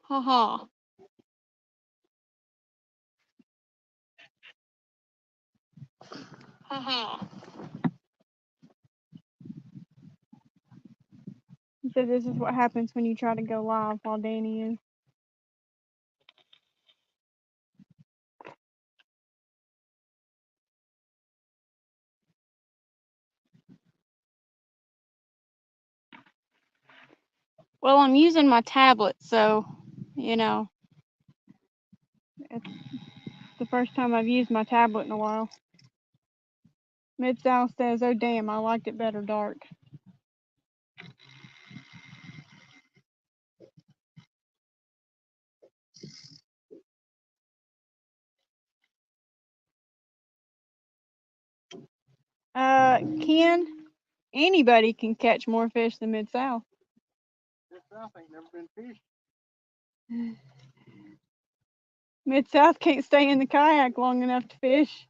Ha ha. Ha ha. So this is what happens when you try to go live while Danny is. Well, I'm using my tablet, so, you know, it's the first time I've used my tablet in a while. Mid-South says, oh damn, I liked it better dark. Ken, anybody can catch more fish than Mid-South. Mid-South ain't never been fished. Mid-South can't stay in the kayak long enough to fish.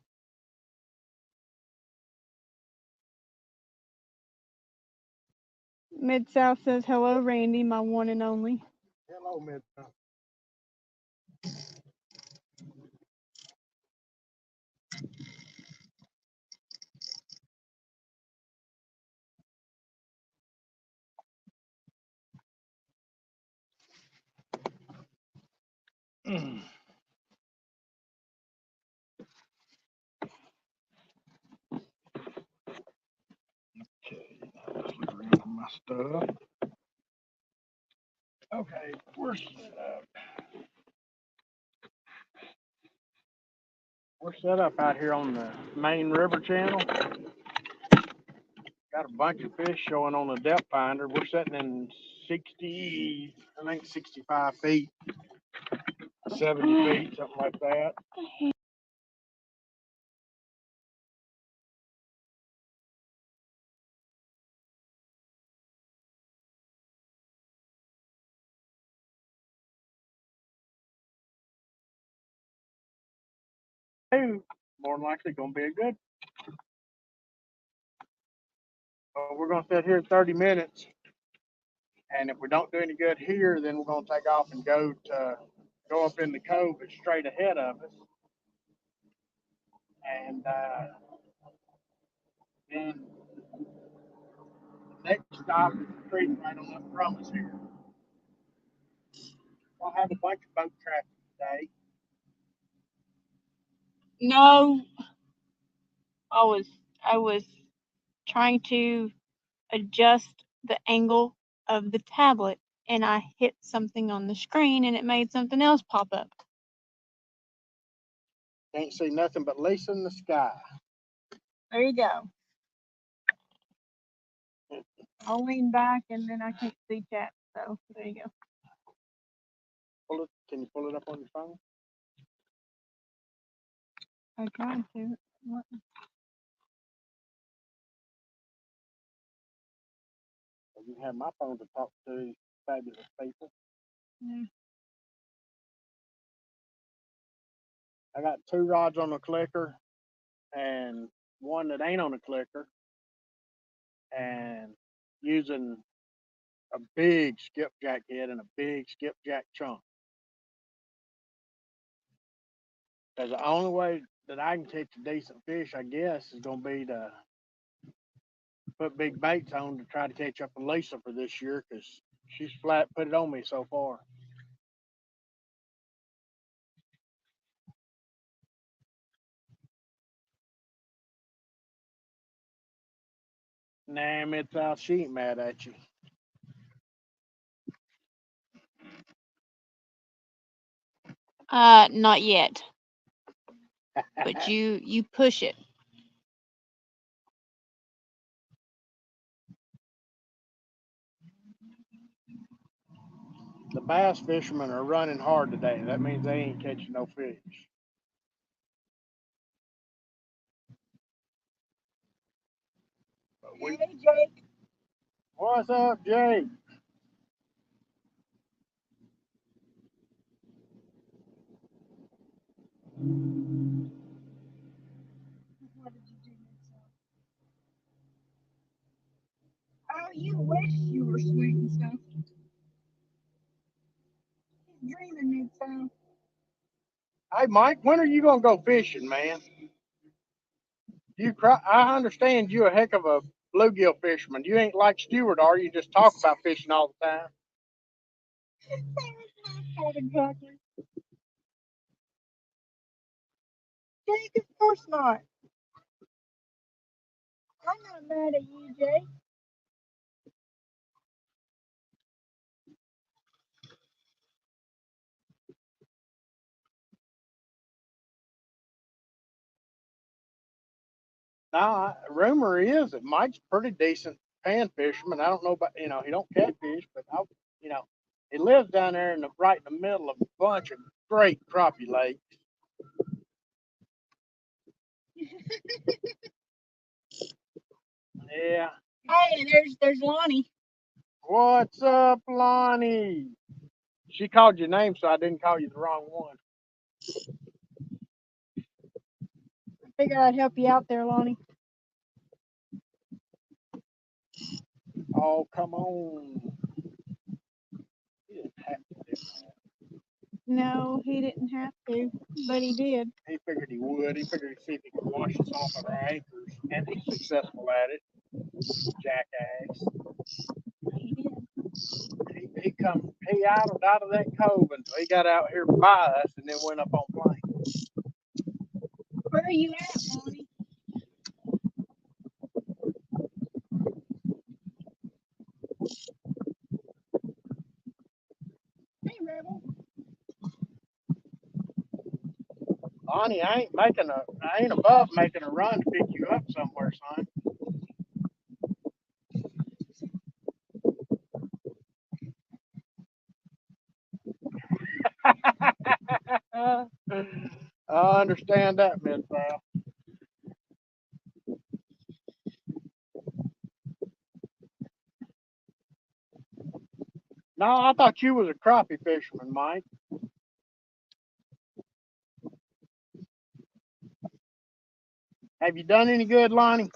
Mid-South says, hello, Randy, my one and only. Hello, Mid-South. Okay, now let's look around for my stuff. Okay, we're set up. We're set up out here on the main river channel. Got a bunch of fish showing on the depth finder. We're sitting in 60, I think 65 feet, 70 feet, something like that. More than likely gonna be a good. We're gonna sit here 30 minutes, and if we don't do any good here, then we're gonna take off and go up in the cove that's straight ahead of us, and then the next stop is the creek right on up from us here. We'll have a bunch of boat traffic today. No, I was trying to adjust the angle of the tablet and I hit something on the screen and it made something else pop up. Can't see nothing but Lisa in the sky. There you go. I'll lean back and then I can't see chat, so there you go. Can you pull it up on your phone? I tried to. What? You have my phone to talk to fabulous people. Yeah. I got 2 rods on the clicker and one that ain't on the clicker, and using a big skipjack head and a big skipjack chunk. Because the only way that I can catch a decent fish, I guess, is going to be to put big baits on to try to catch up with Lisa for this year, because she's flat put it on me so far. Nah, Mid-South, she ain't mad at you. Not yet. But you push it. The bass fishermen are running hard today. That means they ain't catching no fish. Hey, Jake. What's up, Jake? What did you do, Mid-South? Oh, you wish you were sweet and stuff. Mid-South. Hey, Mike, when are you gonna go fishing, man? I understand you a heck of a bluegill fisherman. You ain't like Stewart, are you? Just talk about fishing all the time. Not exactly. Jake, of course not. I'm not mad at you, Jake. Now, rumor is that Mike's a pretty decent pan fisherman. I don't know about, he don't catfish, but he lives down there right in the middle of a bunch of great crappie lakes. Yeah. Hey, there's Lonnie. What's up, Lonnie? She called your name, so I didn't call you the wrong one. I figured I'd help you out there, Lonnie. Oh, come on. He didn't have to do that. No, he didn't have to, but he did. He figured he would. He figured he'd see if he could wash us off of our anchors, and he's successful at it. Jackass. He did. He idled out of that cove until he got out here by us and then went up on plane. Where are you at, Lonnie? Hey, Rebel. Lonnie, I ain't above making a run to pick you up somewhere, son. I understand that, Mid-South. No, I thought you was a crappie fisherman, Mike. Have you done any good, Lonnie?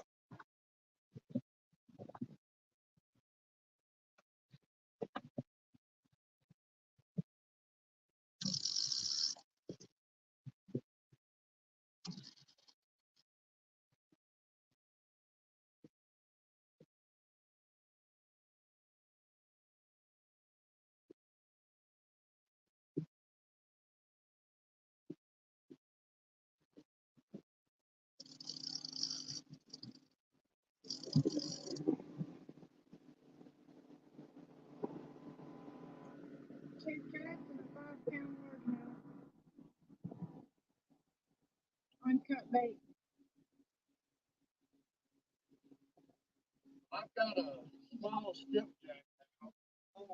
Two cats and a 5-pound largemouth. Uncut bait. I've got a small skipjack now. Oh,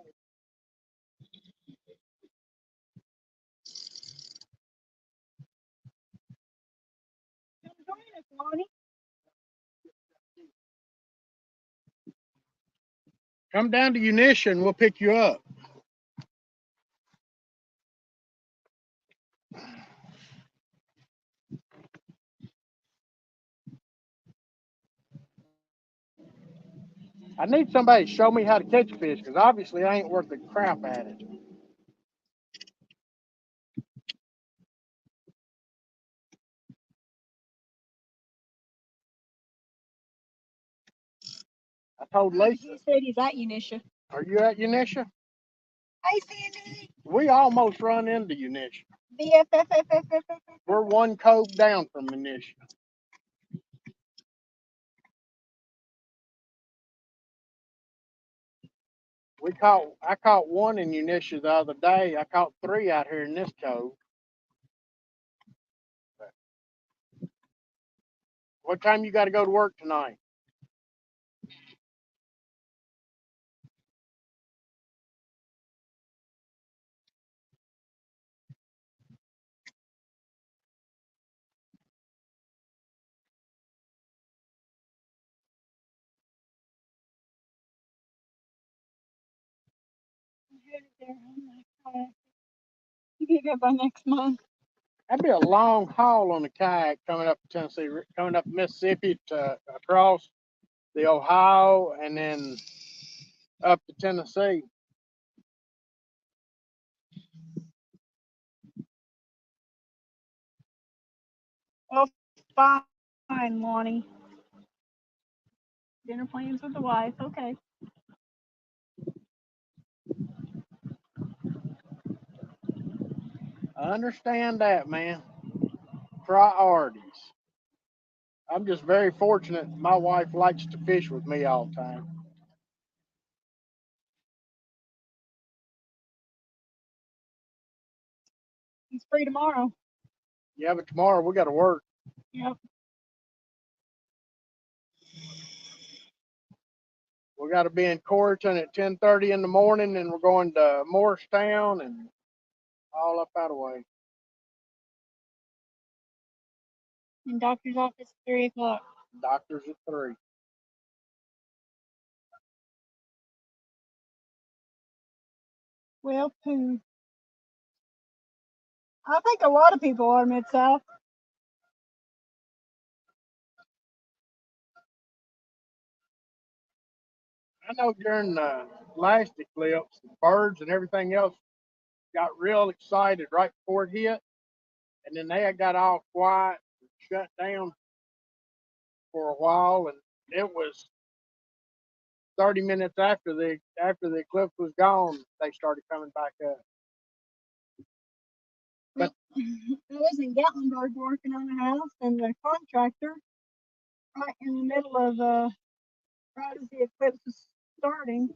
Come join us, Lonnie. come down to Unisha and we'll pick you up. I need somebody to show me how to catch fish because obviously I ain't worth the crap at it. I told Lisa, He said he's at Unisha. are you at Unisha? Hey, Sandy. We almost run into Unisha. BFFFFFF. We're one cove down from Unisha. I caught one in Unisha the other day. I caught 3 out here in this cove. What time you got to go to work tonight? I'm headed there. Oh my God. You get there by next month. That'd be a long haul on the kayak coming up to Tennessee, coming up Mississippi to across the Ohio and then up to Tennessee. fine, Lonnie. Dinner plans with the wife. Okay. I understand that, man. Priorities. I'm just very fortunate my wife likes to fish with me all the time. He's free tomorrow. Yeah, but tomorrow we got to work. Yep. We got to be in Corrigan at 10:30 in the morning, and we're going to Morristown and all up that way. And doctor's office 3 o'clock. Doctor's at 3. Well, poo. I think a lot of people are Mid-South. I know during the last eclipse, the birds and everything else got real excited right before it hit, and then they got all quiet and shut down for a while, and it was 30 minutes after the eclipse was gone, they started coming back up. But I was in Gatlinburg working on a house, and the contractor, right in the middle of right as the eclipse was starting,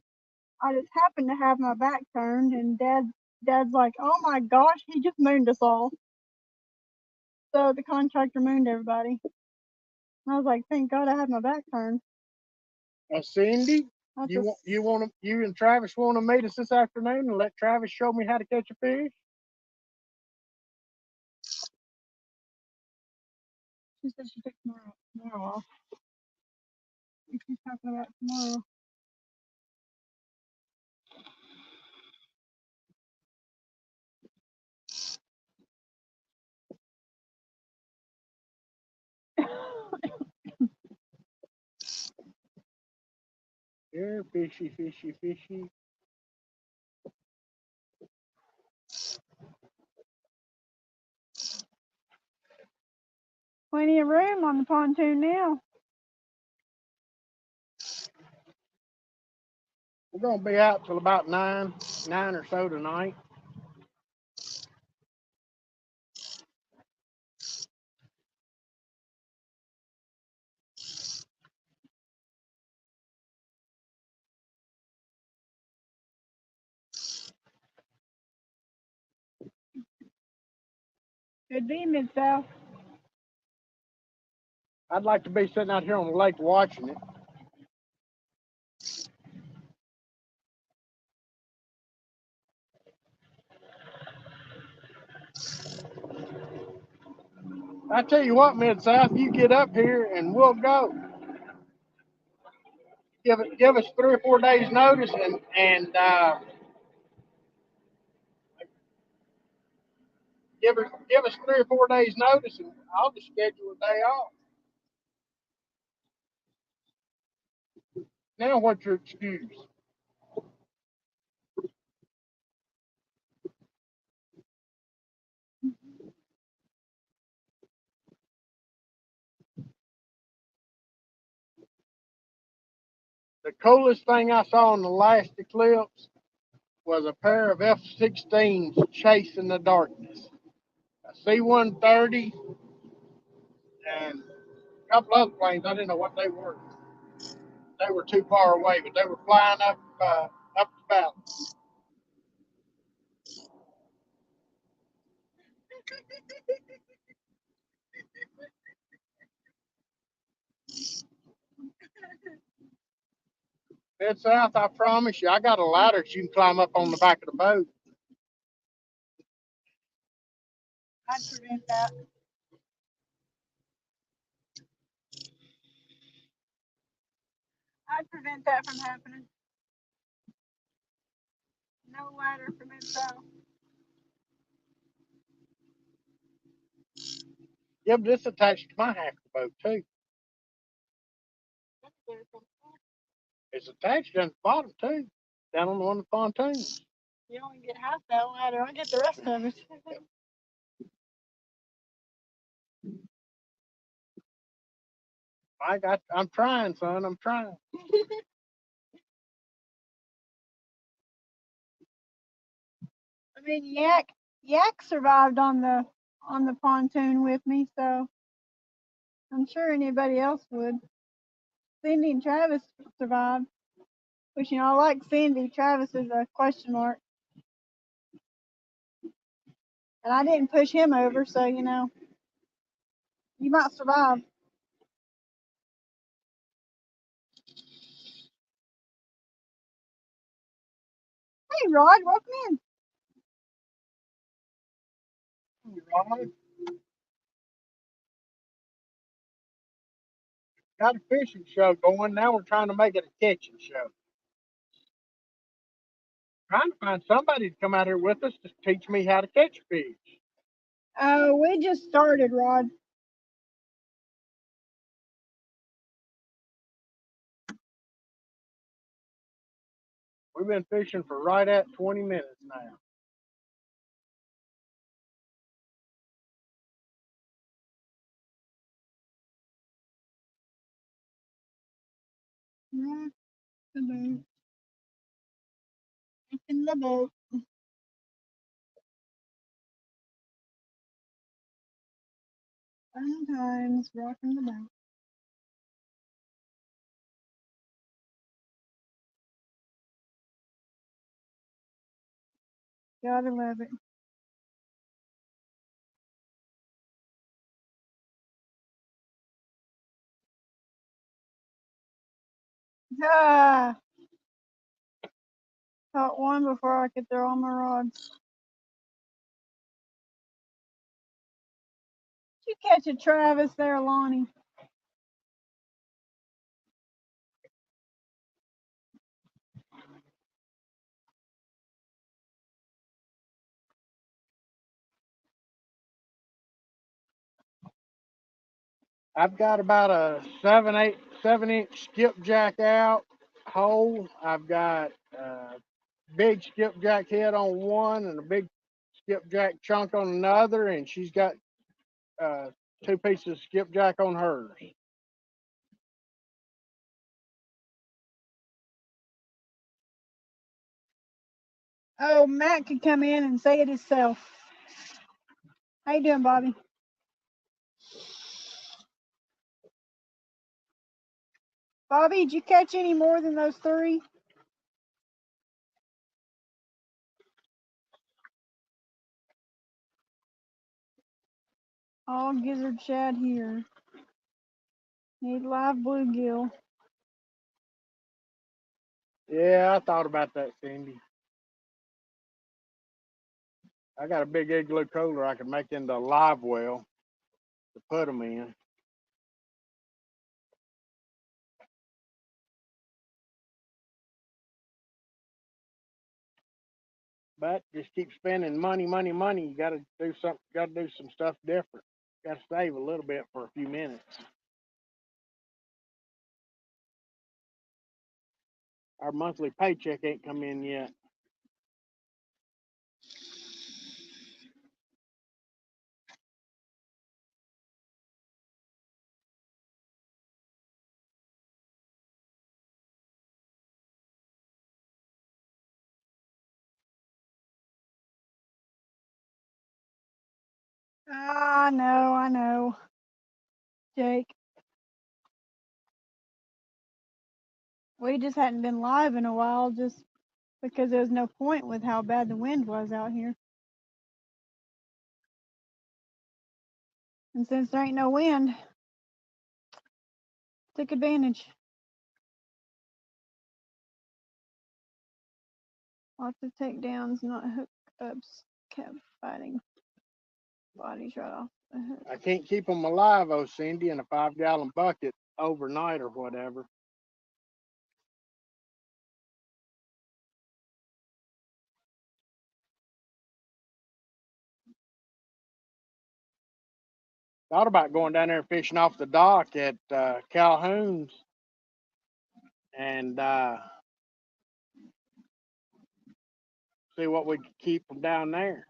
I just happened to have my back turned, and Dad's like, "Oh my gosh, he just mooned us all." So the contractor mooned everybody. And I was like, "Thank God I had my back turned." Cindy, I you just, you and Travis want to meet us this afternoon and let Travis show me how to catch a fish? she said she took tomorrow off. If she's talking about tomorrow. Yeah, fishy, fishy, fishy. Plenty of room on the pontoon now. We're gonna be out till about 9 or so tonight. Could be Mid-South. I'd like to be sitting out here on the lake watching it. I tell you what, Mid-South, you get up here and we'll go. Give us 3 or 4 days notice and give us 3 or 4 days notice and I'll just schedule a day off. Now what's your excuse? The coolest thing I saw in the last eclipse was a pair of F-16s chasing the darkness. A C-130 and a couple other planes. I didn't know what they were. They were too far away, but they were flying up the valley. Mid-South, I promise you, I got a ladder that you can climb up on the back of the boat. I'd prevent that. I'd prevent that from happening. No ladder for Mid-South. Yeah, but this attached to my half of the boat too. It's attached down the bottom too, down on one of the pontoons. You only get half that ladder. I get the rest of it. I'm trying, son. I'm trying. I mean, Yak survived on the pontoon with me, so I'm sure anybody else would. Cindy and Travis survived, which I like Cindy. Travis is a question mark, and I didn't push him over, so you might survive. Hey, Rod, welcome in. Rod, got a fishing show going. Now we're trying to make it a catching show. Trying to find somebody to come out here with us to teach me how to catch fish. Oh, we just started, Rod. We've been fishing for right at 20 minutes now. Rock the boat. Up in the boat. Fun times rocking the boat. Gotta love it. Ah, caught one before I could throw all my rods. Did you catch a Travis there, Lonnie? I've got about a 7 inch skipjack out hole. I've got a big skipjack head on one and a big skipjack chunk on another, and she's got uh, two pieces of skipjack on hers. Oh, Matt could come in and say it himself. How you doing, Bobby? Bobby, did you catch any more than those three? All gizzard shad here. Need live bluegill. Yeah, I thought about that, Cindy. I got a big igloo cooler I could make into a live well to put them in. But just keep spending money, money, money. You got to do something. Got to do some stuff different. Got to save a little bit for a few minutes. Our monthly paycheck ain't come in yet. I know, Jake. We just hadn't been live in a while just because there was no point with how bad the wind was out here. And since there ain't no wind, took advantage. Lots of takedowns, not hookups, kept fighting. Bodies right off the hook. I can't keep them alive, oh Cindy, in a 5-gallon bucket overnight or whatever. Thought about going down there and fishing off the dock at Calhoun's and see what we could keep from down there.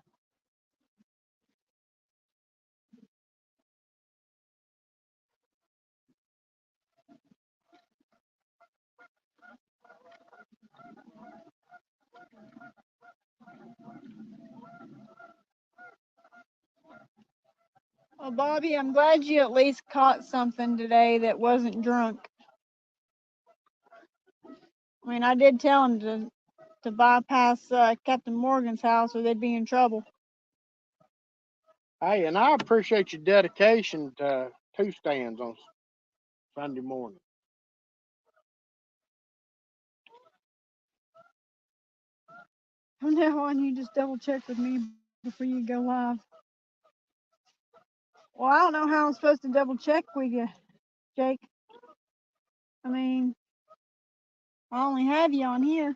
Well, Bobby, I'm glad you at least caught something today that wasn't drunk. I mean, I did tell him to bypass Captain Morgan's house or they'd be in trouble. Hey, and I appreciate your dedication to two stands on Sunday morning. From now on, you just double check with me before you go live. Well, I don't know how I'm supposed to double check with you, Jake. I mean, I only have you on here.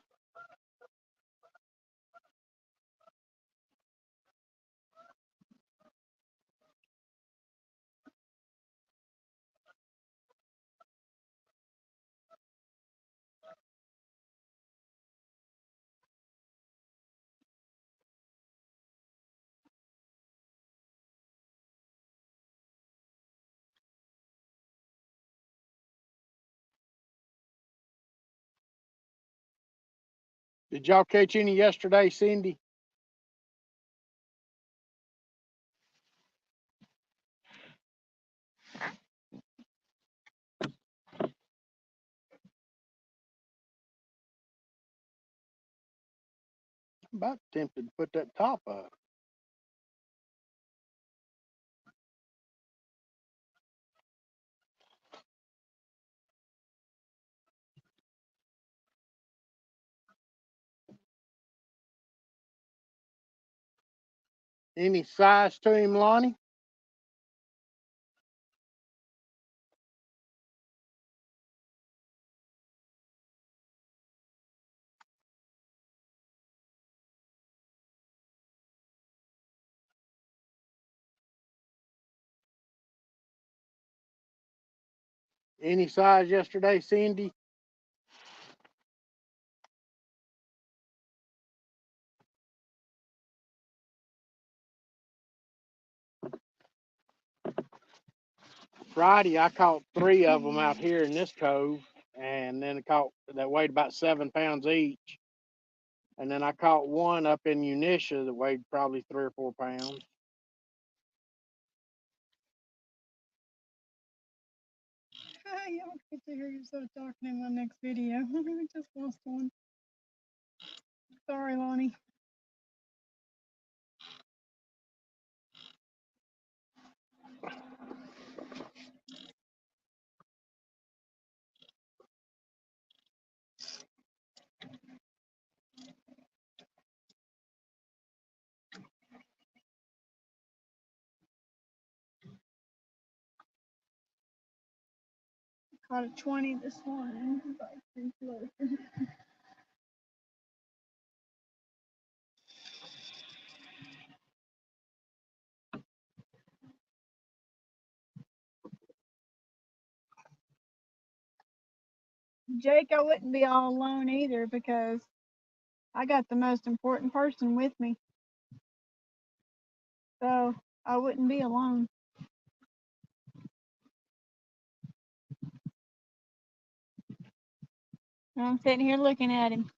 Did y'all catch any yesterday, Cindy? I'm about tempted to put that top up. Any size to him, Lonnie? Any size yesterday, Cindy? Friday, I caught 3 of them out here in this cove, and then I caught that weighed about 7 pounds each. And then I caught one up in Unisha that weighed probably 3 or 4 pounds. You don't get to hear yourself talking in my next video. I just lost one. Sorry, Lonnie. Caught a 20 this morning. Jake, I wouldn't be all alone either because I got the most important person with me. So I wouldn't be alone. I'm sitting here looking at him.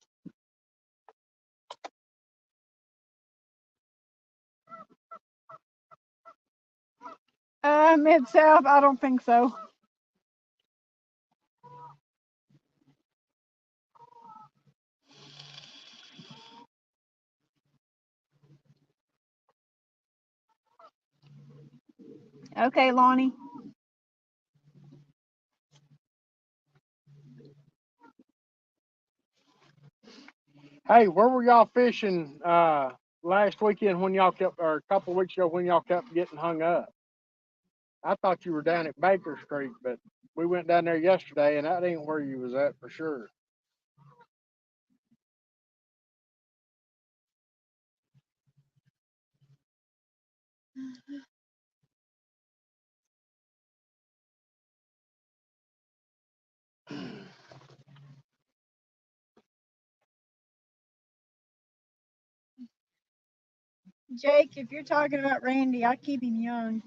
Mid-South, I don't think so. Okay, Lonnie. Hey, where were y'all fishing last weekend when y'all kept, or a couple of weeks ago when y'all kept getting hung up? I thought you were down at Baker's Creek, but we went down there yesterday, and that ain't where you was at for sure. Jake, if you're talking about Randy, I keep him young.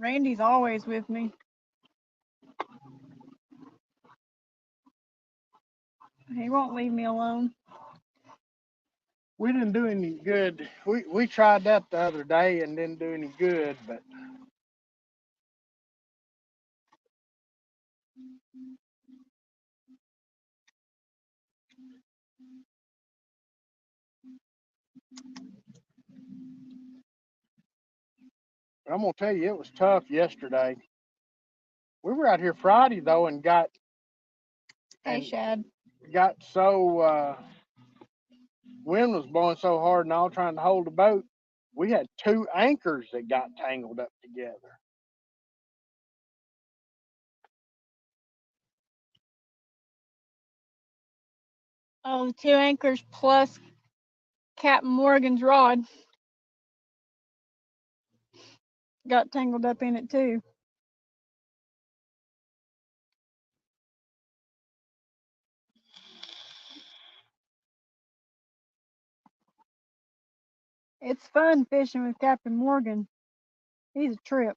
Randy's always with me. He won't leave me alone. We didn't do any good. We tried that the other day and didn't do any good, but I'm gonna tell you, it was tough yesterday. We were out here Friday though and Hey, and Shad. got so wind was blowing so hard and all trying to hold the boat. We had two anchors that got tangled up together. Oh, 2 anchors plus Captain Morgan's rod got tangled up in it too. It's fun fishing with Captain Morgan. He's a trip.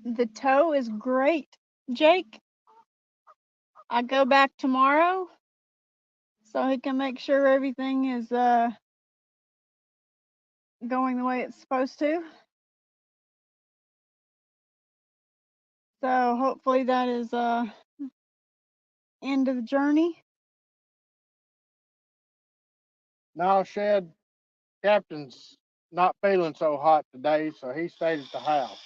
The tow is great. Jake, I go back tomorrow so he can make sure everything is going the way it's supposed to. So hopefully that is end of the journey. Now, Shad, Captain's not feeling so hot today, so he stayed at the house.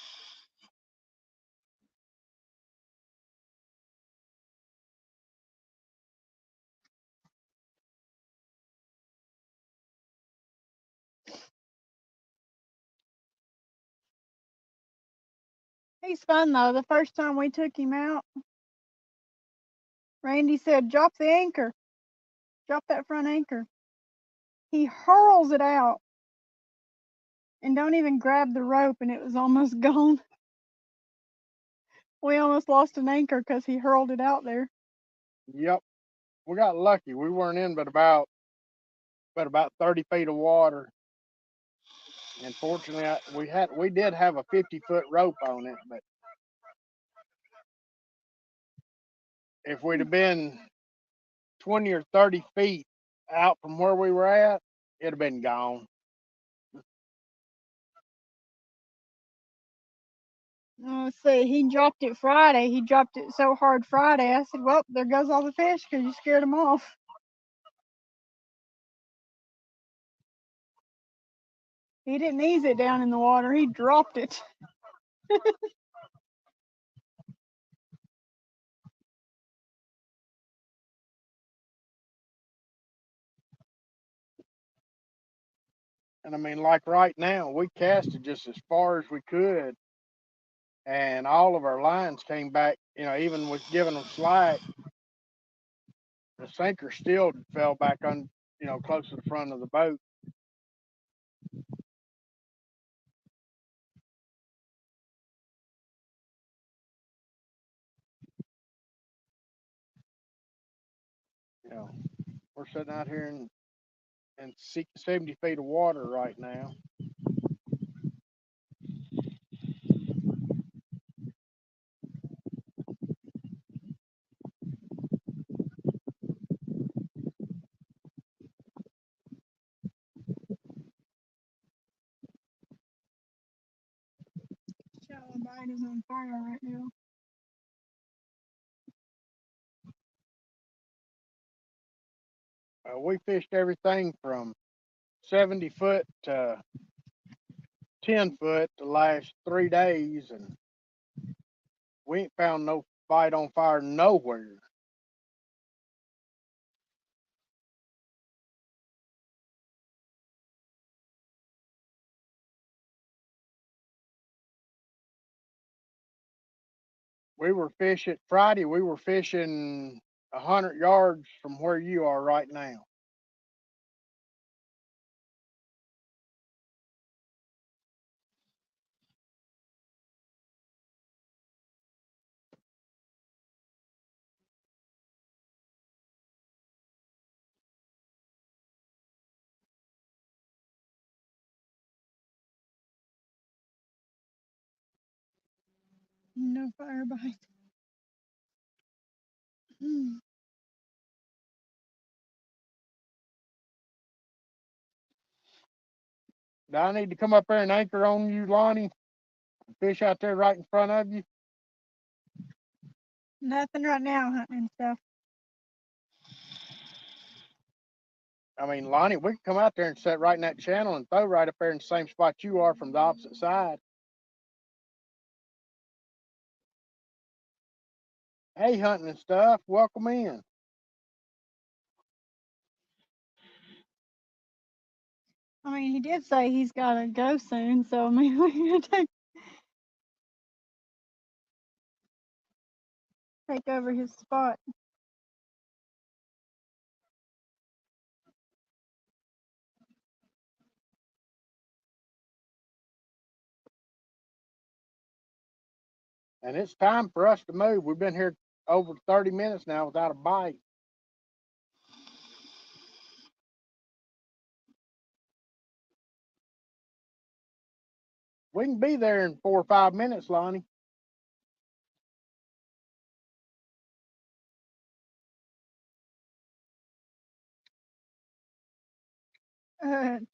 He's fun though. The first time we took him out, Randy said, drop the anchor. Drop that front anchor. He hurls it out and don't even grab the rope, and it was almost gone. We almost lost an anchor because he hurled it out there. Yep, we got lucky. We weren't in but about 30 feet of water. And fortunately, we did have a 50-foot rope on it, but if we'd have been 20 or 30 feet out from where we were at, it'd have been gone. Let's see, he dropped it Friday. He dropped it so hard Friday. I said, well, there goes all the fish because you scared them off. He didn't ease it down in the water. He dropped it. And I mean, like right now, we casted just as far as we could, and all of our lines came back. Even with giving them slack, the sinker still fell back on, close to the front of the boat. You know, we're sitting out here in 70 feet of water right now. Shallow Bite is on fire right now. We fished everything from 70 foot to 10 foot the last 3 days, and we ain't found no bite on fire nowhere. We were fishing Friday, we were fishing 100 yards from where you are right now. No fire behind. Do I need to come up there and anchor on you, Lonnie? Fish out there right in front of you? Nothing right now, hunting and stuff. I mean, Lonnie, we can come out there and sit right in that channel and throw right up there in the same spot you are from the opposite side. Hey, hunting and stuff, welcome in. I mean, he did say he's gotta go soon, so I mean, we're gonna take over his spot. And it's time for us to move. We've been here over 30 minutes now without a bite. We can be there in 4 or 5 minutes, Lonnie.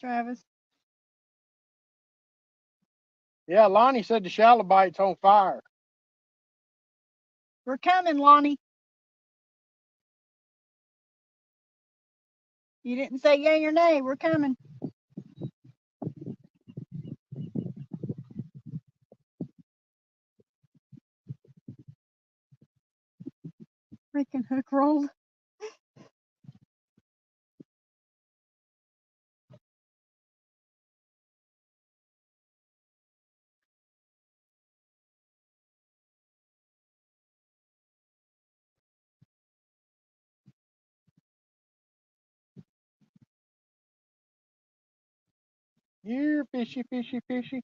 Travis. Yeah, Lonnie said the shallow bite's on fire. We're coming, Lonnie. You didn't say yay or nay. We're coming. Freaking hook rolled. You're fishy, fishy, fishy.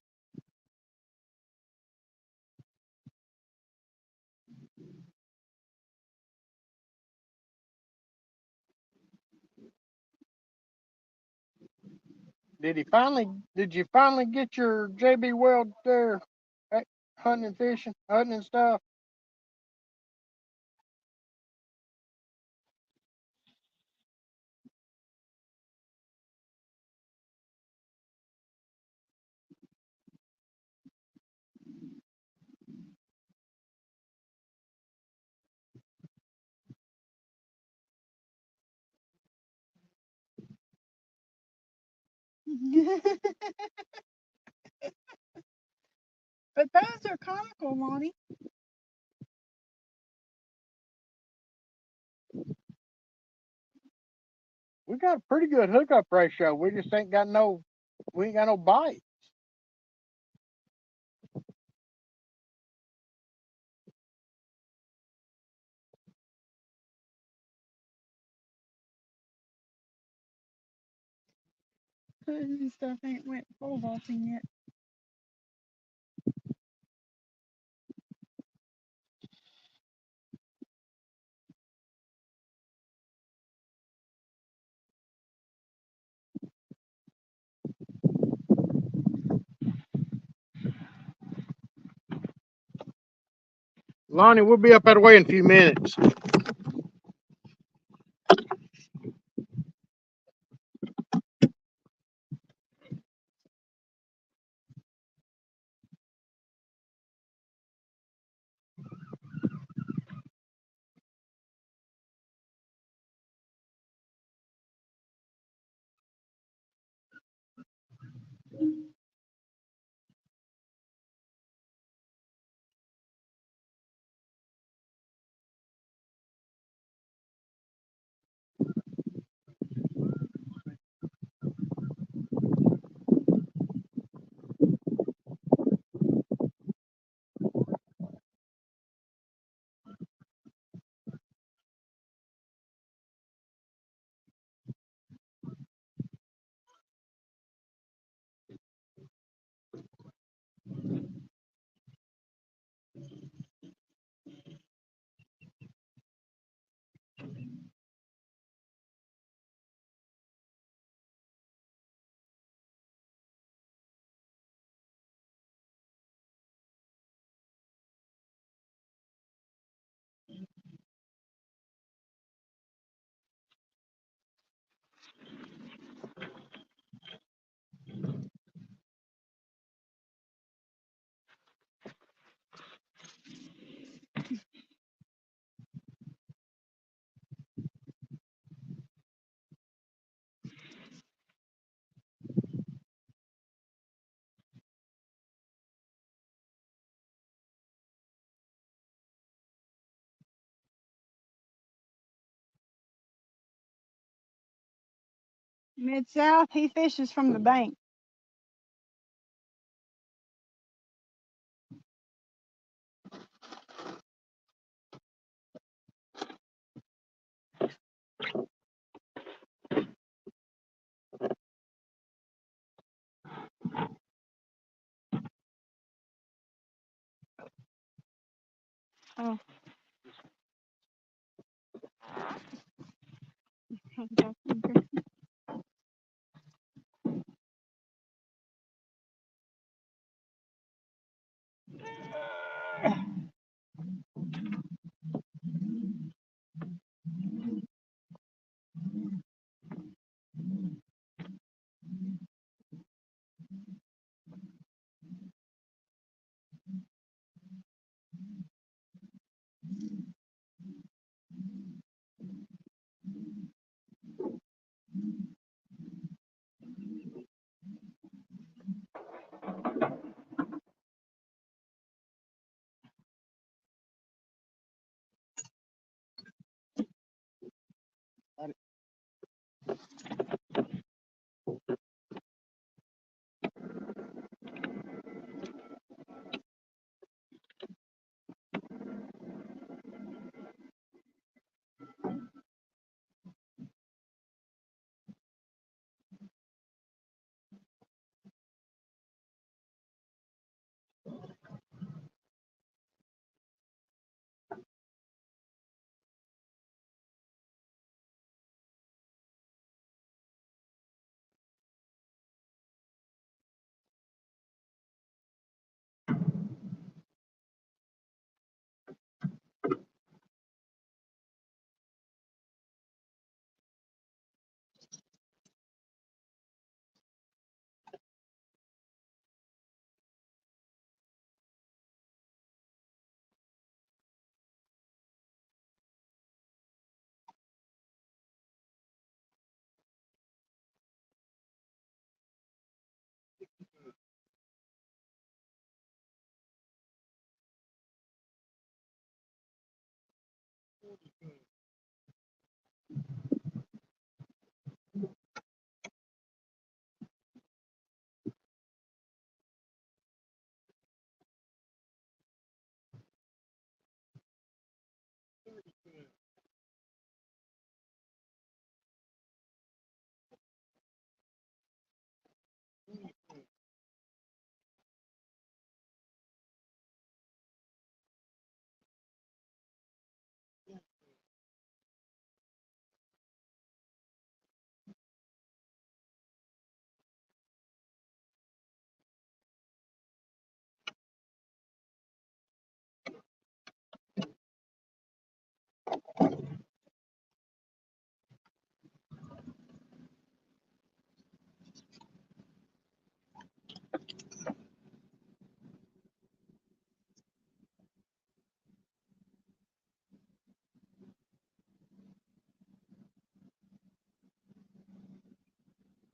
Did you finally get your JB Weld there hunting and fishing, hunting and stuff? But those are comical, Lonnie. We got a pretty good hookup ratio. We just ain't got no bite. This stuff ain't went full vaulting yet. Lonnie, we'll be up that way in a few minutes. Mid-South, he fishes from the bank. Oh.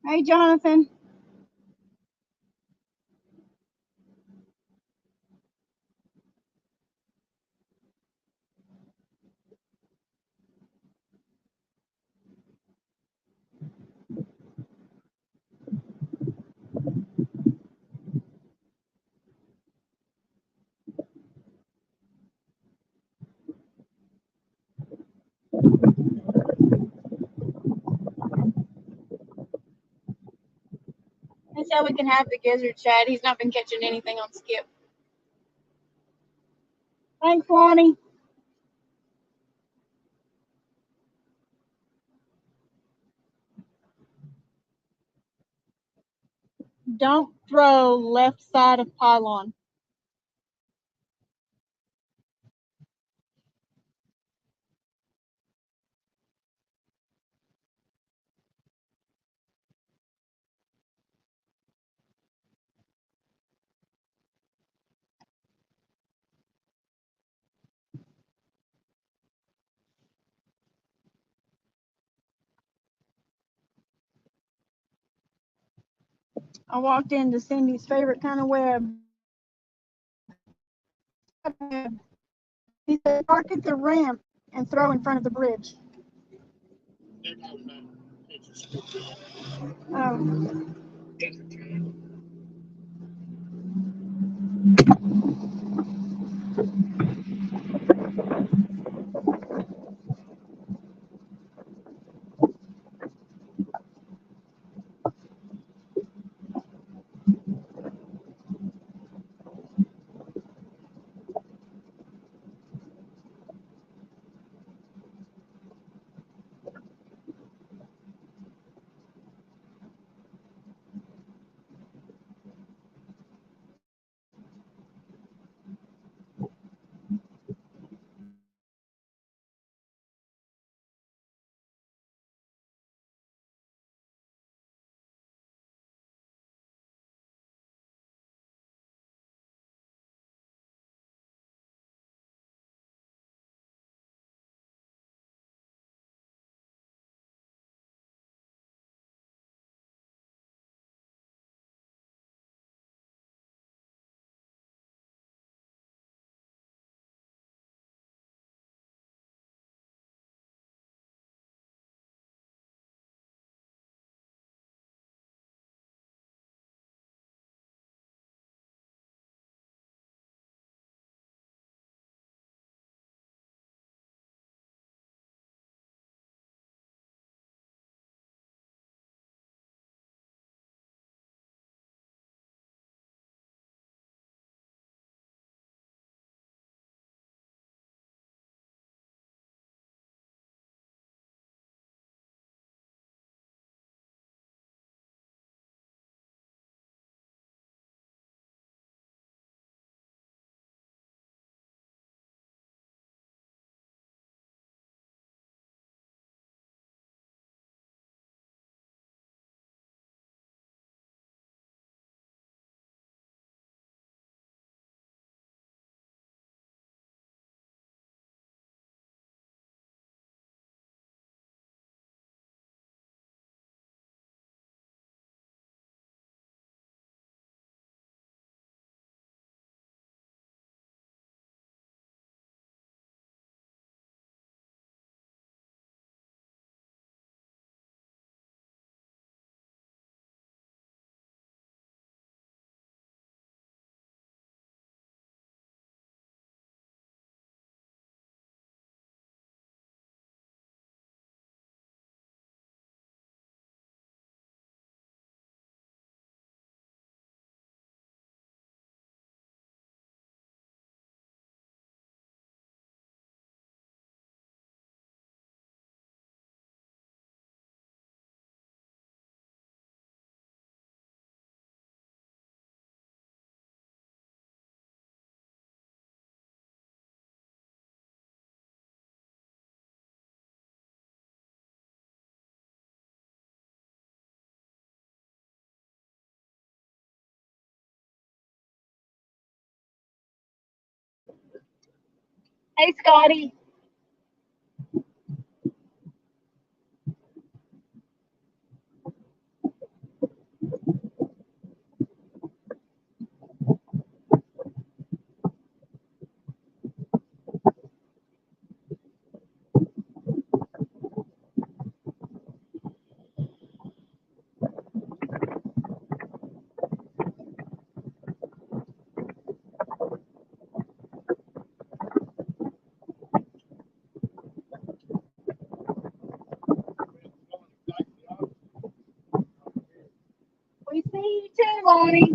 Hey, Jonathan. He said we can have the gizzard chat. He's not been catching anything on Skip. Thanks, Lonnie. Don't throw left side of pylon. I walked into Cindy's favorite kind of web. He said, park at the ramp and throw in front of the bridge. Oh. Hey, Scotty. We see you too, Lonnie.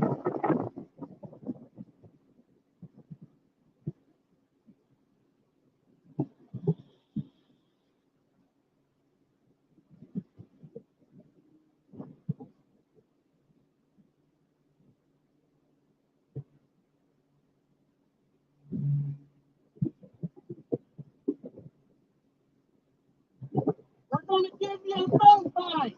We're gonna give you a phone fight.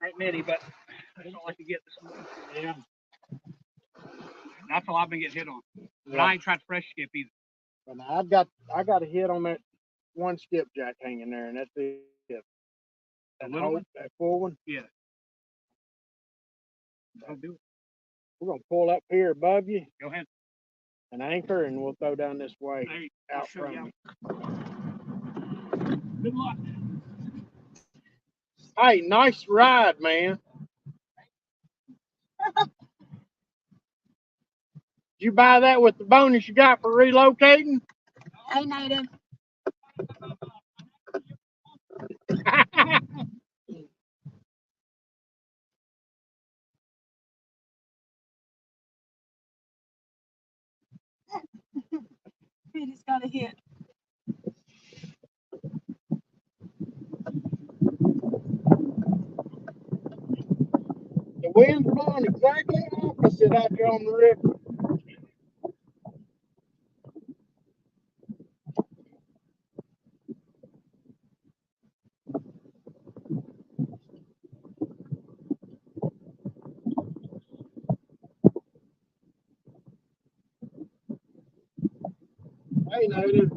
Ain't many, but that's all I could get this morning. Yeah. That's all I've been getting hit on. But Yeah. I ain't tried fresh skip either. And I got a hit on that one skipjack hanging there, and that's it. That little one? that full one. Yeah. I'll do it. We're gonna pull up here above you Go ahead. and anchor, and we'll throw down this way Hey, I'll out show from you. you. Good luck. Hey, nice ride, man. Did you buy that with the bonus you got for relocating? Hey, native. He just got a hit. The wind's blowing exactly opposite out there on the river. Hey, native.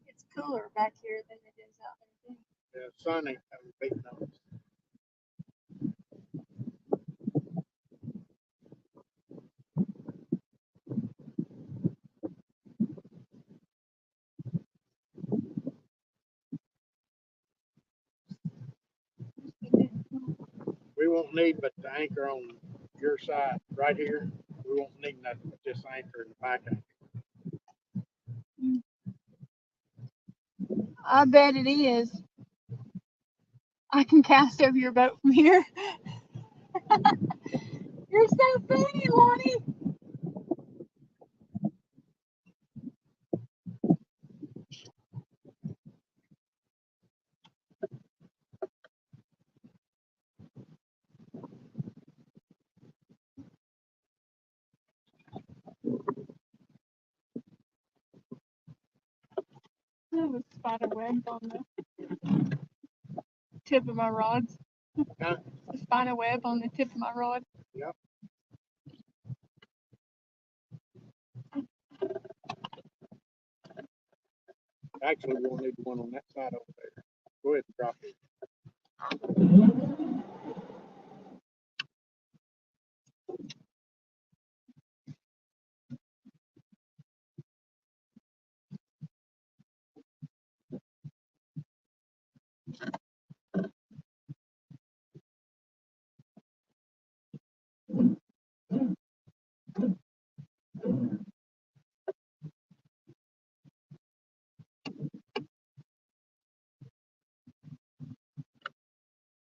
It's cooler back here than it is out there. Yeah, sun ain't coming beating on us. We won't need but the anchor on your side right here. We won't need nothing but this anchor in the back anchor. I bet it is. I can cast over your boat from here. You're so funny, Lonnie. There was spider webs on the tip of my rods. Huh? The spider web on the tip of my rod. Yep. Actually, we'll need one on that side over there. Go ahead and drop it.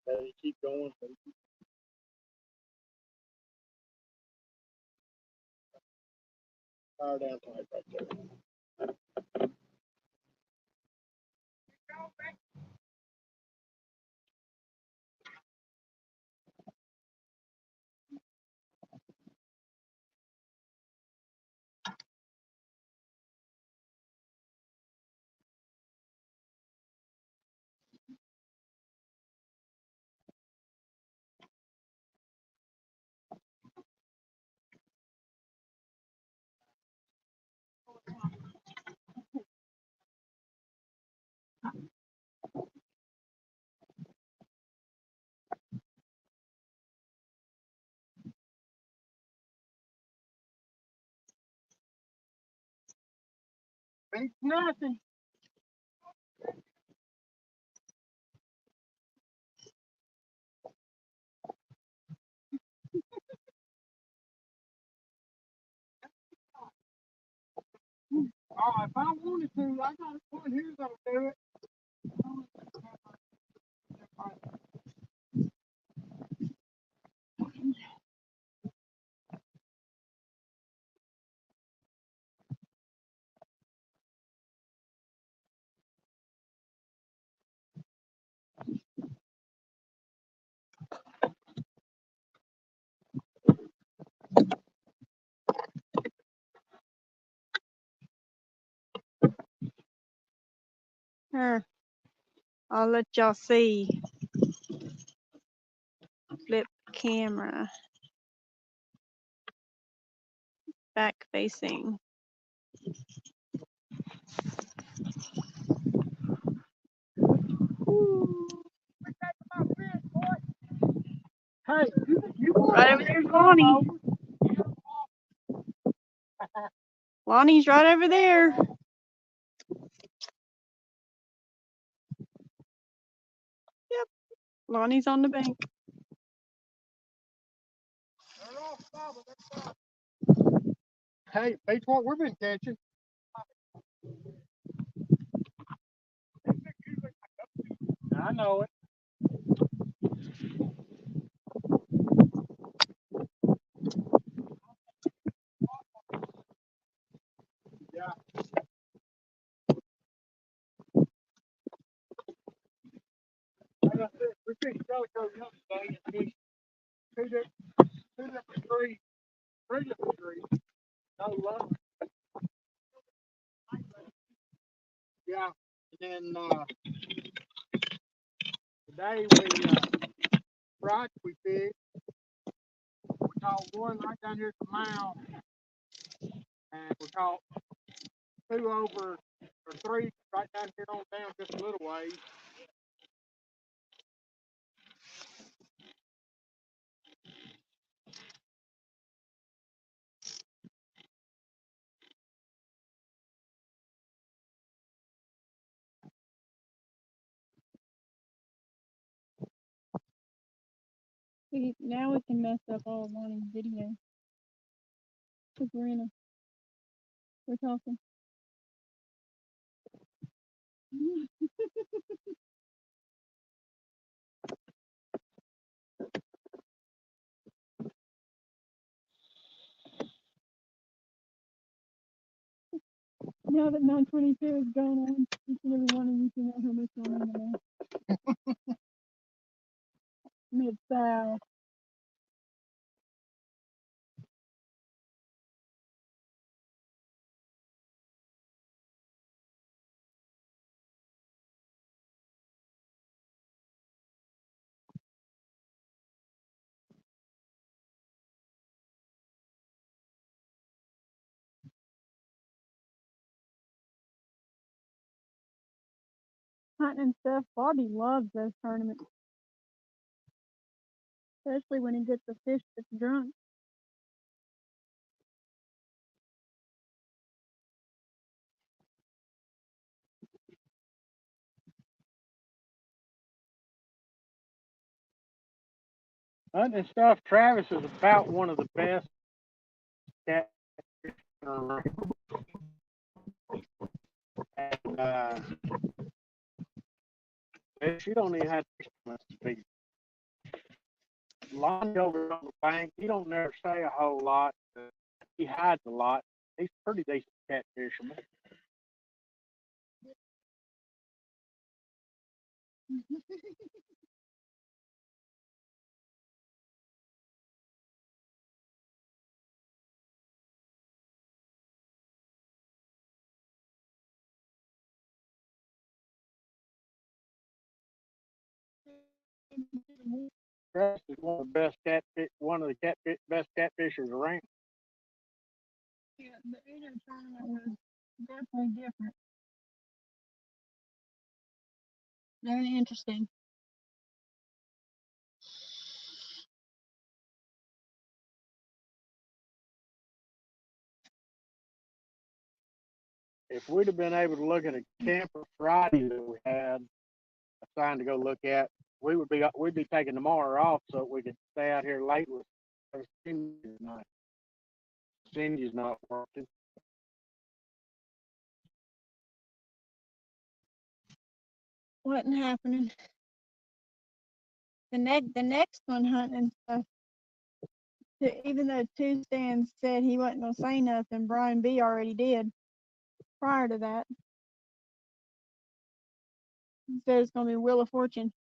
You keep going. Fire down tight right there. Ain't nothing. Oh, if I wanted to, I got one here that'll do it. Here, I'll let y'all see. Flip camera. Back facing. Ooh. Hey, you Right over there's Lonnie. Lonnie's right over there. Yep. Lonnie's on the bank. Hey, that's what we've been catching. I know it. Yeah. Like I said, we fished calico yesterday and fished two different trees, three different trees. No luck. Yeah. And then today Friday we fished. We caught one right down here at the mouth, and we caught two over or three right down here on down just a little ways. Now we can mess up all of Lonnie's video. Because we're talking. Now that 922 is going on, each and every one of you can know how much I'm in Mid-South. Hunting and stuff. Bobby loves those tournaments. Especially when he gets a fish that's drunk. Hunting and stuff. Travis is about one of the best catfish around. And she don't even have to much speak. Lonnie over on the bank, he don't never say a whole lot. He hides a lot. He's pretty decent catfisherman. Travis is one of the best best catfishers around. Yeah, the Asian tournament was definitely different. Very interesting. If we'd have been able to look at a camper Friday that we had assigned to go look at, we'd be taking tomorrow off so we could stay out here late with Cindy's night. Cindy's not working. wasn't happening. The next one hunting stuff. Even though two stands said he wasn't gonna say nothing, Brian B already did prior to that. He said it's gonna be Wheel of Fortune.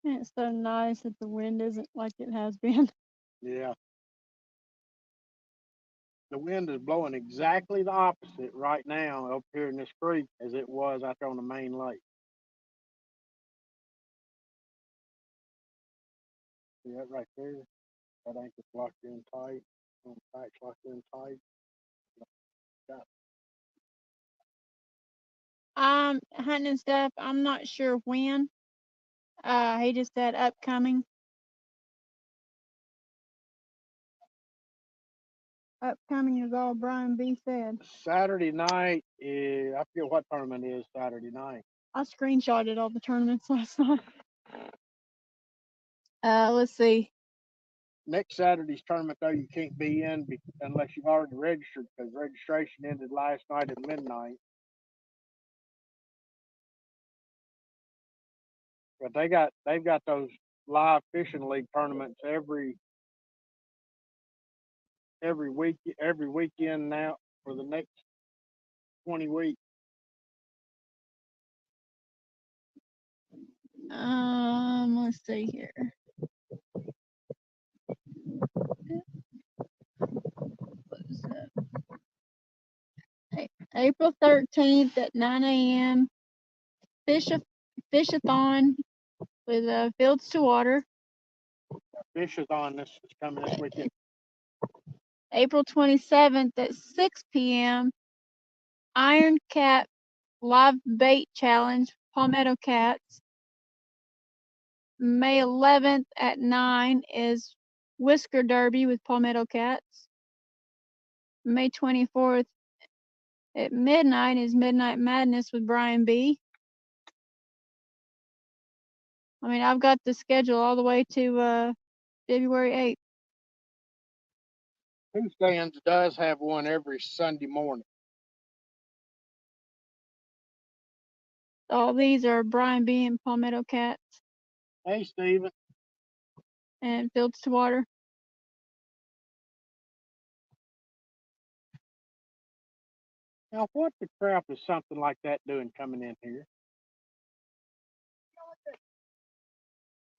And it's so nice that the wind isn't like it has been. Yeah. The wind is blowing exactly the opposite right now up here in this creek as it was out there on the main lake. See that right there? That anchor's locked in tight. Back's locked in tight. Hunting and stuff, I'm not sure when. He just said upcoming. Upcoming is all Brian B said. Saturday night is, I forget what tournament is Saturday night. I screenshotted all the tournaments last night. Let's see. Next Saturday's tournament though, you can't be in unless you've already registered because registration ended last night at midnight. But they've got those live fishing league tournaments every weekend now for the next 20 weeks. Let's see here. What is that? April 13th at 9 a.m. Fishathon with Fields to Water. Fishathon this is coming this weekend. April 27th at 6 p.m. Iron Cat Live Bait Challenge, Palmetto Cats. May 11th at 9 is Whisker Derby with Palmetto Cats. May 24th at midnight is Midnight Madness with Brian B. I mean, I've got the schedule all the way to February 8th. Two Stands does have one every Sunday morning. All these are Brian B and Palmetto Cats Hey, Steven. and Fields to Water. Now, what the crap is something like that doing coming in here?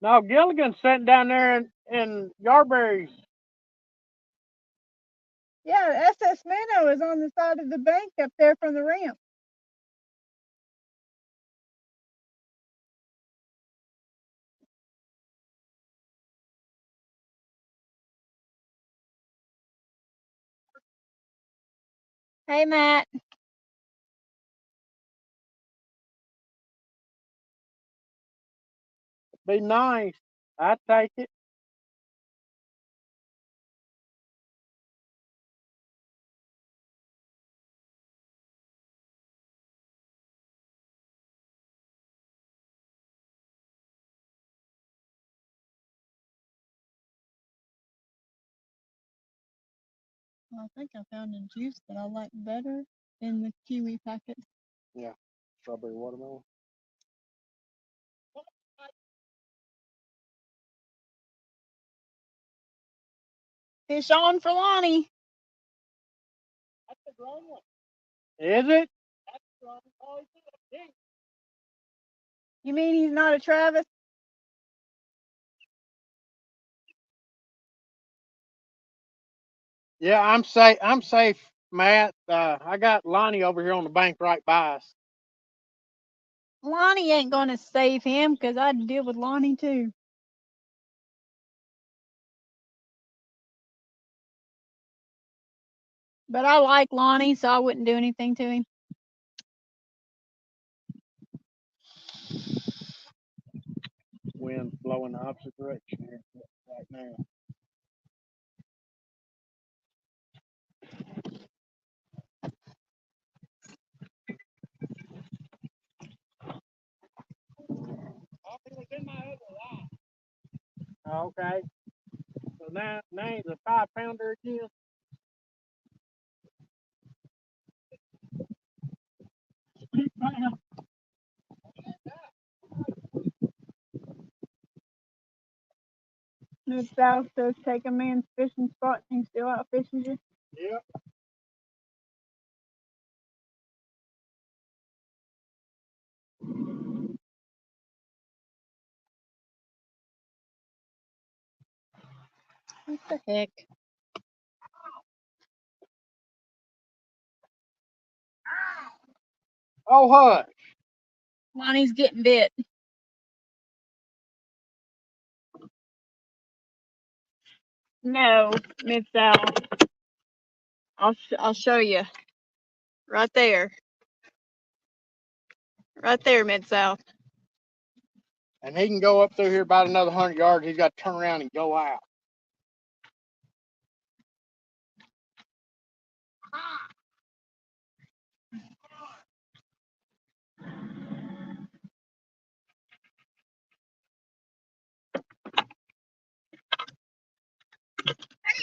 No, Gilligan's sitting down there in Yarberry's. Yeah, SS Minnow is on the side of the bank up there from the ramp. Hey, Matt. Be nice. I'd take it. I think I found a juice that I like better in the kiwi packet. Yeah, strawberry watermelon. Fish on for Lonnie. That's the grown one. Is it? That's the grown one. You mean he's not a Travis? Yeah, I'm safe. I'm safe, Matt. I got Lonnie over here on the bank right by us. Lonnie ain't gonna save him because I'd deal with Lonnie too. But I like Lonnie, so I wouldn't do anything to him. wind's blowing the opposite direction here right now. Okay. So now it's a 5-pounder again. Mid South does take a man's fishing spot and he still out fishes you. Yep. What the heck? Oh, hush. Lonnie's getting bit. No, Mid South. I'll show you. Right there. Right there, Mid South. And he can go up through here about another 100 yards. He's got to turn around and go out.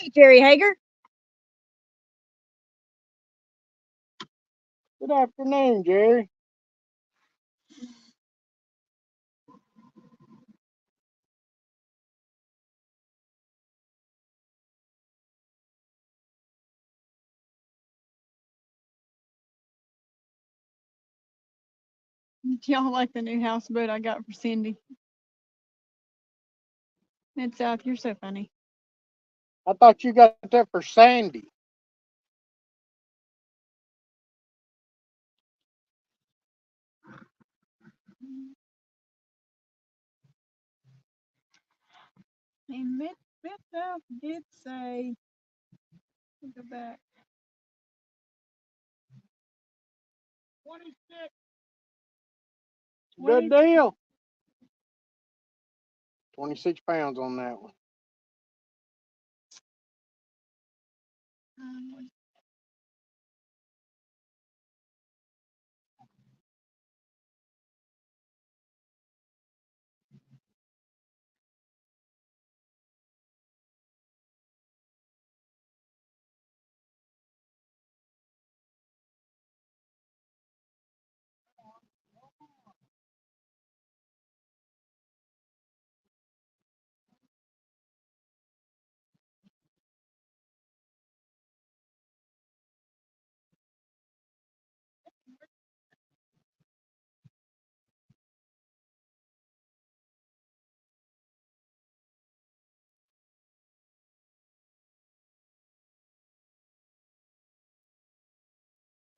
Hey, Jerry Hager. Good afternoon, Jerry. Y'all like the new houseboat I got for Cindy? Mid South, you're so funny. I thought you got that for Sandy. And Mid South did say, go back. 26. Good deal. 26 pounds on that one.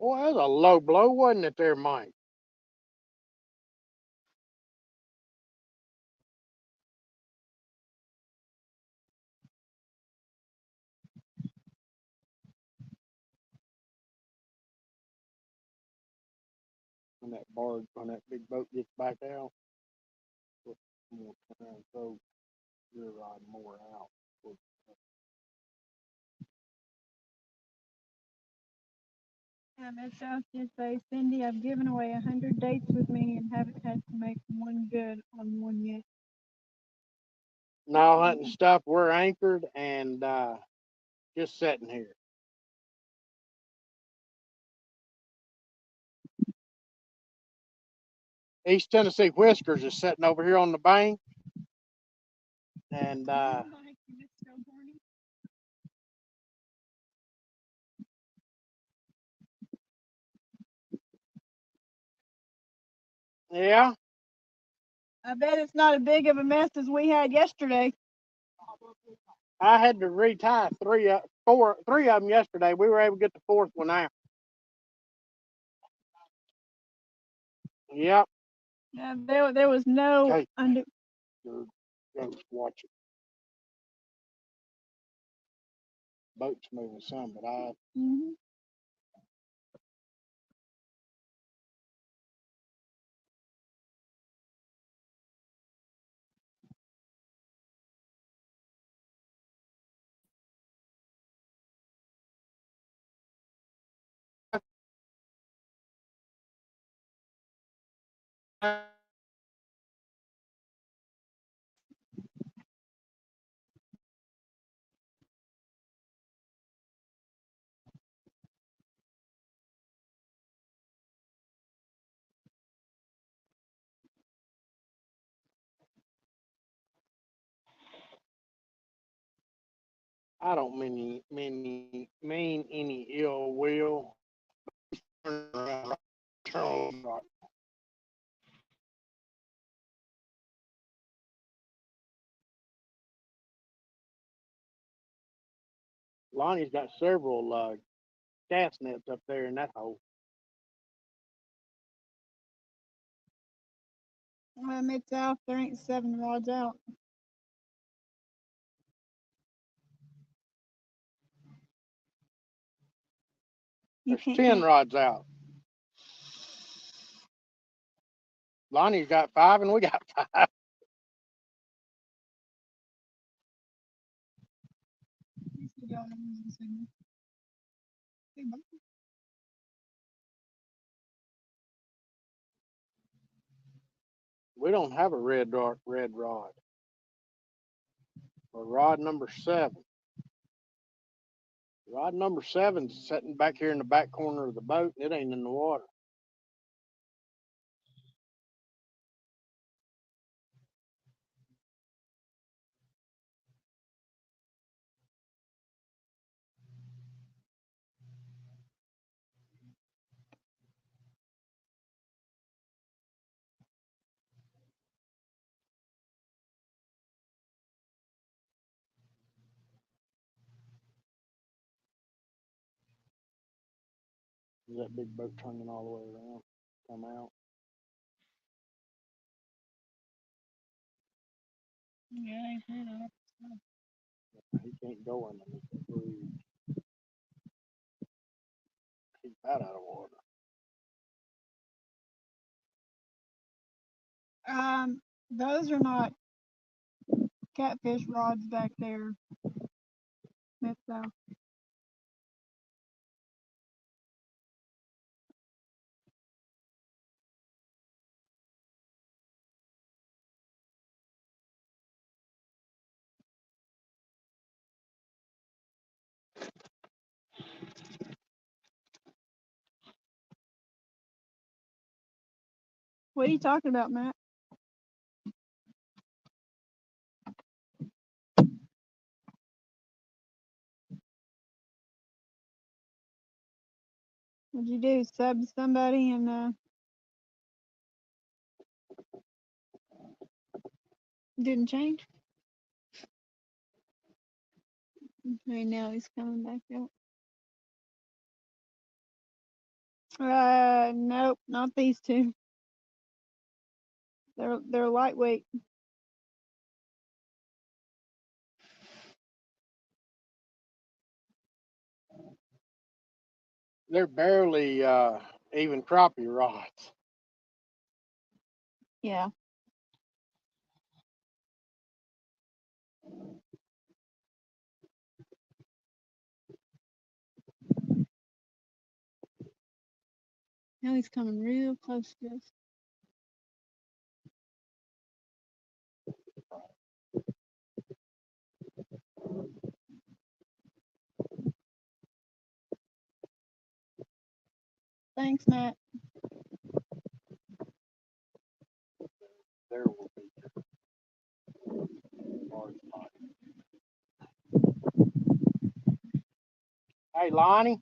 Boy, that was a low blow, wasn't it there, Mike? When that barge, when that big boat gets back out, we'll try and throw your rod more out. Mid South did say, Cindy, I've given away 100 dates with me and haven't had to make one good on one yet. No hunting stuff. We're anchored and just sitting here. East Tennessee Whiskers is sitting over here on the bank. And yeah, I bet it's not as big of a mess as we had yesterday. I had to retie three of them yesterday. We were able to get the fourth one out. Yep. There was no Hey. under. Go watch it. Boat's moving some, but Mm-hmm. I don't mean any ill will. Turn around, turn right. Lonnie's got several cast nets up there in that hole. Mid-South, there ain't 7 rods out. You There's can't 10 count. rods out. Lonnie's got 5 and we got 5. We don't have a red rod. Or rod number 7. Rod number 7's sitting back here in the back corner of the boat. It ain't in the water. Is that big boat turning all the way around? Come out. Yeah, He can't go underneath the bridge. He's about out of water. those are not catfish rods back there, Mid-South. What are you talking about, Matt? What'd you do? Sub somebody and didn't change? Okay, now he's coming back out. Nope, not these two. They're lightweight. They're barely even crappie rods. Yeah. Now he's coming real close to us. Thanks, Matt. There will be large pot. Hey, Lonnie.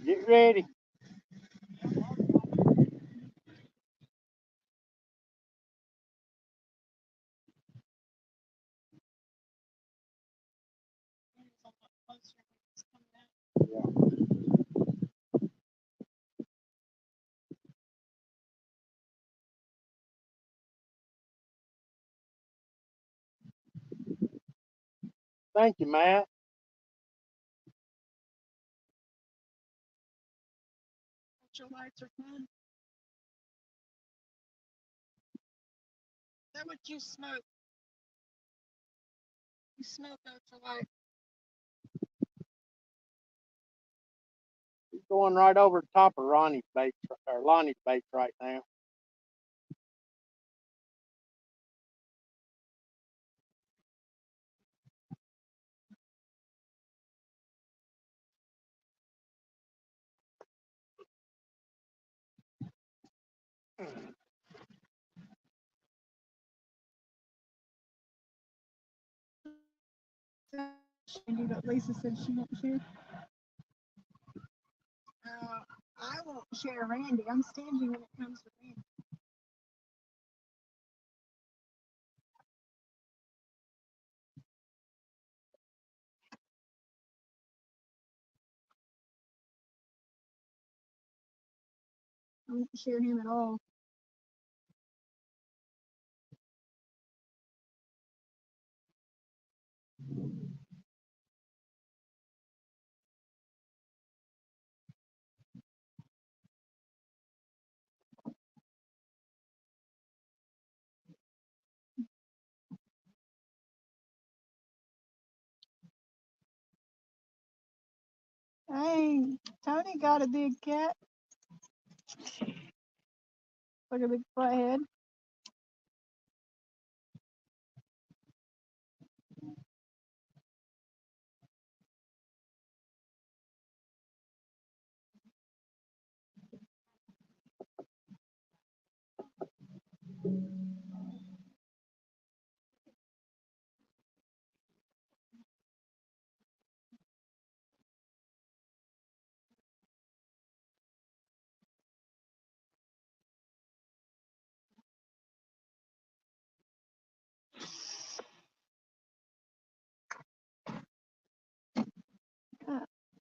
Get ready. Yeah. Thank you, Matt. Your lights are fun. Is that what you smoke? You smoke ultralight. going right over the top of Ronnie's bait or Lonnie's bait right now. Randy, but Lisa said she won't share. I won't share Randy. I'm stingy when it comes to Randy. I won't share him at all. Dang, Tony got a big cat. Like a big flathead.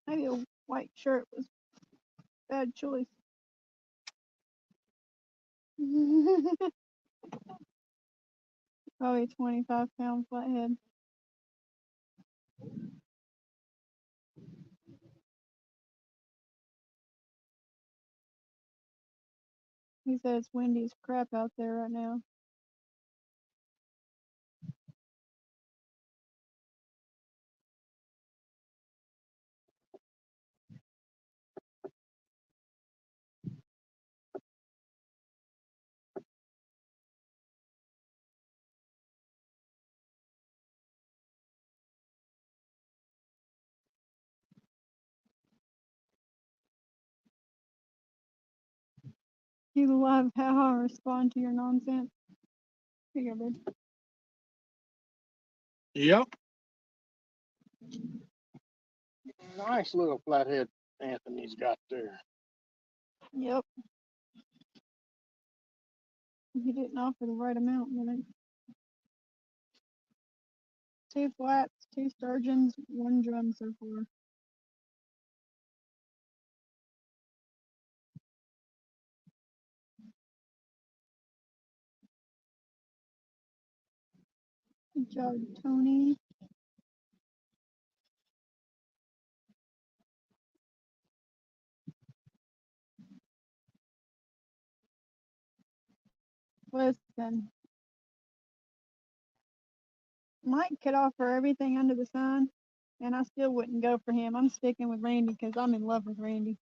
Maybe a white shirt was bad choice. Probably 25-pound flathead. He said it's windy as crap out there right now. You love how I respond to your nonsense. Here you go, bud. Yep. Nice little flathead Anthony's got there. Yep. You didn't offer the right amount, did it? 2 flats, 2 sturgeons, 1 drum so far. Good job, Tony. Listen, Mike could offer everything under the sun, and I still wouldn't go for him. I'm sticking with Randy because I'm in love with Randy.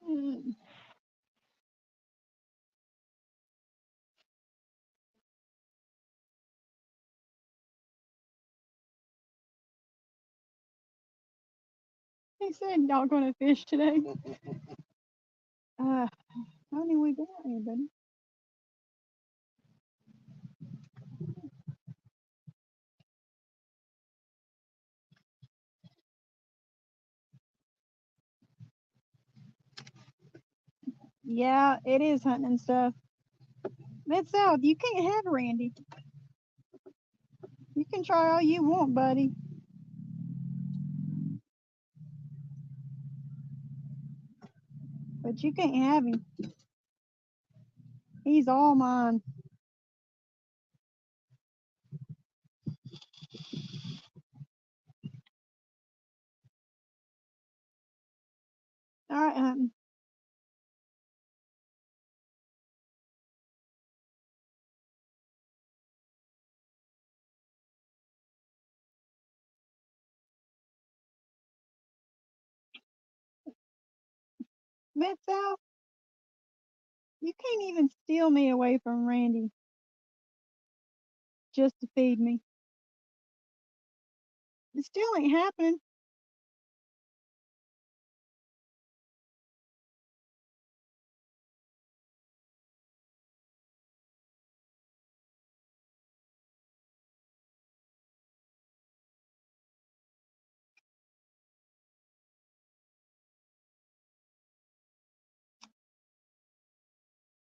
Mm. He said y'all gonna fish today. How many we got here, buddy? Yeah, it is hunting and stuff. Mid-South, you can't have Randy. You can try all you want, buddy. But you can't have him. He's all mine. kite hunting. Mid-South, you can't even steal me away from Randy just to feed me. It still ain't happening.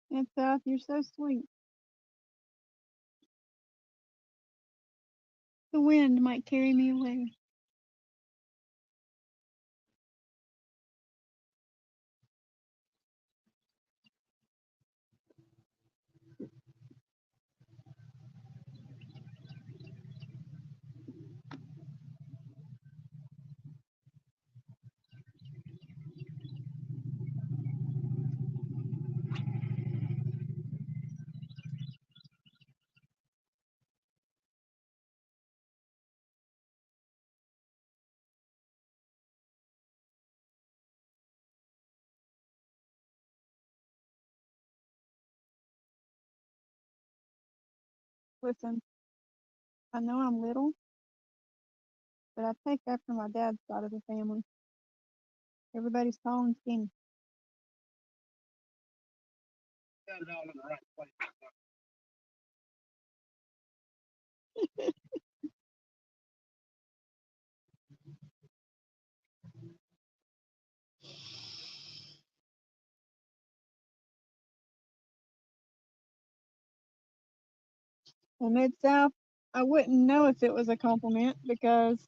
Mid-South, you're so sweet. The wind might carry me away. Listen, I know I'm little, but I take after my dad's side of the family. Everybody's tall and skinny. Got it all in the right place. Well, Mid-South, I wouldn't know if it was a compliment because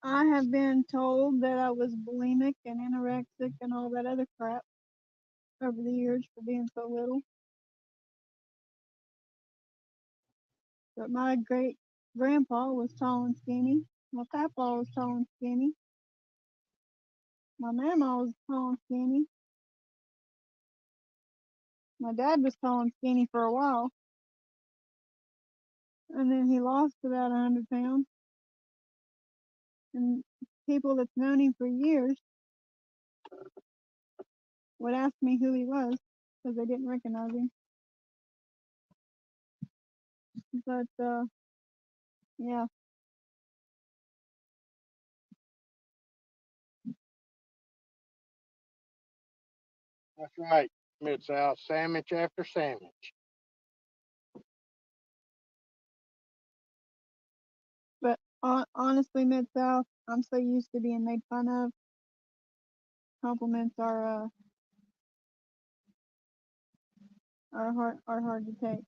I have been told that I was bulimic and anorexic and all that other crap over the years for being so little. But my great grandpa was tall and skinny. My papa was tall and skinny. My mama was tall and skinny. My dad was tall and skinny for a while. And then he lost about 100 pounds. And people that's known him for years would ask me who he was because they didn't recognize him. But, yeah. That's right, Mid-South, sandwich after sandwich. But honestly, Mid-South, I'm so used to being made fun of. Compliments are hard to take.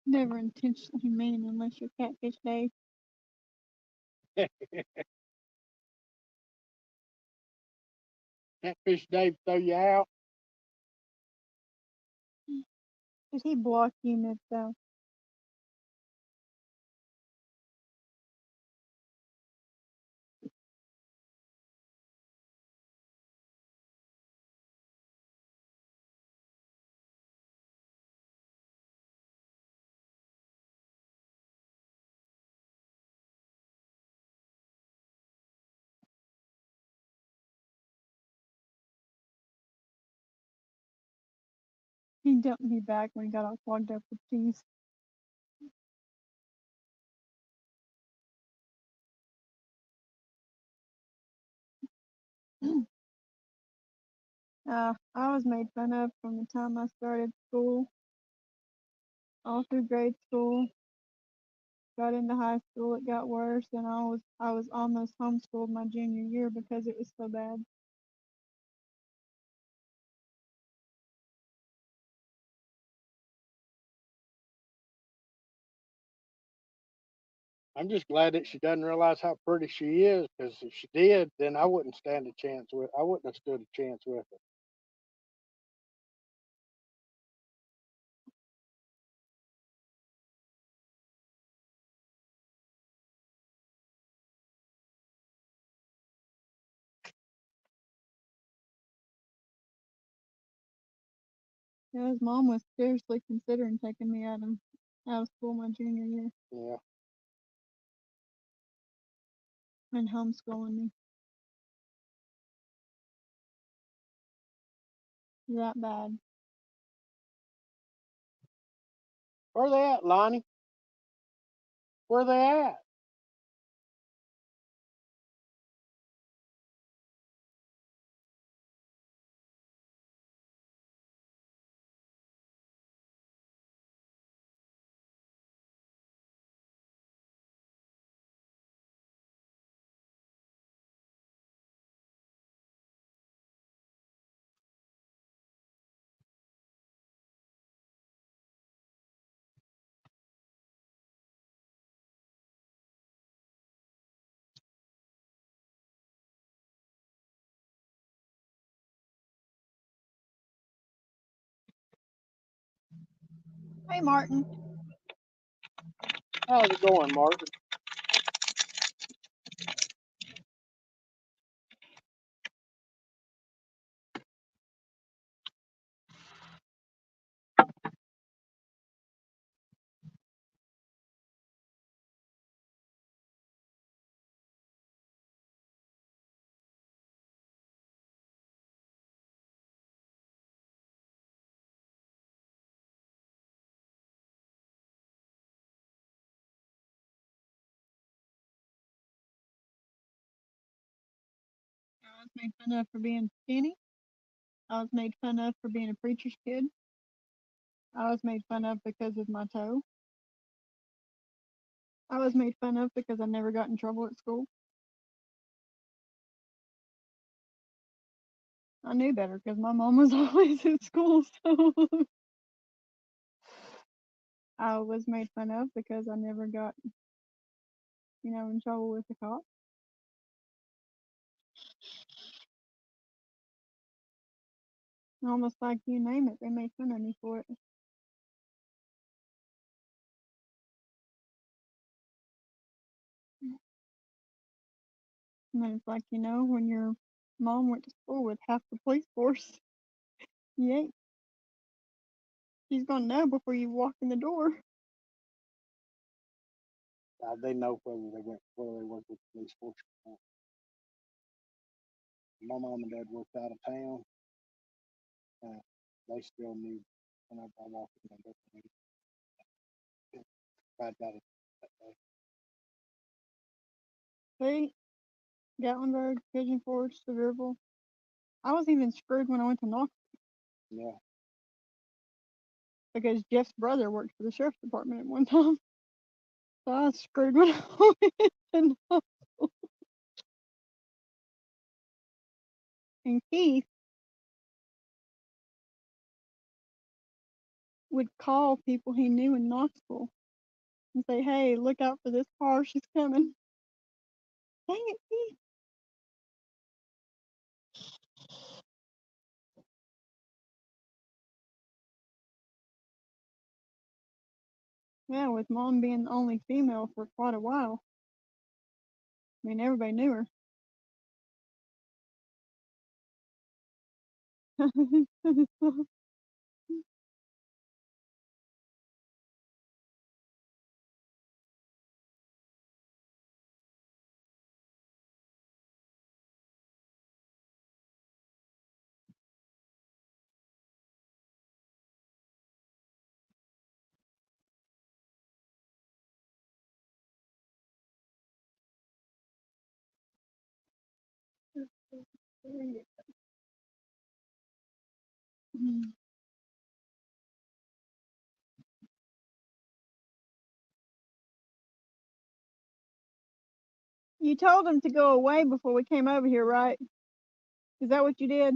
Never intentionally mean unless you're Catfish Dave. Catfish Dave throw you out. Did he block you, Mid-South? He dumped me back when he got all clogged up with cheese. I was made fun of from the time I started school, all through grade school, got into high school, it got worse, and I was almost homeschooled my junior year because it was so bad. I'm just glad that she doesn't realize how pretty she is, because if she did, then I wouldn't I wouldn't have stood a chance with her. Yeah, his mom was seriously considering taking me out of school my junior year Yeah. and homeschooling me. That bad. Where they at, Lonnie? Where they at? Hey, Martin. How's it going, Martin? I was made fun of for being skinny. I was made fun of for being a preacher's kid. I was made fun of because of my toe. I was made fun of because I never got in trouble at school. I knew better because my mom was always at school, so I was made fun of because I never got, in trouble with the cops. Almost like you name it, they made fun of me for it. And then it's like, when your mom went to school with half the police force, you ain't, she's gonna know before you walk in the door. They know whether they work with the police force or not. My mom and dad worked out of town. They still knew whenever I walked in the door. I got it that day. See, Gatlinburg, Pigeon Forge, Sevierville. I was even screwed when I went to Knox Yeah. because Jeff's brother worked for the sheriff's department at one time. So I was screwed when I went to Knox. And Keith would call people he knew in Knoxville and say, "Hey, look out for this car, she's coming." Dang it, Keith. Yeah, with mom being the only female for quite a while. I mean, everybody knew her. You told him to go away before we came over here, right? Is that what you did?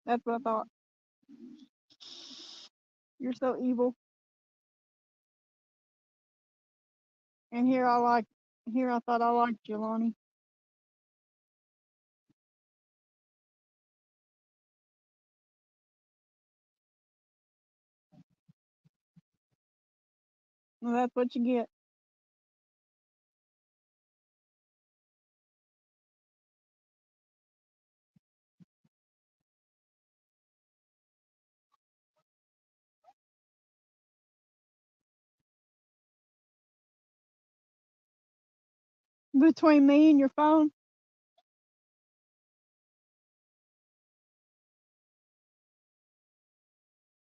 That's what I thought. You're so evil. And here I thought I liked you, Lonnie. Well, that's what you get. Between me and your phone.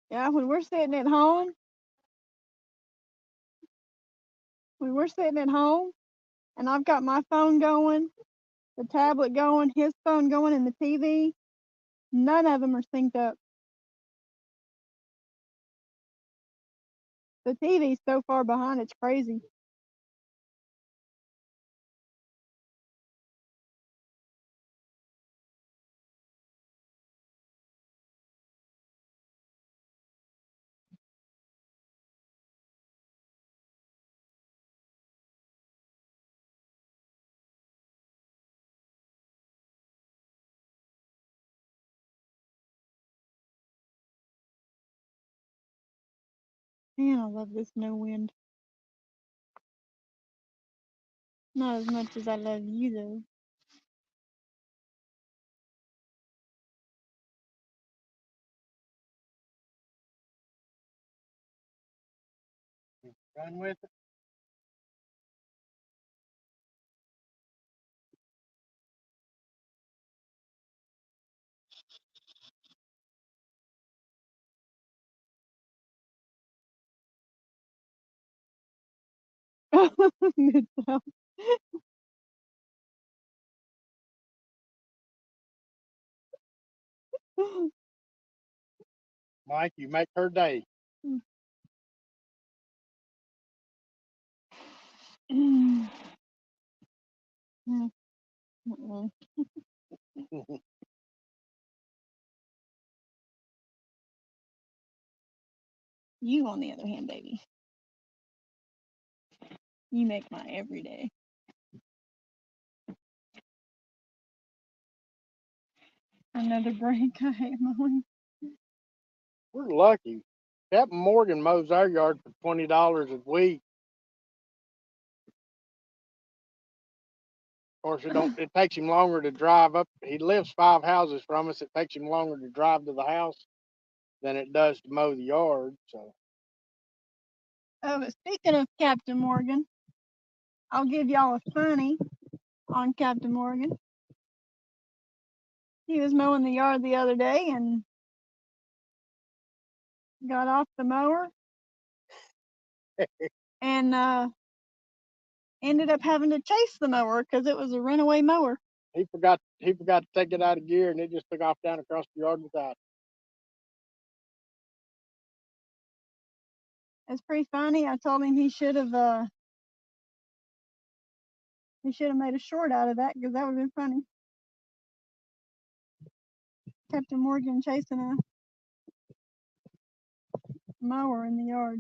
Yeah, when we're sitting at home, and I've got my phone going, the tablet going, his phone going, and the TV, none of them are synced up. The TV's so far behind, it's crazy. Man, I love this no wind. Not as much as I love you, though. Run with it. Mid-South. Mike, you make her day. Mm. Mm-mm. You, on the other hand, baby, you make my everyday. Another break. I hate mowing. We're lucky. Captain Morgan mows our yard for $20 a week. Of course, it takes him longer to drive up. He lives 5 houses from us. It takes him longer to drive to the house than it does to mow the yard. So Oh, but speaking of Captain Morgan, I'll give y'all a funny on Captain Morgan. He was mowing the yard the other day and got off the mower and ended up having to chase the mower because it was a runaway mower. he forgot to take it out of gear, and it just took off down across the yard without it. It's pretty funny. I told him he should have made a short out of that because that would have been funny. Captain Morgan chasing a mower in the yard.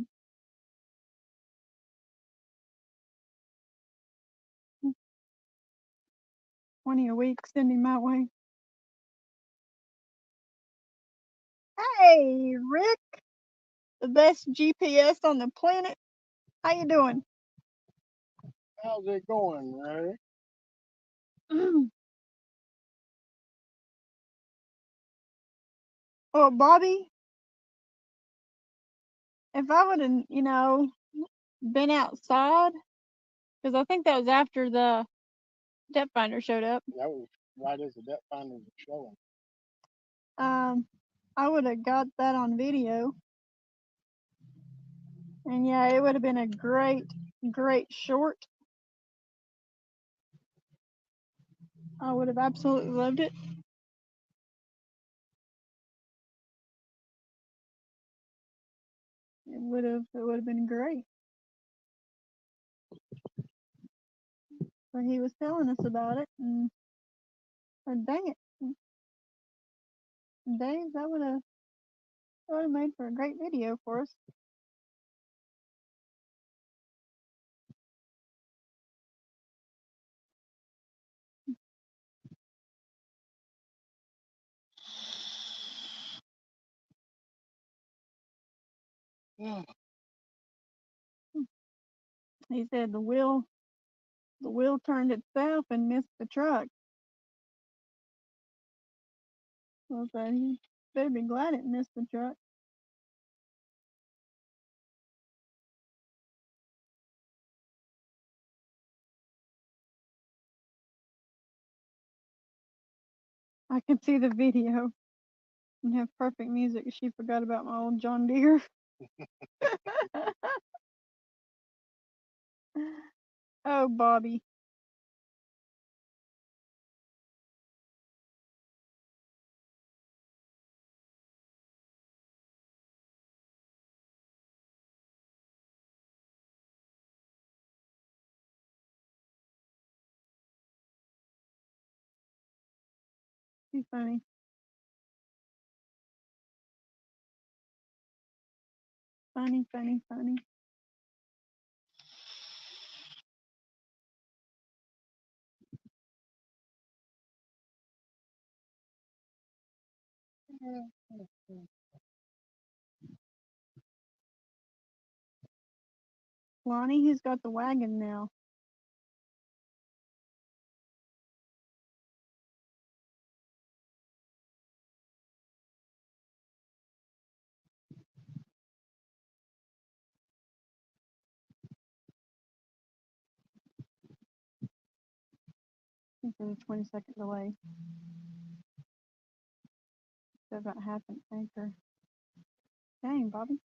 20 a week, send him my way. Hey, Rick, the best GPS on the planet. How you doing? How's it going, Ray? Well, Bobby, if I would have, been outside, because I think that was after the depth finder showed up. That was right as the depth finder was showing. I would have got that on video. And yeah, it would have been a great short. I would have absolutely loved it. it would have been great. But he was telling us about it, and dang it, Dave, that would have made for a great video for us. He said the wheel turned itself and missed the truck. So I said he better be glad it missed the truck. I can see the video and have perfect music. She forgot about my old John Deere. Oh, Bobby. He's funny. Funny, funny, funny. Lonnie, who's got the wagon now? I think there's a 20-second delay. So about half an acre. Dang, Bobby.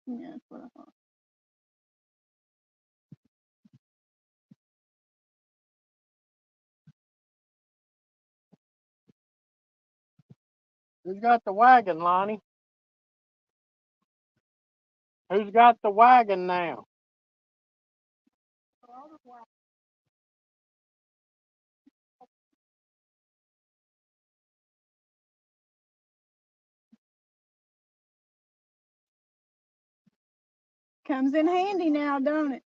Yeah, that's what I thought. Who's got the wagon, Lonnie? Who's got the wagon now? Comes in handy now, don't it?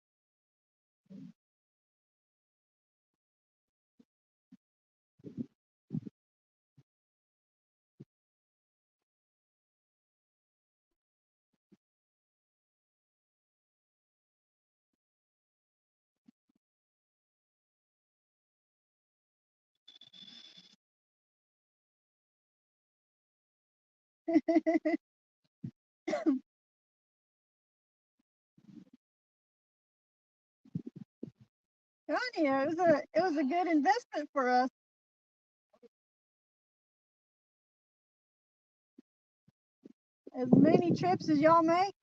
Yeah, it was a good investment for us. As many trips as y'all make.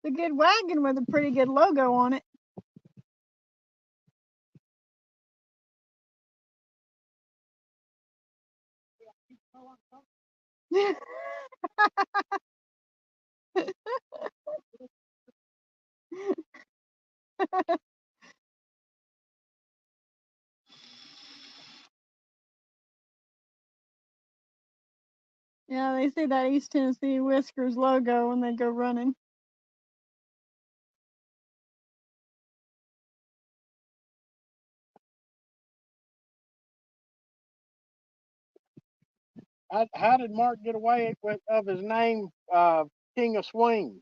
It's a good wagon with a pretty good logo on it. Yeah, they see that East Tennessee Whiskers logo when they go running. How did Mark get away with of his name, King of Swing?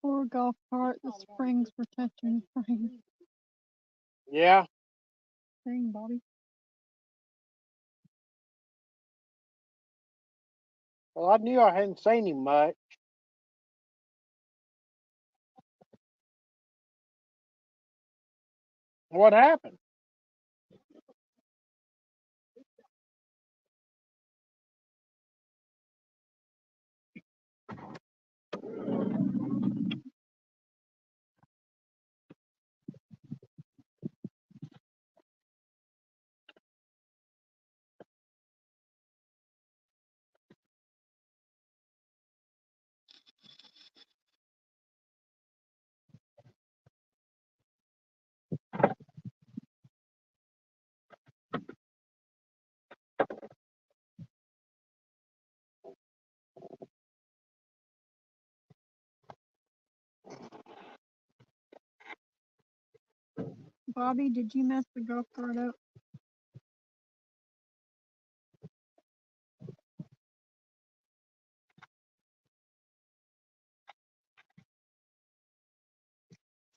Poor golf cart. The springs were touching the frame. Yeah. Dang, Bobby. Well, I knew I hadn't seen him much. What happened? Bobby, did you mess the golf cart up?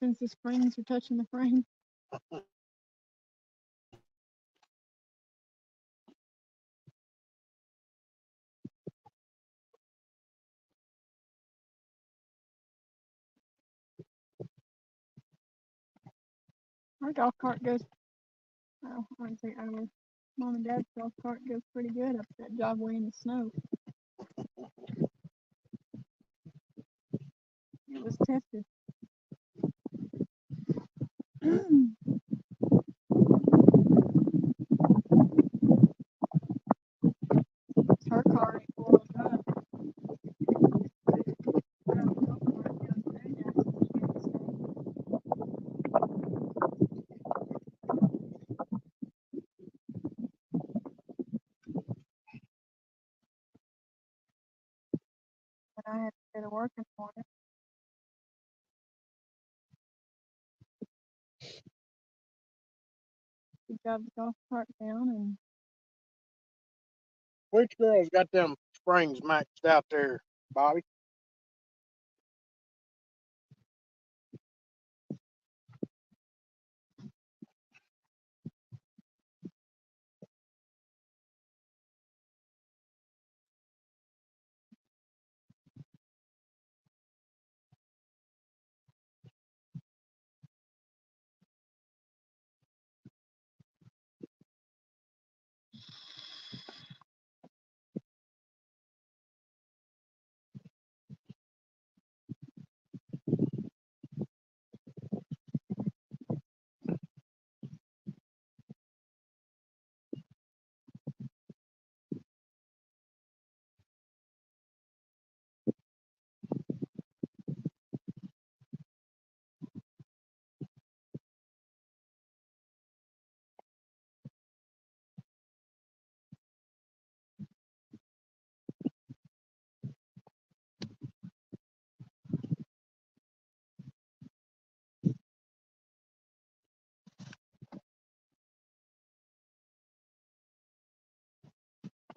Since the springs are touching the frame. Our golf cart goes, oh, I wouldn't say our mom and dad's golf cart goes pretty good up that driveway in the snow. It was tested. Her car ain't four-wheel drive. But I had to go to working for it. We drive the golf cart down and Which girl's got them springs maxed out there, Bobby?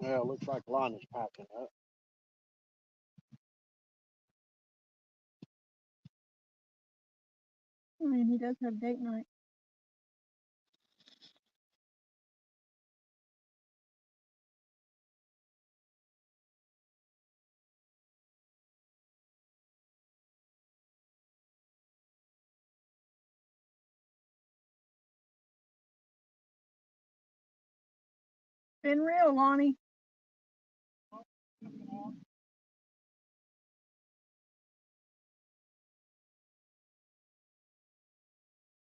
Yeah, it looks like Lonnie's packing up. I mean, he does have date night. Been real, Lonnie.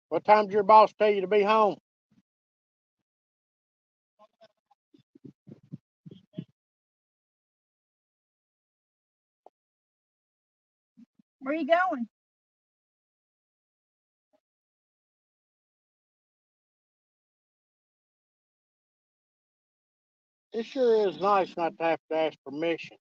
What time did your boss tell you to be home? Where you going? It sure is nice not to have to ask permission.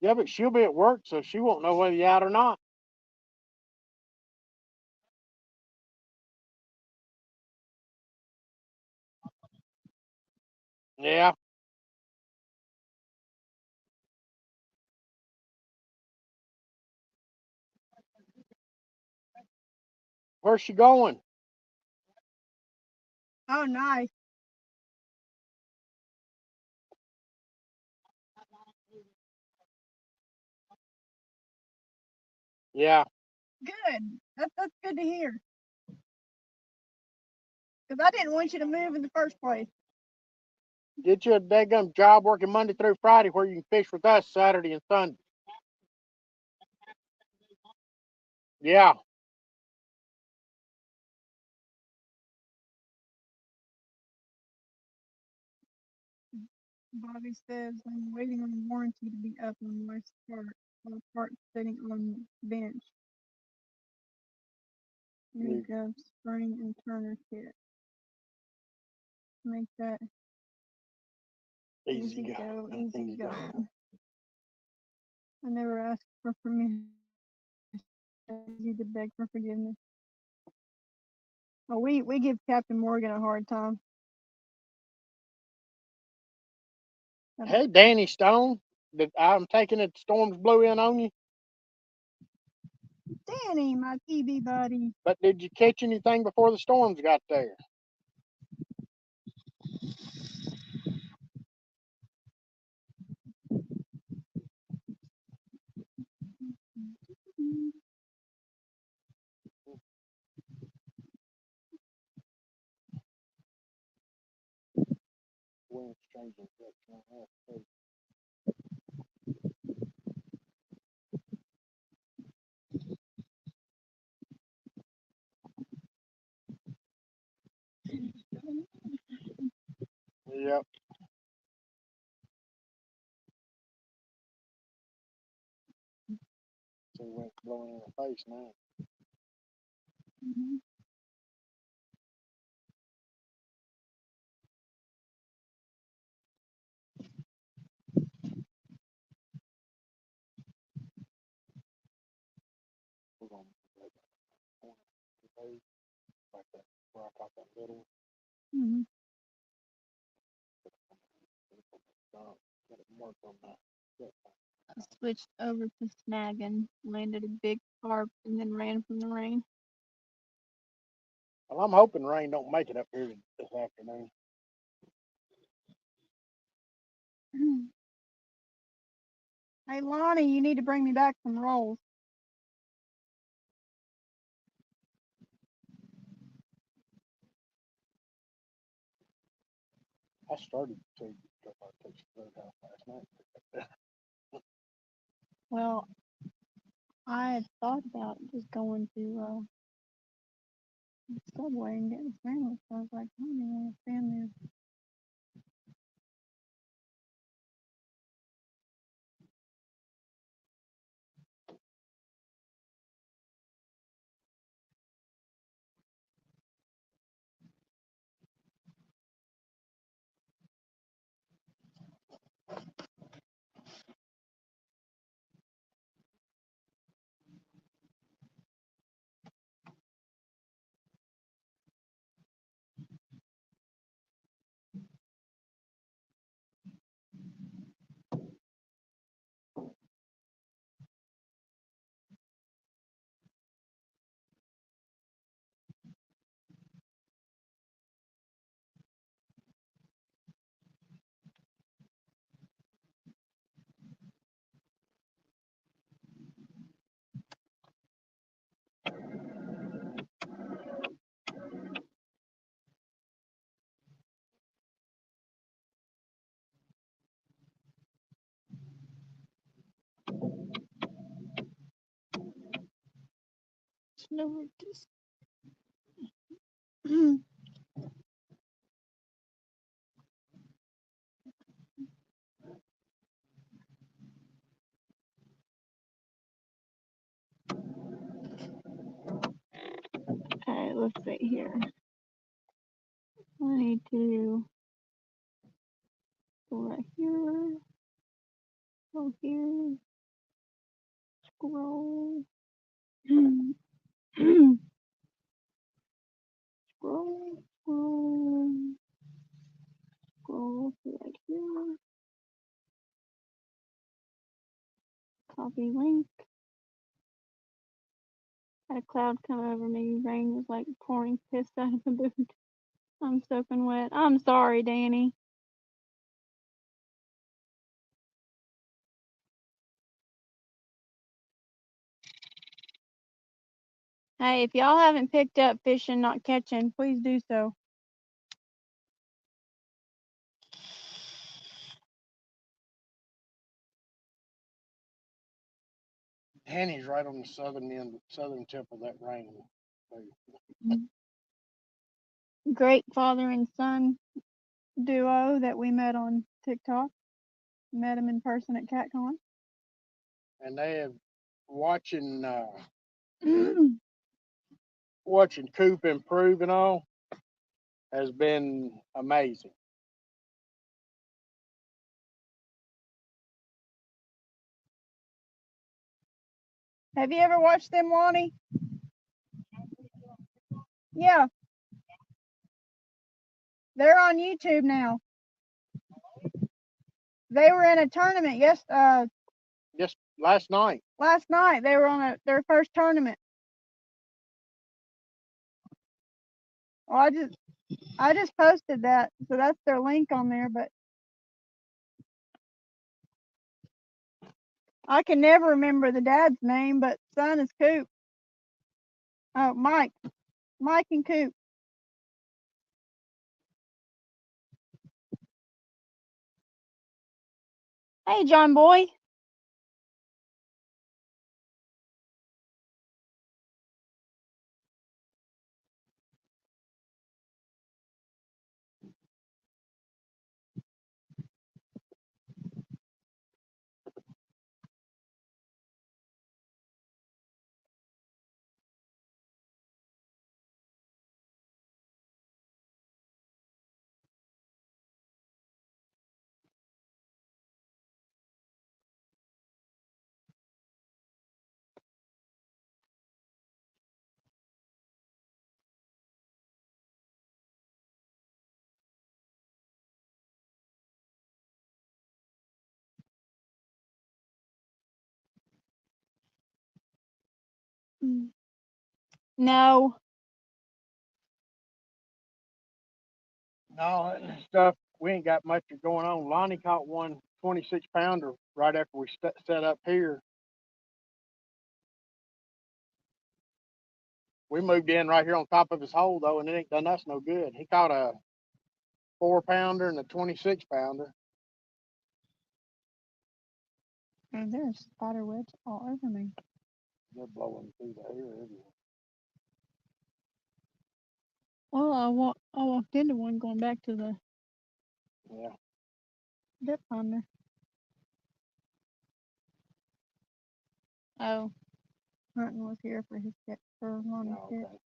Yeah, but she'll be at work, so she won't know whether you're out or not. Yeah. Where's she going? Oh, nice. Yeah. Good. That's good to hear. Because I didn't want you to move in the first place. Get you a daggum job working Monday through Friday where you can fish with us Saturday and Sunday. Yeah. Bobby says I'm waiting on warranty to be up on my part while the part's sitting on bench. Make a spring and turner kit. Make that Easy easy go. go, easy go. I never asked for permission. Easy to beg for forgiveness. Oh, we give Captain Morgan a hard time. Hey, Danny Stone. I'm taking it storms blew in on you. Danny, my TV buddy. But did you catch anything before the storms got there? Wind's changing direction. Yep. See wind's blowing in the face now. Mm-hmm. We're gonna make that corner today, like that where I got that little Mm-hmm. get it marked on that. I switched over to snagging, landed a big carp, and then ran from the rain. Well, I'm hoping rain don't make it up here this afternoon. Hey, Lonnie, you need to bring me back some rolls. I started to go by Texas Roadhouse last night. Well, I had thought about just going to Subway and getting a sandwich. I was like, I don't even want to stand there. Never just. Okay, let's see here. I need to Go right here. Go here. Scroll. Scroll. Scroll. Scroll to right here. Copy link. Had a cloud come over me. Rain was like pouring piss out of the boot. I'm soaking wet. I'm sorry, Danny. Hey, if y'all haven't picked up Fishing Not Catching, please do so. Danny's right on the southern tip of that rain. Great father and son duo that we met on TikTok. Met him in person at CatCon. And they have watching Coop improve and all has been amazing. Have you ever watched them, Lonnie? Yeah. They're on YouTube now. They were in a tournament Just last night. last night. They were on their first tournament. Well, I just posted that, so that's their link on there, but I can never remember the dad's name, but son is Coop. Oh, Mike. Mike and Coop. Hey, John Boy. No. No, that stuff, we ain't got much going on. Lonnie caught one 26-pounder right after we set up here. We moved in right here on top of his hole though, and it ain't done us no good. He caught a 4-pounder and a 26-pounder. And there's spider webs all over me. They're blowing through the air everywhere. Well, I walked into one going back to the Yeah. dip ponder. Oh, Hunting was here for his dip for Lonnie's Oh, dip. okay.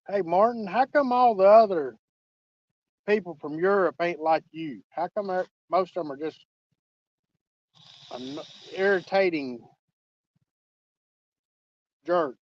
Hey Martin, how come all the other people from Europe ain't like you? How come most of them are just irritating jerks?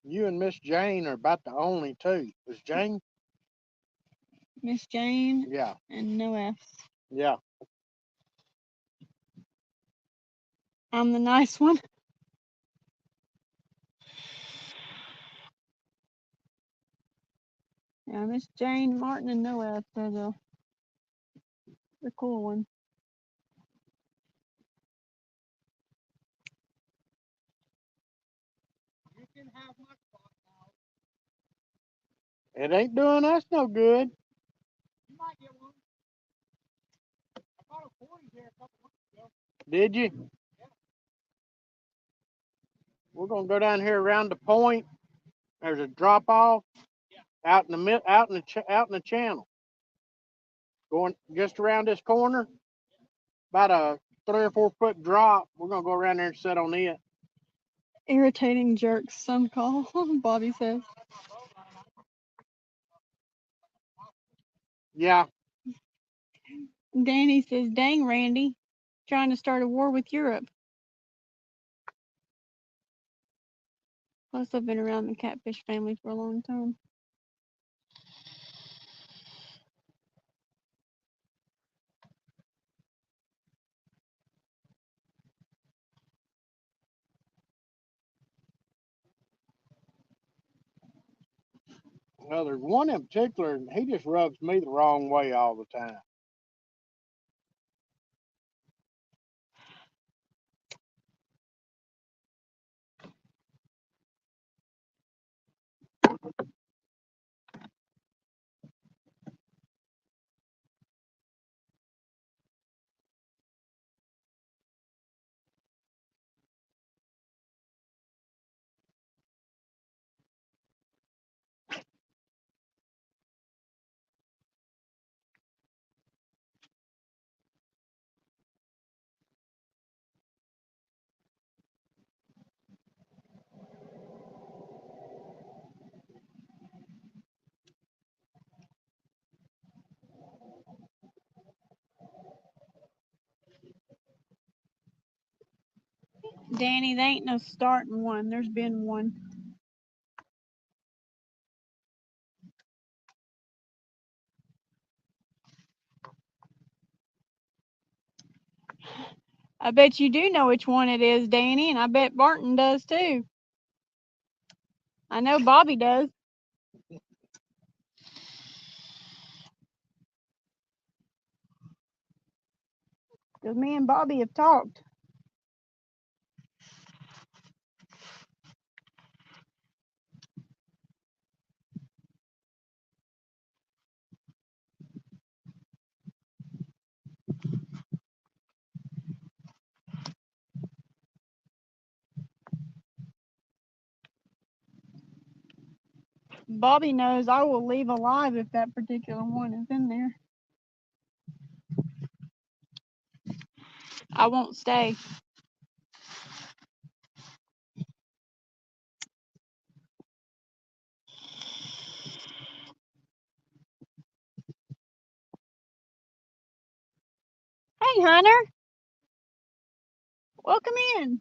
You and Miss Jane are about the only two. Is Jane? Miss Jane Yeah. and no F's. Yeah. I'm the nice one. Yeah, Miss Jane, Martin, and no F's are the cool ones. You can have my spot now. It ain't doing us no good. You might get one. I caught a 40 here a couple months ago. Did you? we're gonna go down here around the point. There's a drop off out in the out in the channel. Going just around this corner, about a 3 or 4 foot drop. We're gonna go around there and sit on it. Irritating jerks, some call, Bobby says. Yeah, Danny says, dang, Randy, trying to start a war with Europe. Plus, I've been around the catfish family for a long time. well, there's one in particular, and he just rubs me the wrong way all the time. Danny, they ain't no starting one. There's been one. I bet you do know which one it is, Danny, and I bet Barton does too. I know Bobby does. Because me and Bobby have talked. Bobby knows I will leave alive if that particular one is in there. I won't stay. Hey, Hunter. Welcome in.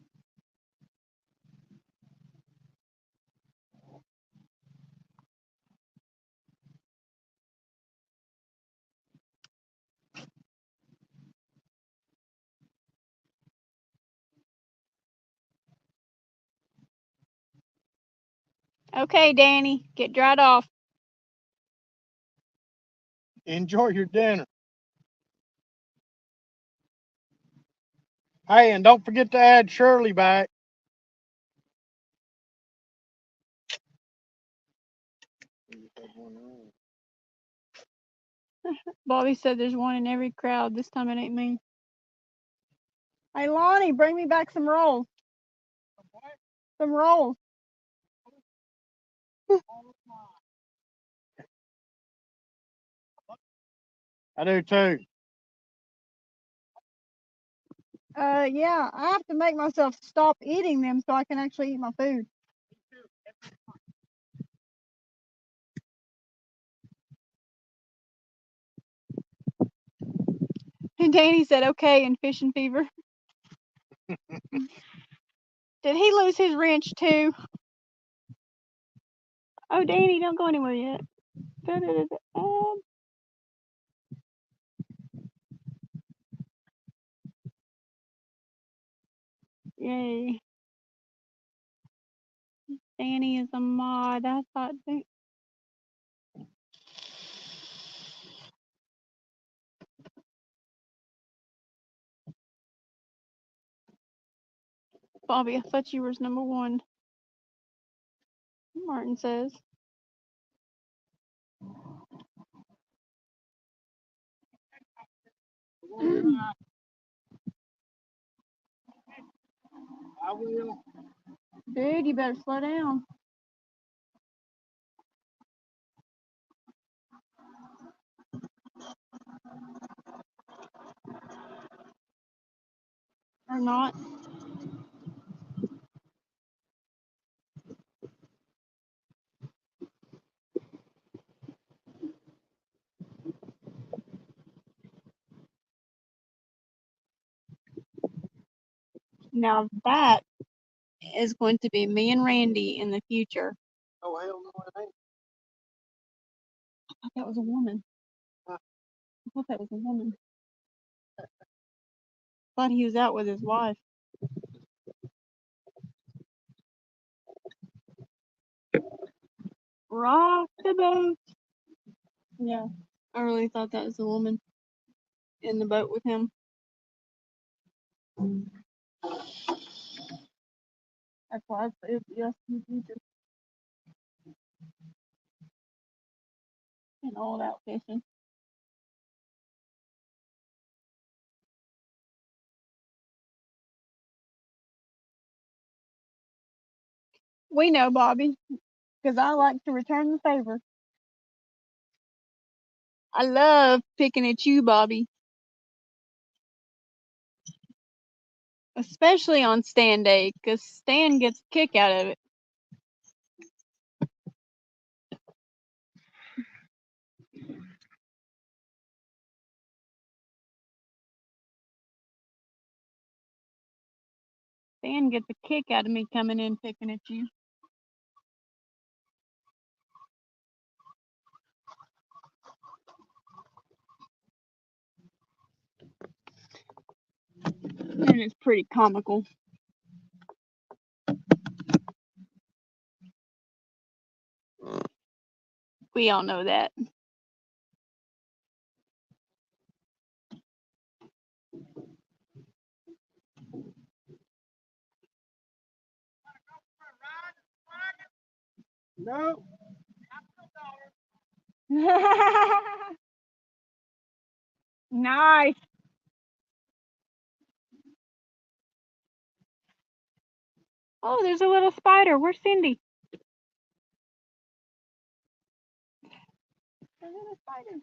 Okay, Danny, get dried off. Enjoy your dinner. Hey, and don't forget to add Shirley back. Bobby said there's one in every crowd. This time it ain't me. Hey, Lonnie, bring me back some rolls. Some rolls. I do too. Yeah, I have to make myself stop eating them so I can actually eat my food. And Danny said, okay, in fishing fever. Did he lose his wrench too? Oh, Danny, don't go anywhere yet. Yay. Danny is a mod. I thought Bobby, I thought you was number one. Martin says. I will. Dude, you better slow down. Or not. Now that is going to be me and Randy in the future. Oh, hell no, it ain't. I thought that was a woman. Huh. I thought that was a woman. Thought he was out with his wife. Rock the boat. Yeah, I really thought that was a woman in the boat with him. That's why I said yes in the future. And all out fishing. We know, Bobby, because I like to return the favor. I love picking at you, Bobby. Especially on Stan Day, because Stan gets a kick out of it. Stan gets a kick out of me coming in picking at you. And it's pretty comical. We all know that. No. Nice. Oh, there's a little spider. Where's Cindy? There's a little spider.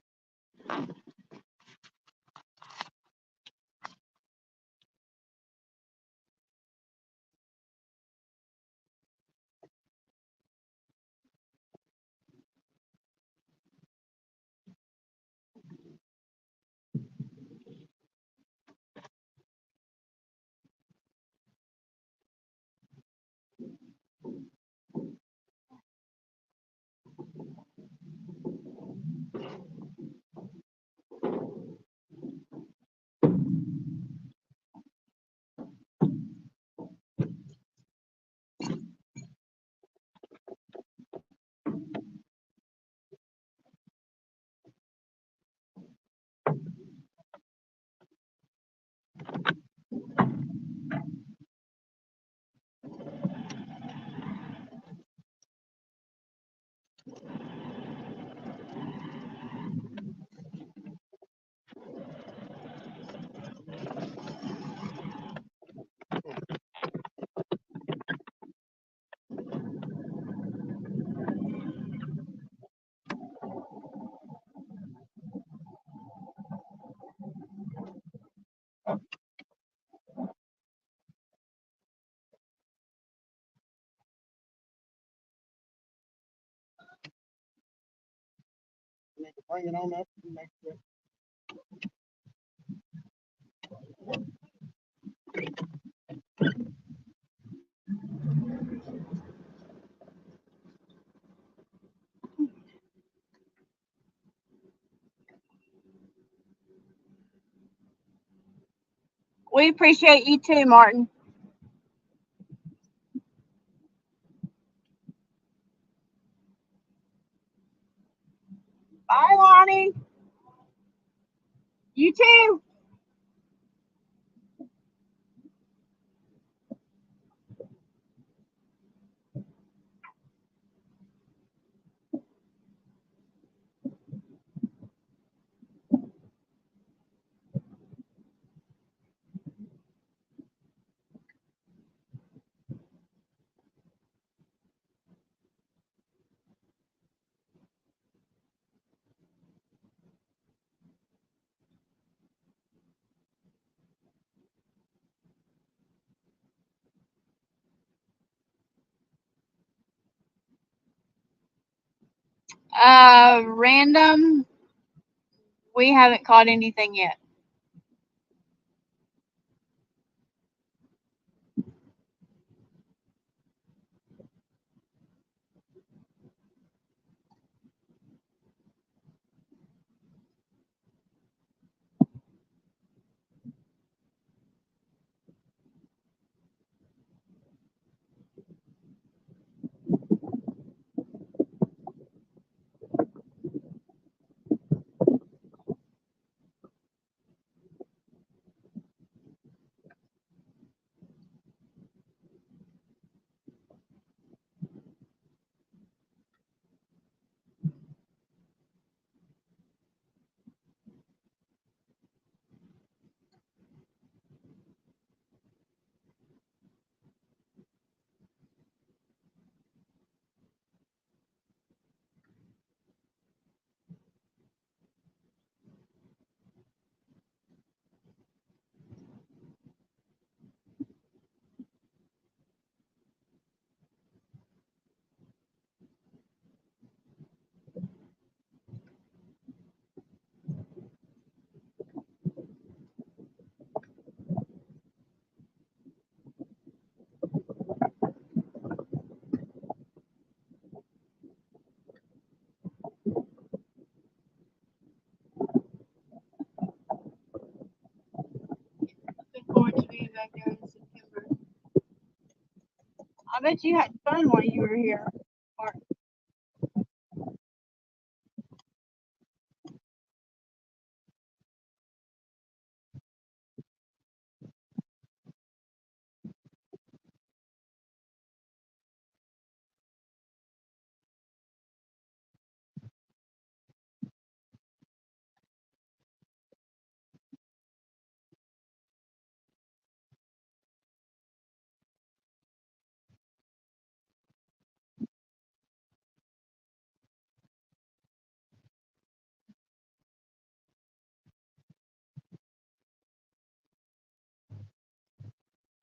Need to bring it on up and make it. We appreciate you too, Martin. Bye, Lonnie. You too. Random. We haven't caught anything yet. Looking forward to being back there in September. I bet you had fun while you were here.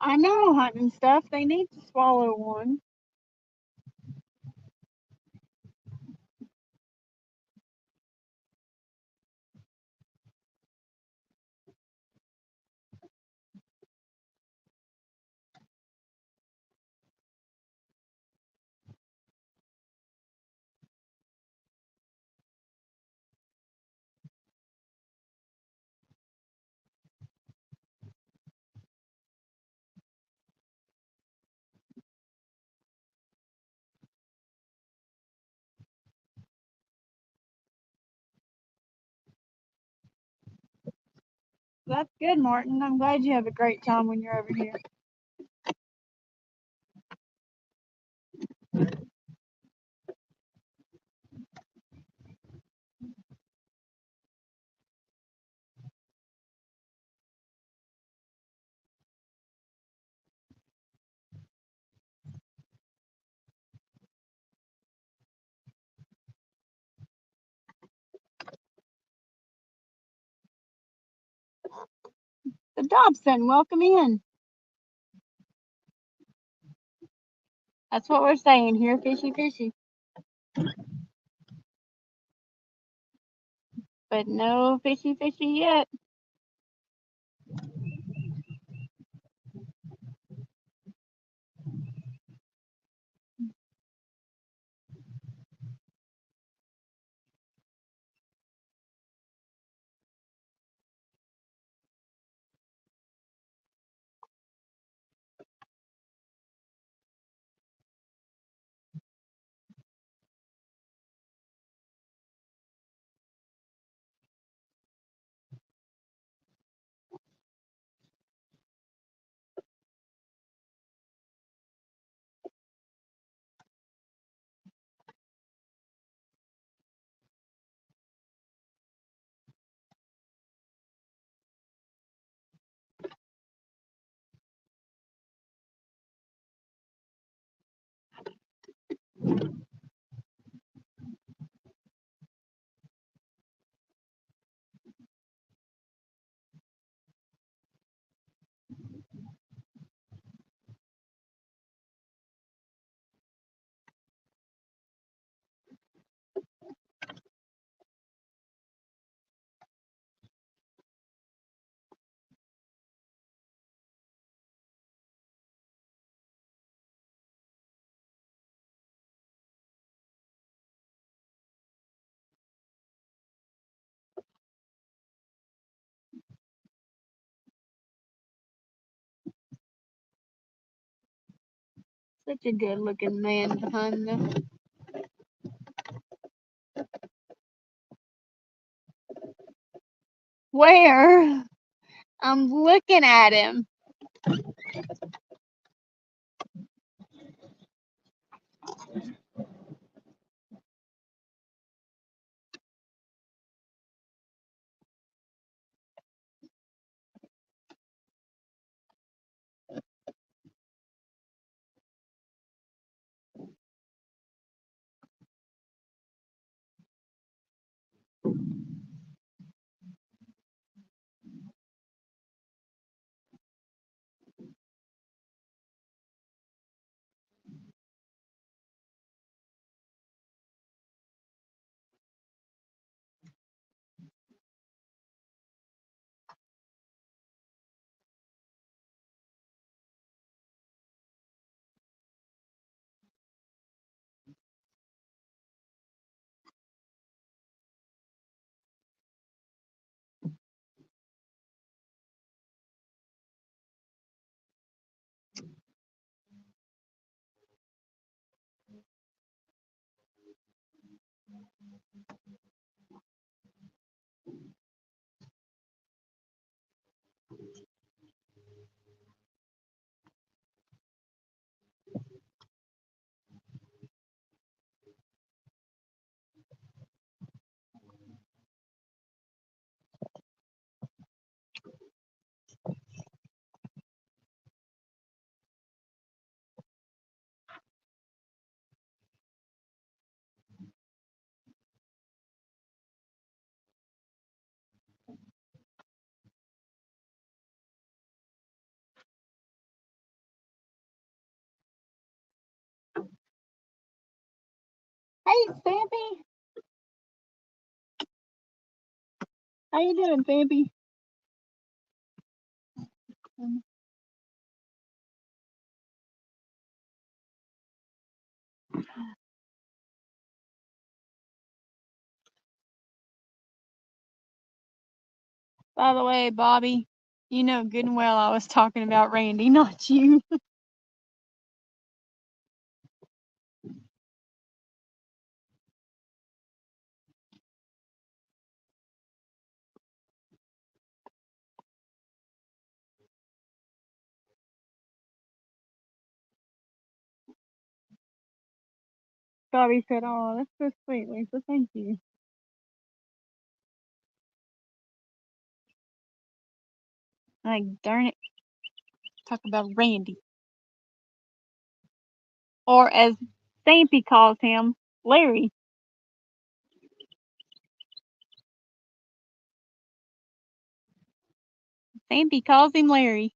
I know, hunting stuff. They need to swallow one. That's good, Martin. I'm glad you have a great time when you're over here. The Dobson, welcome in. That's what we're saying here, fishy, fishy. But no fishy, fishy yet. Such a good looking man behind the. Where? I'm looking at him. Hey, Stampy. How you doing, Stampy? By the way, Bobby, you know good and well I was talking about Randy, not you. Bobby said, "Oh, that's so sweet, Lisa. Thank you." Like, darn it, talk about Randy, or as Stampy calls him, Larry. Stampy calls him Larry.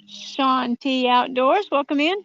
Sean T Outdoors, welcome in.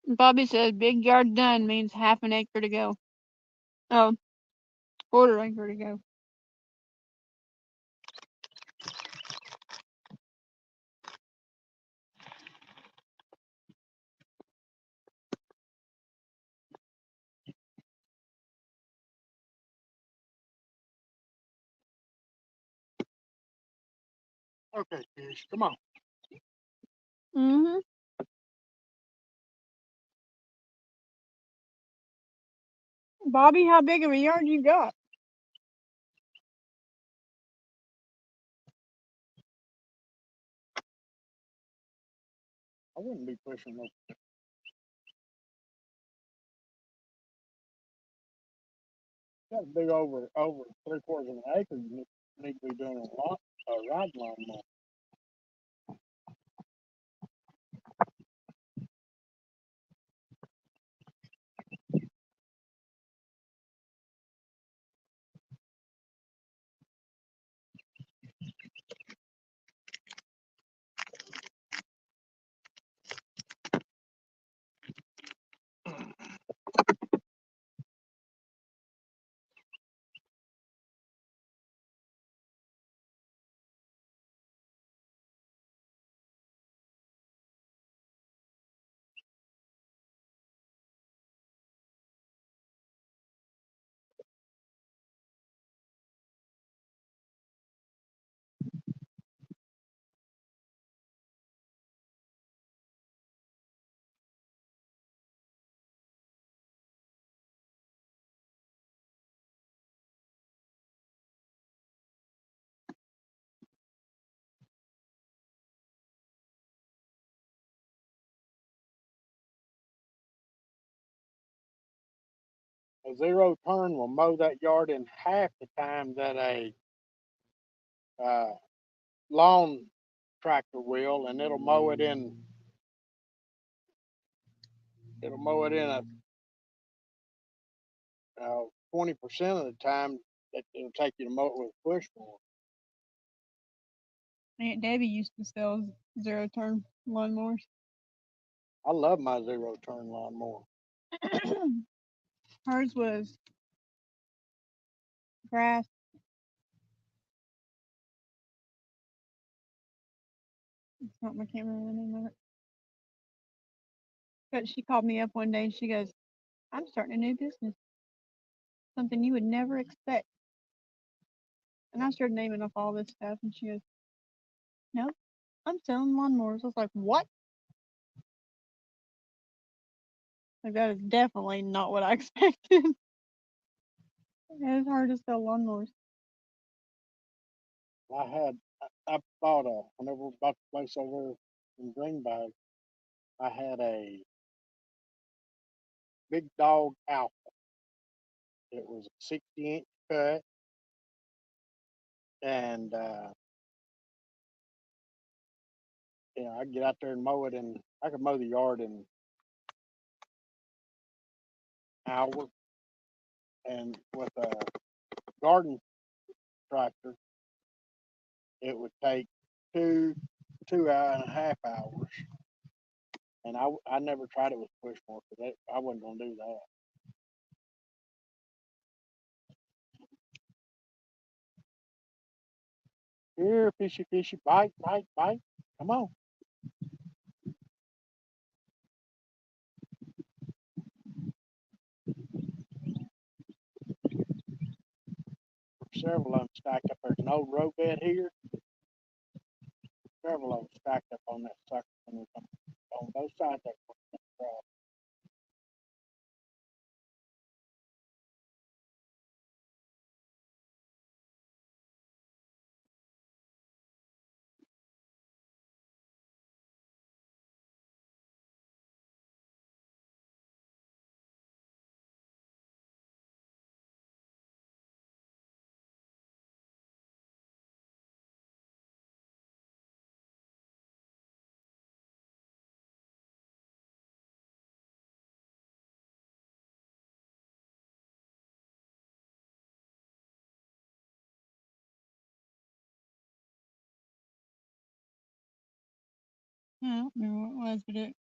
Bobby says big yard done means half an acre to go. Oh, quarter acre to go. Okay, Fish, come on. Mm-hmm. Bobby, how big of a yard you got? I wouldn't be pushing no. Got a big over 3/4 of an acre. You need to be doing a ride lawnmower. A zero turn will mow that yard in half the time that a uh, lawn tractor will, and it'll mow it in. It'll mow it in a 20% of the time that it'll take you to mow it with a push mower. Aunt Debbie used to sell zero turn lawnmowers. I love my zero turn lawnmower. Hers was grass. Something, I can't remember the name of it. But she called me up one day and she goes, I'm starting a new business. Something you would never expect. And I started naming off all this stuff and she goes, no, I'm selling lawnmowers. I was like, what? Like, that is definitely not what I expected. It's hard to sell lawnmowers. I bought whenever we bought the place over in Greenbag, I had a big dog Alpha. It was a 60-inch cut, and I could get out there and mow it, and I could mow the yard in an hour. And with a garden tractor, it would take two and a half hours. And I never tried it with push mower because I wasn't gonna do that. Here, fishy, fishy, bite, bite, bite. Come on. Several of them stacked up. There's an old road bed here. Several of them stacked up on that sucker on both sides of that cross. I don't remember what it was, but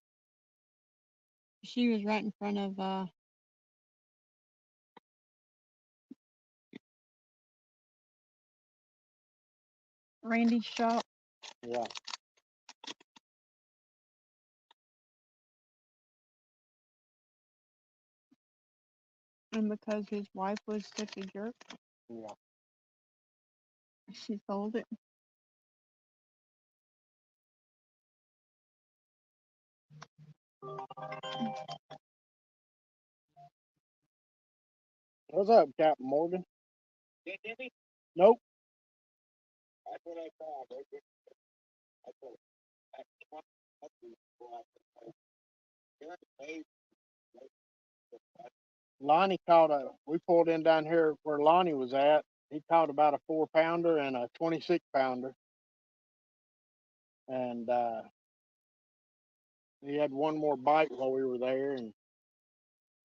She was right in front of Randy's shop. Yeah. And because his wife was such a jerk, Yeah. she sold it. What's up, Captain Morgan? Nope. Lonnie caught we pulled in down here where Lonnie was at. He caught about a 4-pounder and a 26-pounder. And he had one more bite while we were there, and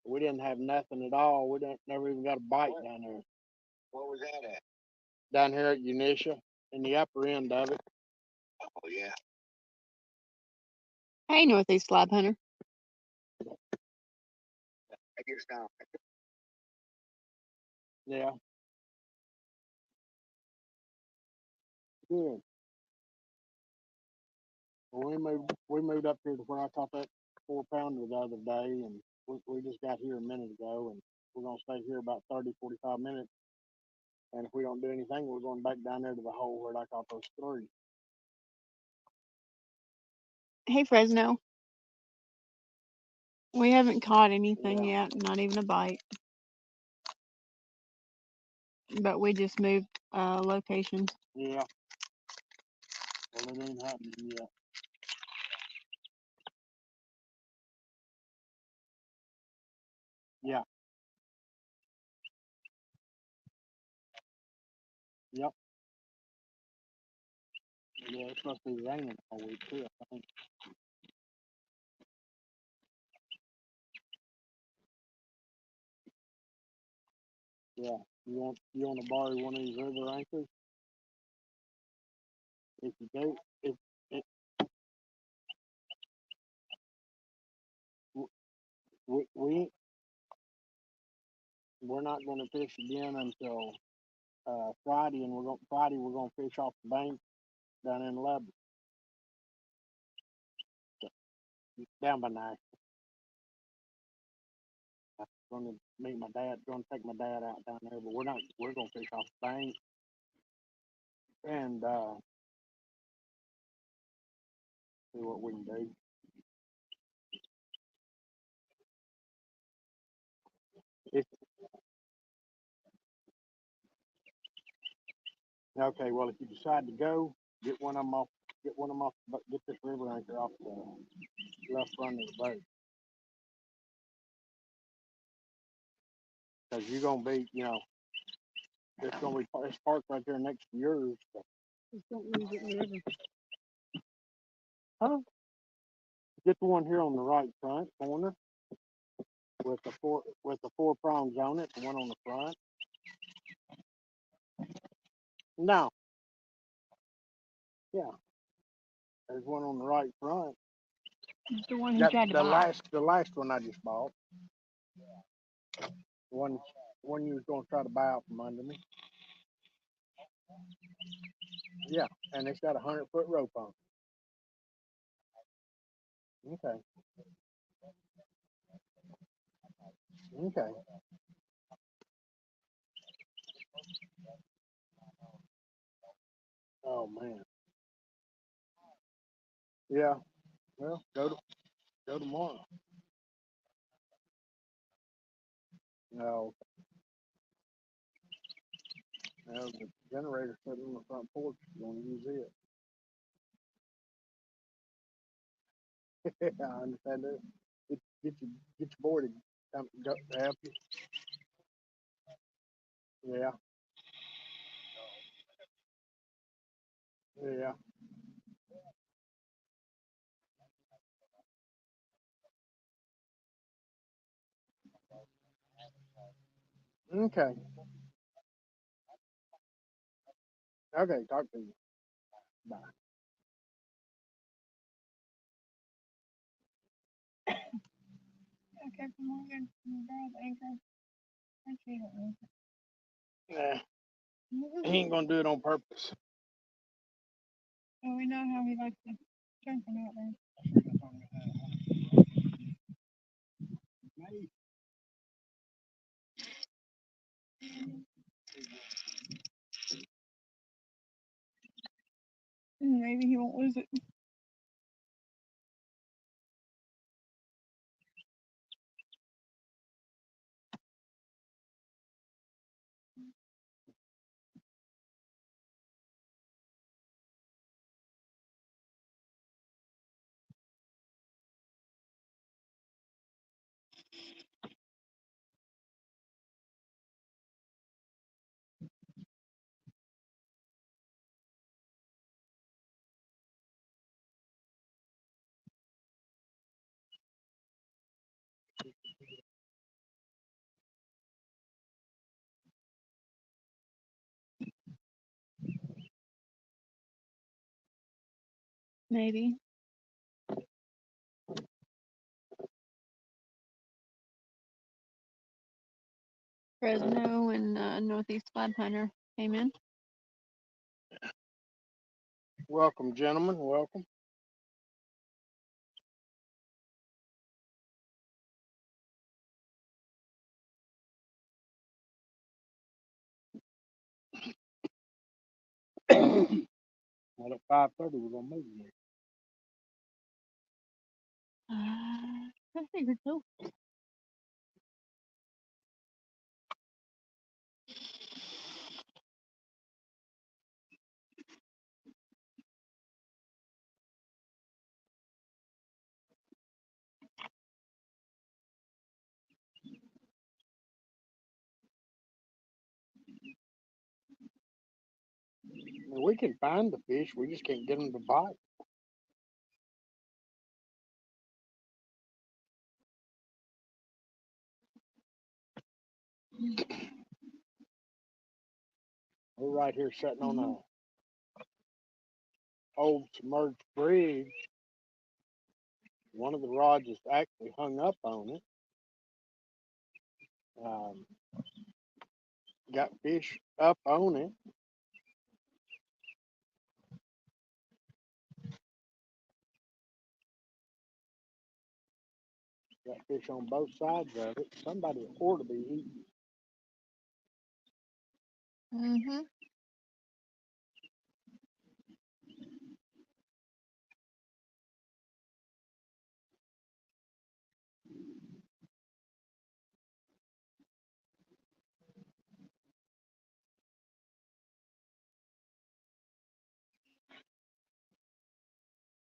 we didn't have nothing at all. We never even got a bite down there. Where was that at? Down here at Unisha, in the upper end of it. Oh yeah. Hey, Northeast Slab Hunter. I guess now. Yeah. Good. Well, we moved up here to where I caught that 4-pounder the other day, and we just got here a minute ago, and we're gonna stay here about 30, 45 minutes. And if we don't do anything, we're going back down there to the hole where I caught those 3. Hey, Fresno. We haven't caught anything yet, not even a bite. But we just moved locations. Yeah. Well, it ain't happening yet. Yeah. Yep. Yeah, it's supposed to be raining all week too, I think. Yeah. You want to borrow one of these river anchors? If you do, if we we're not going to fish again until Friday, and we're going to fish off the bank down in Lebanon, down by Nashville. I'm going to meet my dad. Going to take my dad out down there, but we're not. We're going to fish off the bank and see what we can do. If, okay, well, if you decide to go, get one of them off. Get this river anchor off the left front of the boat, because you're gonna be, it's gonna be it's parked right there next to yours. So. Just don't lose it in the river. Huh? Get the one here on the right front corner with the 4 prongs on it. The one on the front. No. Yeah. There's one on the right front. It's the one he tried to buy. The last one I just bought. The one you was gonna try to buy out from under me. Yeah, and it's got a 100-foot rope on it. Okay. Okay. Oh man. Yeah. Well, go tomorrow. No. No, the generator sitting on the front porch. You're gonna use it. I understand that. Get your boy to come to help you. Yeah. Yeah. Okay. Okay. Talk to you. Bye. and the girl's anchor. And she don't Yeah, know. he ain't gonna do it on purpose. Well, we know how he likes to turn from out there. Maybe he won't lose it. Maybe. Fresno and Northeast Lab Hunter came in. Welcome, gentlemen. Welcome. Well, at 5:30 we're gonna move here. I figured so. I mean, we can find the fish, we just can't get them to bite. We're right here sitting on a old submerged bridge. One of the rods is actually hung up on it. Got fish up on it. Got fish on both sides of it. Somebody ought to be eating. Mm-hmm.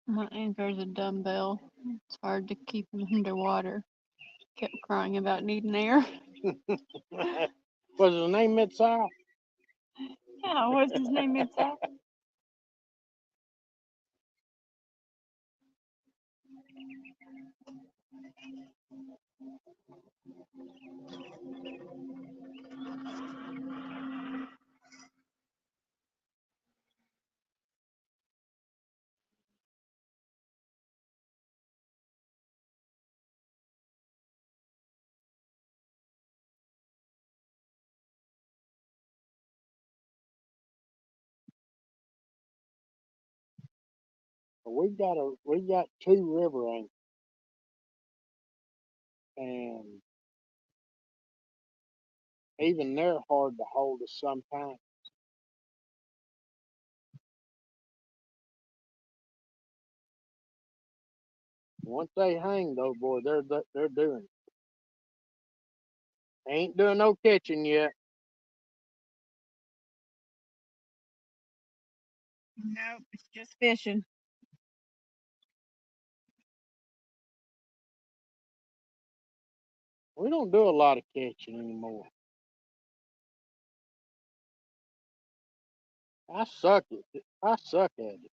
My anchor's a dumbbell. It's hard to keep him underwater. Kept crying about needing air. Was his name Mid-South? Yeah, what's his name? It's that. We got two river anchors, and even they're hard to hold us sometimes. Once they hang though, boy, they're doing it. Ain't doing no catching yet. Nope, it's just fishing. We don't do a lot of catching anymore. I suck at it. I suck at it.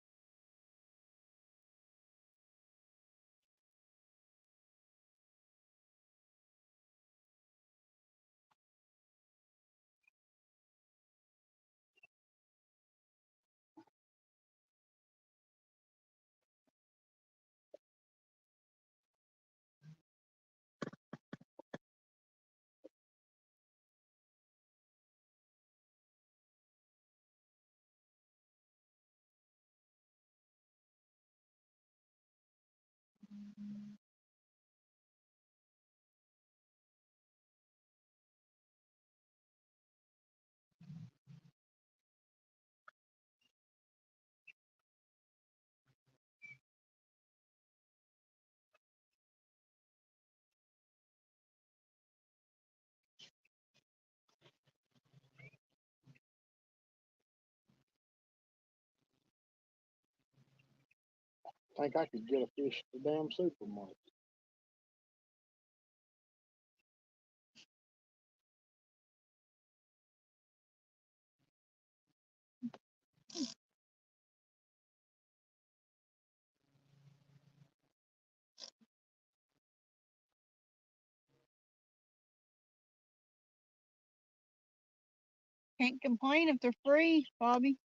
Think I could get a fish at the damn supermarket. Can't complain if they're free, Bobby.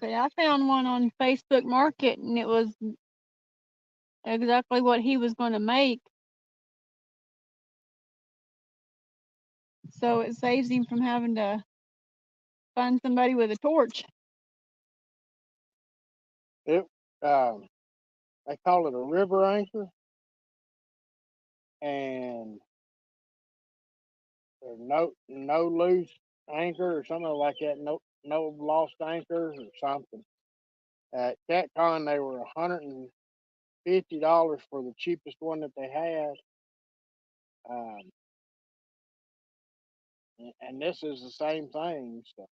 But I found one on Facebook Market and it was exactly what he was going to make. So it saves him from having to find somebody with a torch. It they call it a river anchor, and there's no loose anchor or something like that. No lost anchors or something. At CatCon they were $150 for the cheapest one that they had. And this is the same thing. So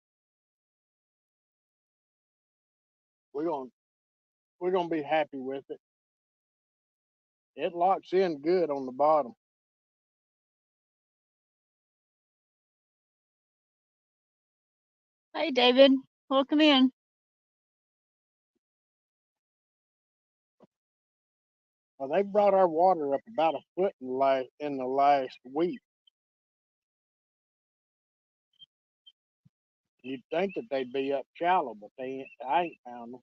we're gonna we're gonna be happy with it. It locks in good on the bottom. Hey, David, welcome in. Well, they brought our water up about a foot in the last week. You'd think that they'd be up shallow, but I ain't found them.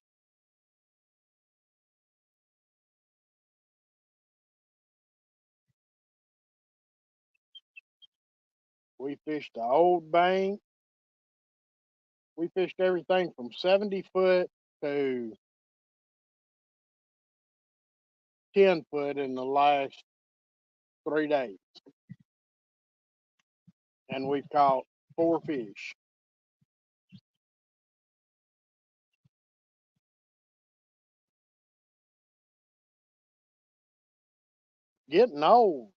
We fished the old bank. We fished everything from 70 foot to 10 foot in the last 3 days. And we've caught 4 fish. Getting old.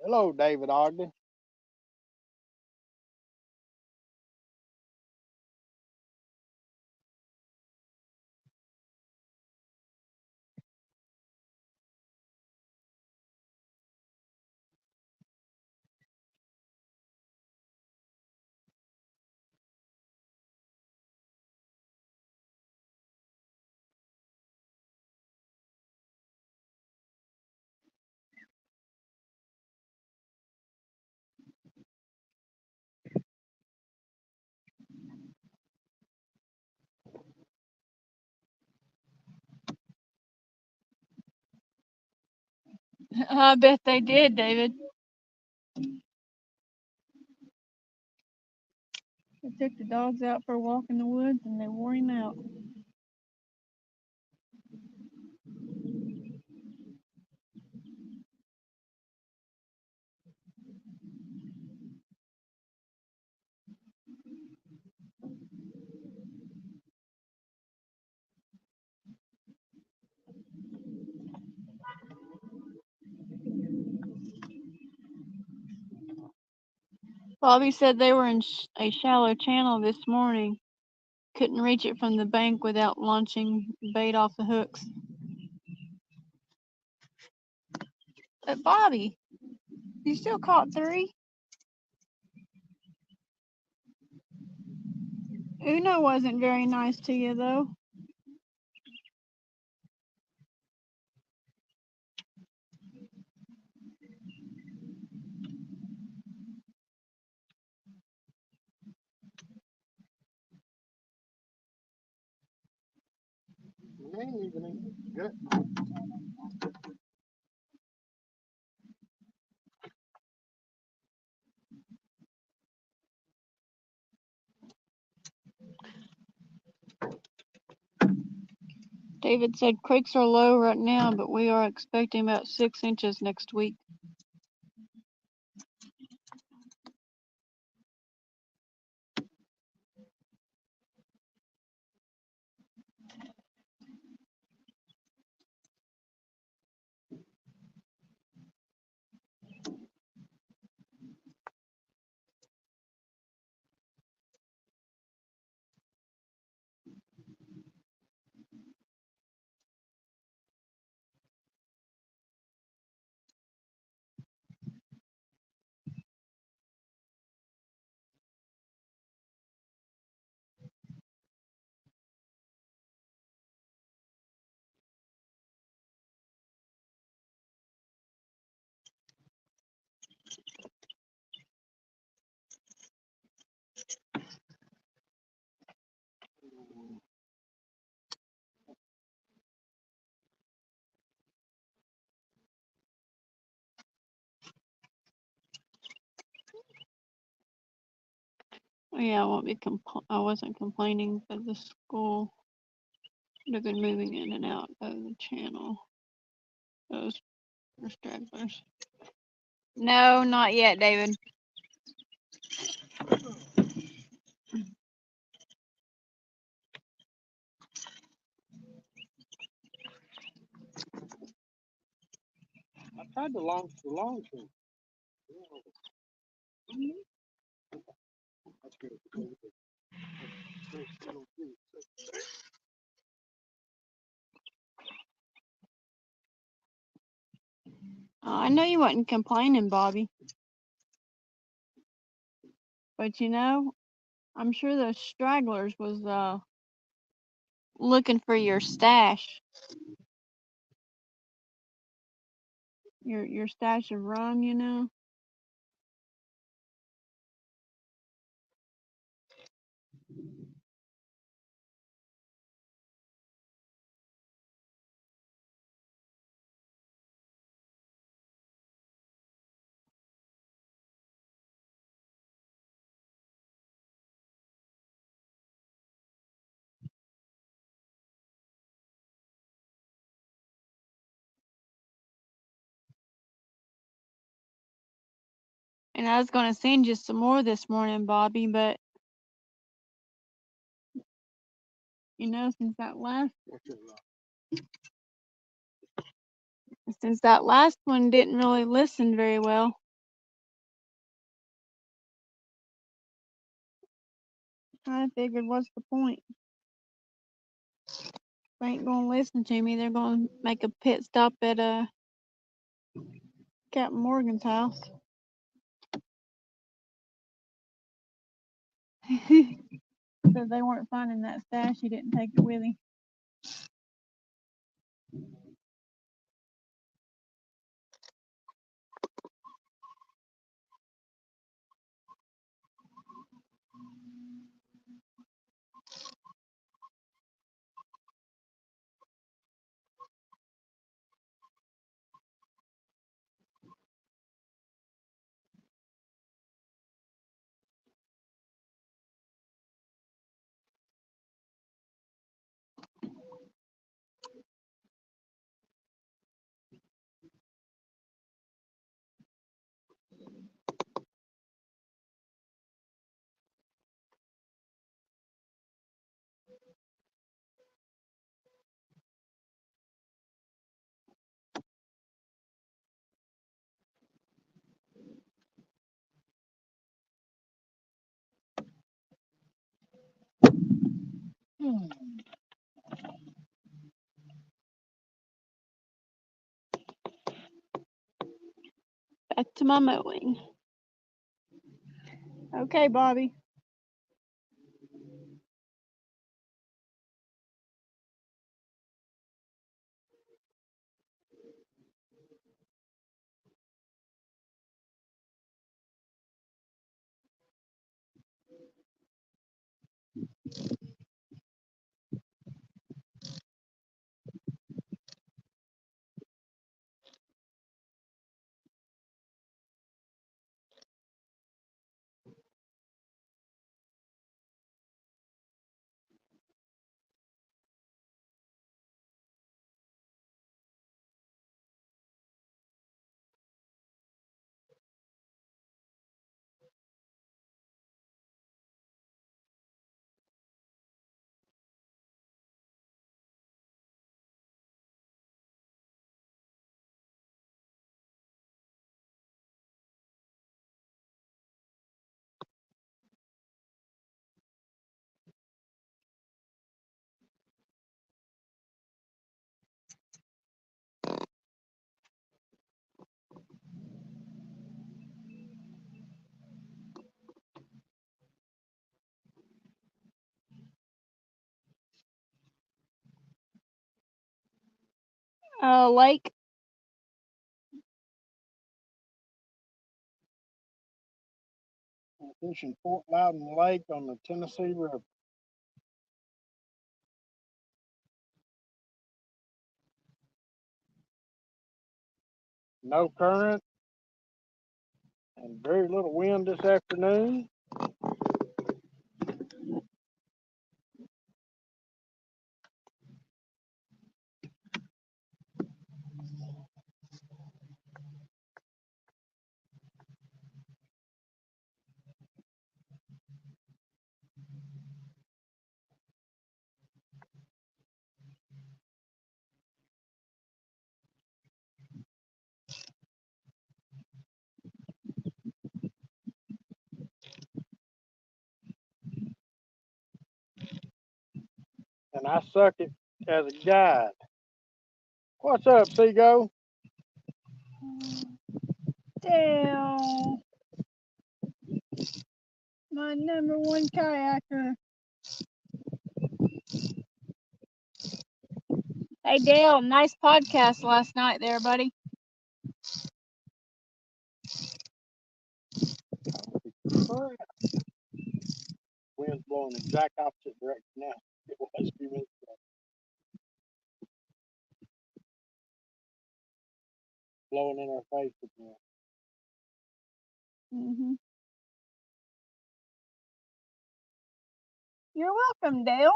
Hello, David Ogden. I bet they did, David. I took the dogs out for a walk in the woods and they wore him out. Bobby said they were in a shallow channel this morning. Couldn't reach it from the bank without launching bait off the hooks. But Bobby, you still caught 3? Uno wasn't very nice to you, though. It ain't even good. David said creeks are low right now, but we are expecting about 6 inches next week. Yeah, I wasn't complaining, but the school would have been moving in and out of the channel. Those are stragglers. No, not yet, David. I tried the long tree. That's good. I know you wasn't complaining, Bobby. But you know, I'm sure those stragglers was looking for your stash. Your stash of rum, you know. And I was gonna send you some more this morning, Bobby, but you know, since that last one didn't really listen very well, I figured, what's the point? They ain't gonna listen to me. They're gonna make a pit stop at Captain Morgan's house. Said they weren't finding that stash. He didn't take it with him. Back to my mowing. Okay, Bobby. Lake. Fishing Fort Loudon Lake on the Tennessee River. No current and very little wind this afternoon. And I suck it as a guide. What's up, Seago? Dale, my number one kayaker. Hey Dale, nice podcast last night there, buddy. Wind's blowing the exact opposite direction now. It was a few minutes ago. Blowing in our face again. Mhm. You're welcome, Dale.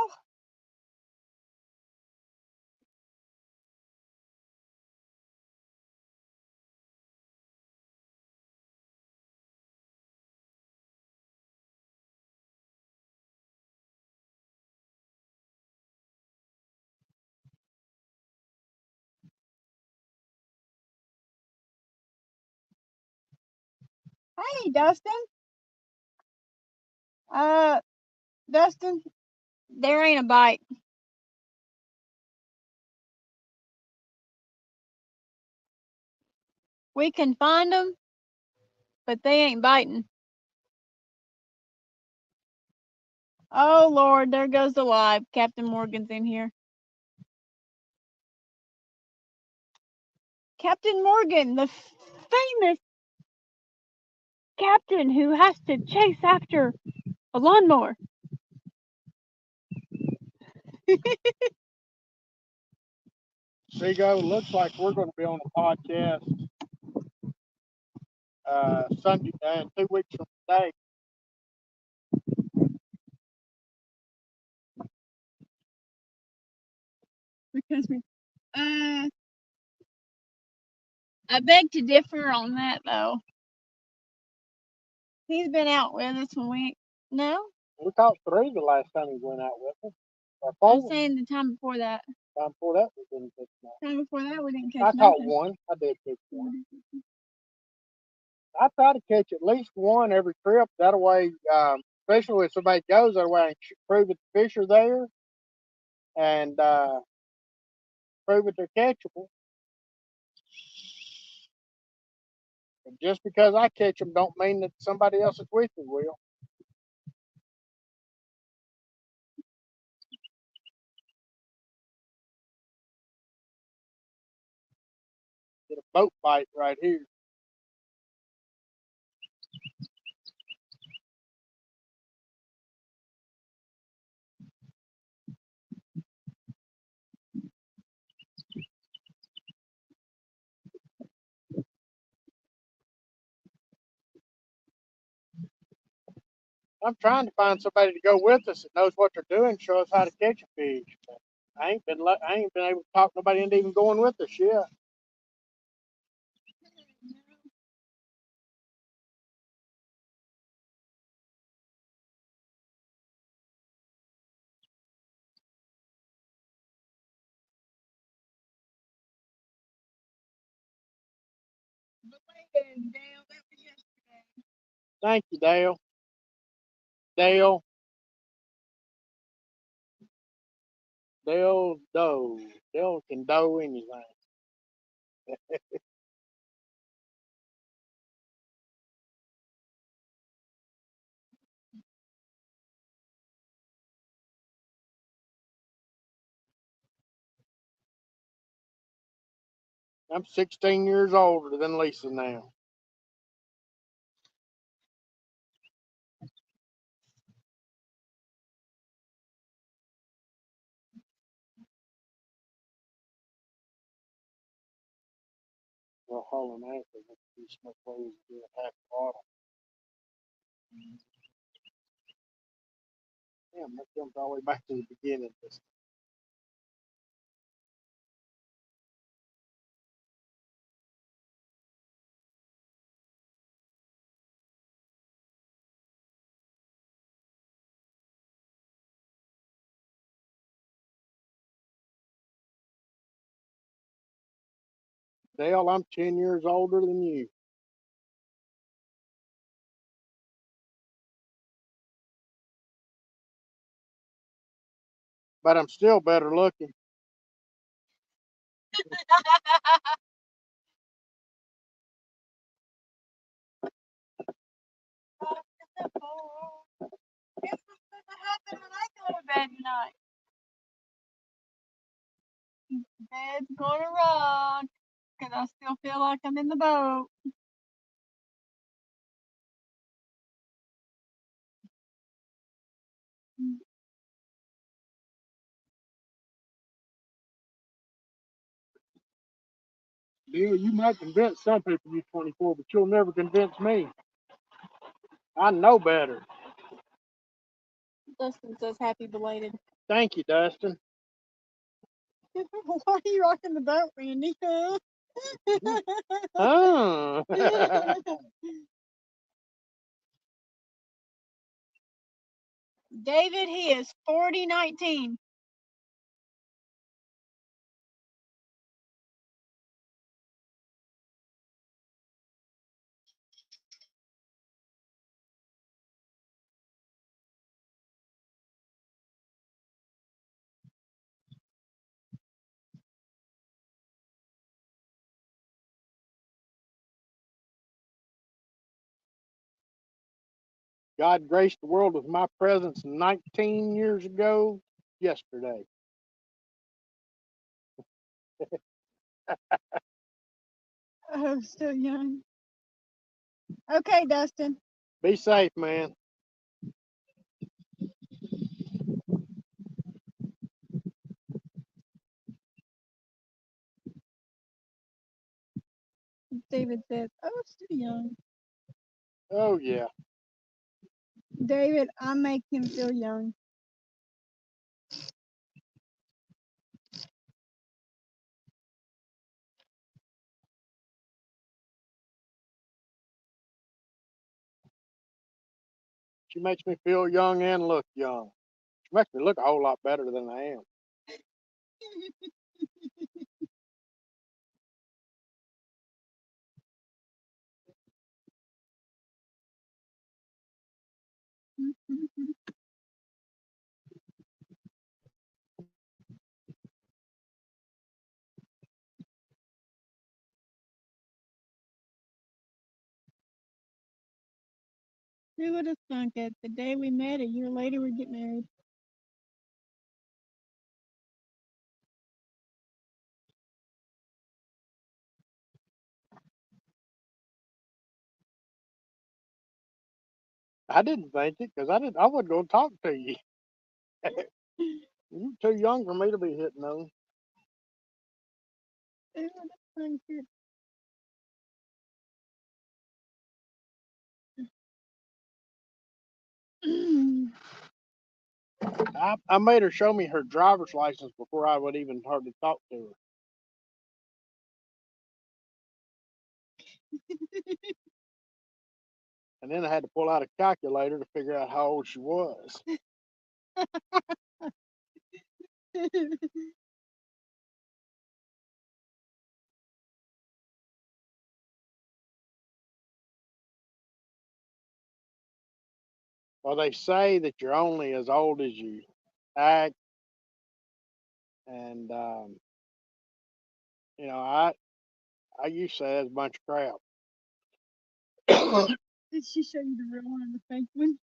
Hey, Dustin. Dustin, there ain't a bite. We can find them, but they ain't biting. Oh Lord, there goes the live. Captain Morgan's in here. Captain Morgan, the famous captain who has to chase after a lawnmower. Seago, looks like we're going to be on a podcast Sunday, 2 weeks from today. Because I beg to differ on that though. He's been out with us when we no. We caught 3 the last time he went out with us. Or I'm 4. saying the time before that. Time before that, we didn't catch nothing. Time before that we didn't I catch caught nothing. 1. I did catch 1. I try to catch at least 1 every trip. That way, especially if somebody goes, that way I can prove that the fish are there and prove that they're catchable. And just because I catch them don't mean that somebody else is with me will. Get a boat bite right here. I'm trying to find somebody to go with us that knows what they're doing, show us how to catch a fish. But I ain't been able to talk nobody into even going with us yet. Thank you, Dale. Dale Doe. Dale can doe anything. I'm 16 years older than Lisa now. Well, hold on, after you smoke clothes, do a half bottle. Damn, that jumped all the way back to the beginning. Dale, I'm 10 years older than you. But I'm still better looking. It's supposed to happen when I go to bed tonight. Bed's gonna rock, 'cause I still feel like I'm in the boat. Bill, you might convince some people you're 24, but you'll never convince me. I know better. Dustin says happy belated. Thank you, Dustin. Why are you rocking the boat, Randy? Oh. David, he is 4019. God graced the world with my presence 19 years ago yesterday. Oh, still young. Okay, Dustin. Be safe, man. David says, "Oh, still young." Oh, yeah. David, I make him feel young. She makes me feel young and look young. She makes me look a whole lot better than I am. Who would have thunk it? The day we met, a year later, we get married. I didn't think it because I wasn't going to talk to you. You're too young for me to be hitting on. Who would have thunk it? I made her show me her driver's license before I would even hardly talk to her. And then I had to pull out a calculator to figure out how old she was. Well, they say that you're only as old as you act, and you know, I used to say that's a bunch of crap. Did she show you the real one and the fake one?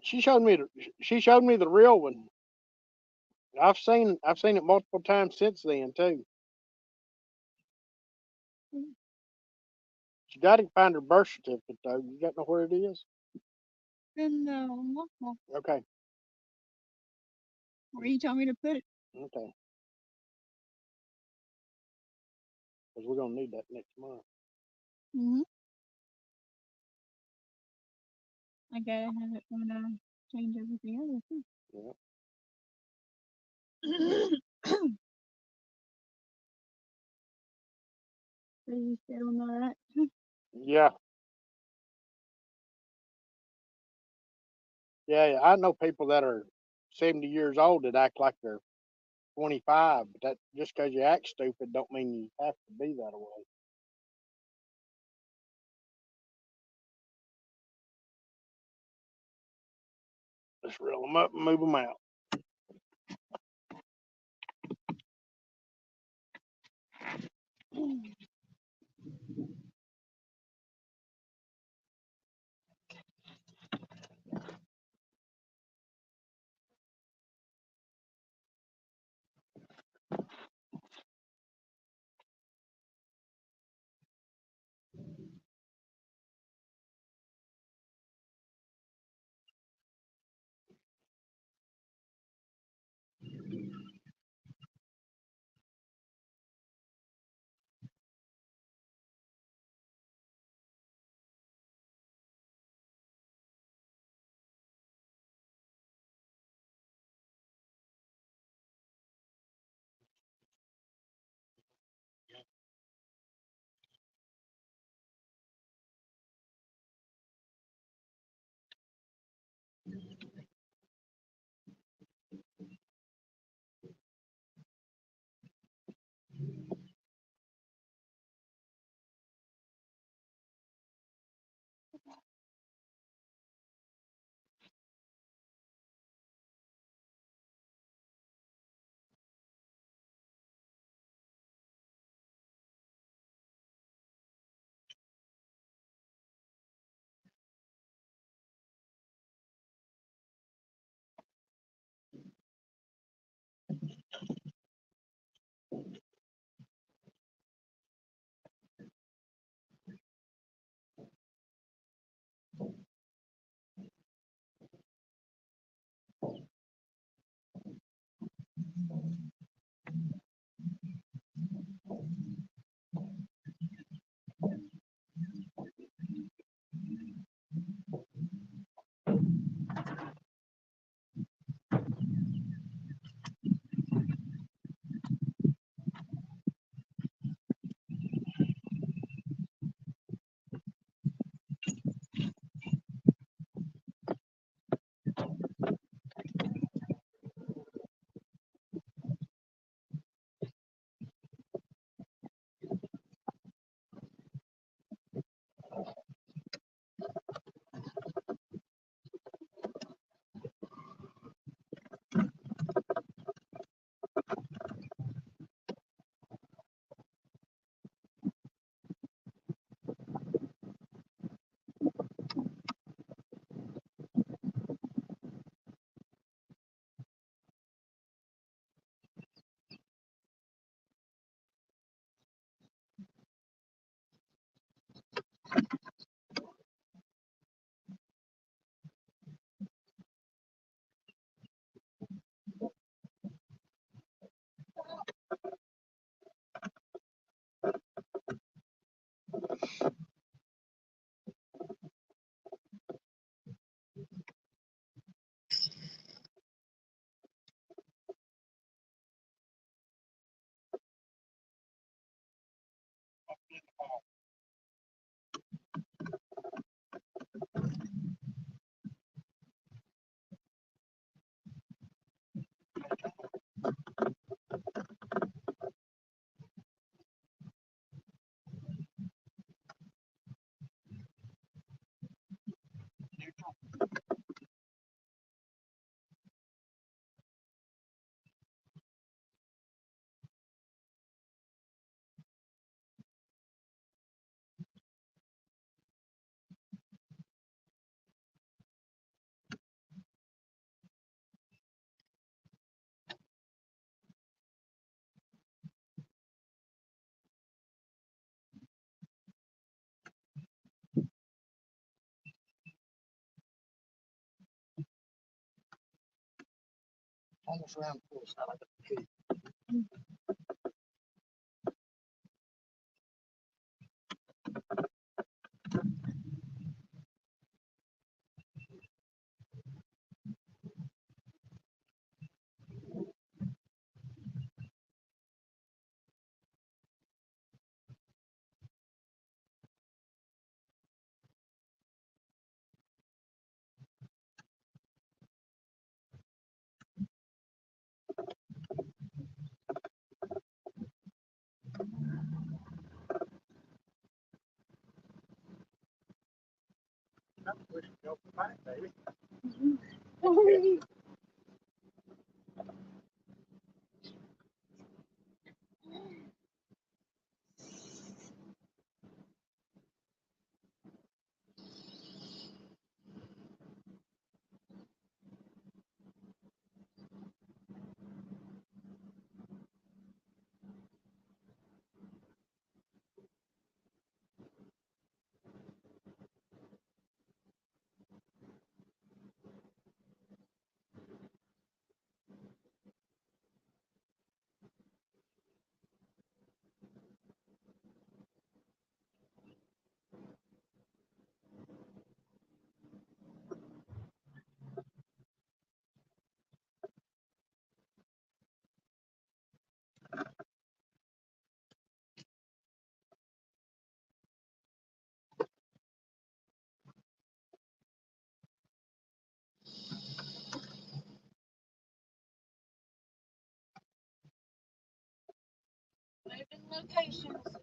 She showed me the real one. I've seen it multiple times since then too. you got to find her birth certificate though. You got to know where it is? And well, Okay. where you told me to put it. Okay. Because we're gonna need that next month. Mm-hmm. I gotta have it when I change everything over too. Yeah. So you still on that? Yeah. Yeah, I know people that are 70 years old that act like they're 25, but that just because you act stupid don't mean you have to be that way. Just reel them up and move them out. Almost around full side like a pig. I'm pushing you over the back, baby. Moving locations.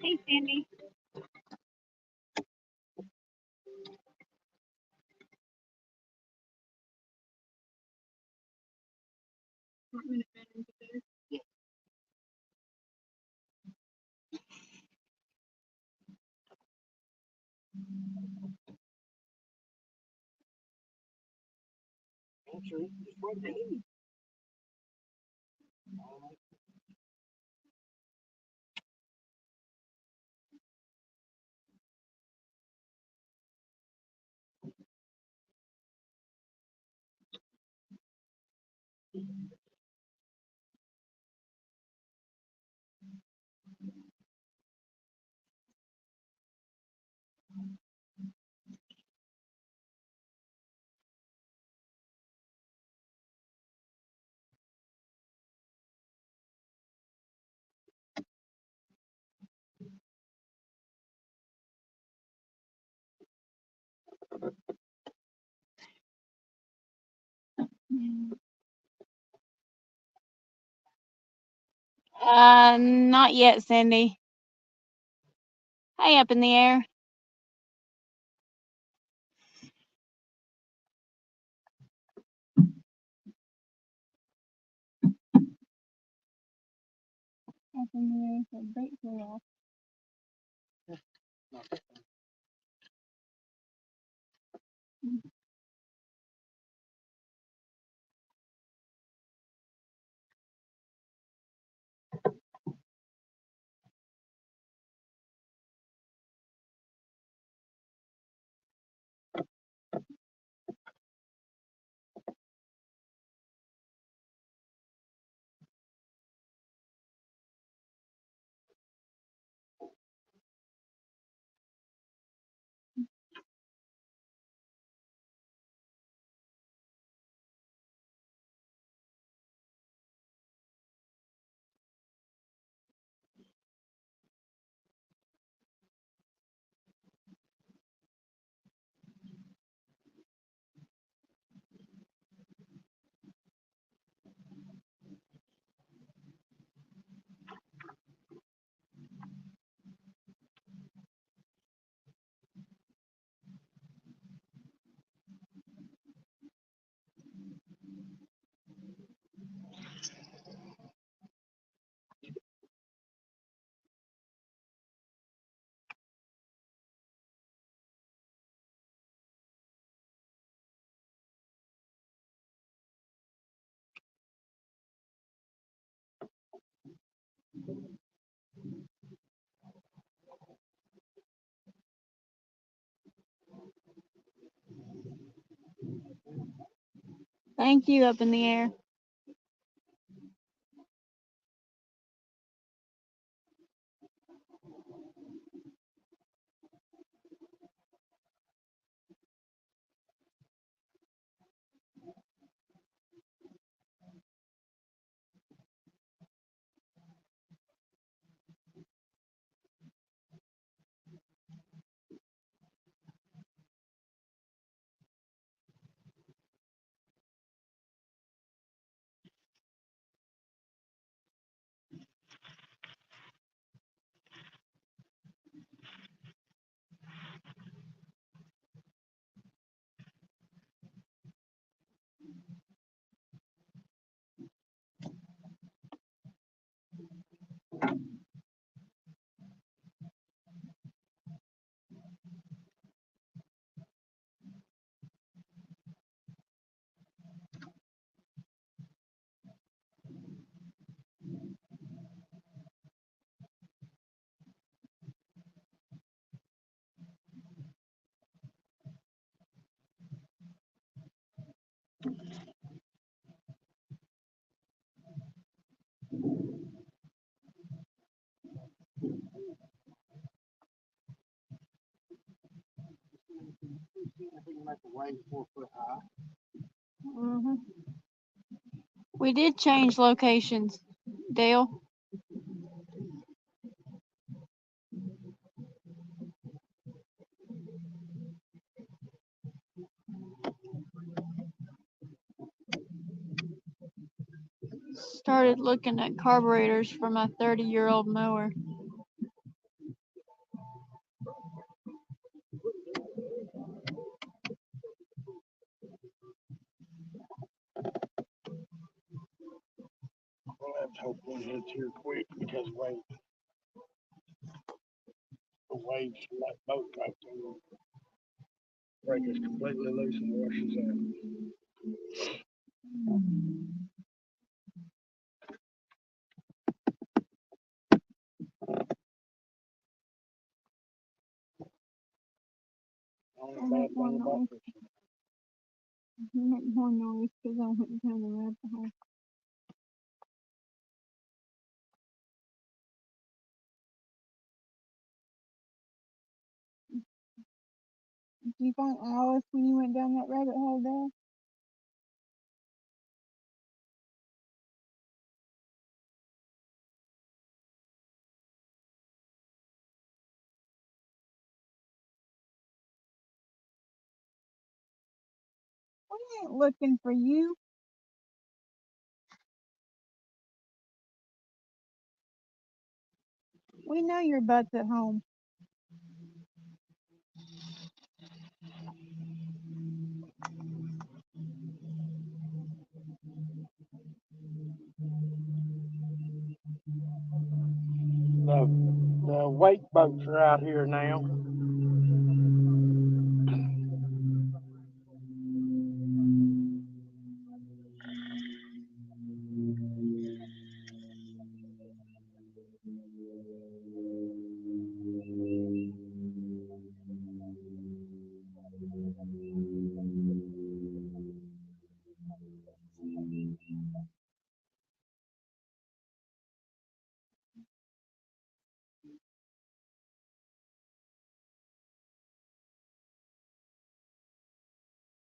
Hey, Sandy. Not yet, Cindy. Hey, up in the air. Up in the air, so break the off. Thank you up in the air. Make the wave 4 foot high. Hmm. We did change locations, Dale. Started looking at carburetors for my 30-year-old mower. We'll have to hope one hits here quick because the waves from that boat right there break us completely loose and wash us out. Only bad thing about this. Make more noise because I went down the rabbit hole. Did you find Alice when you went down that rabbit hole there? We ain't looking for you. We know your butt's at home. The wake boats are out here now.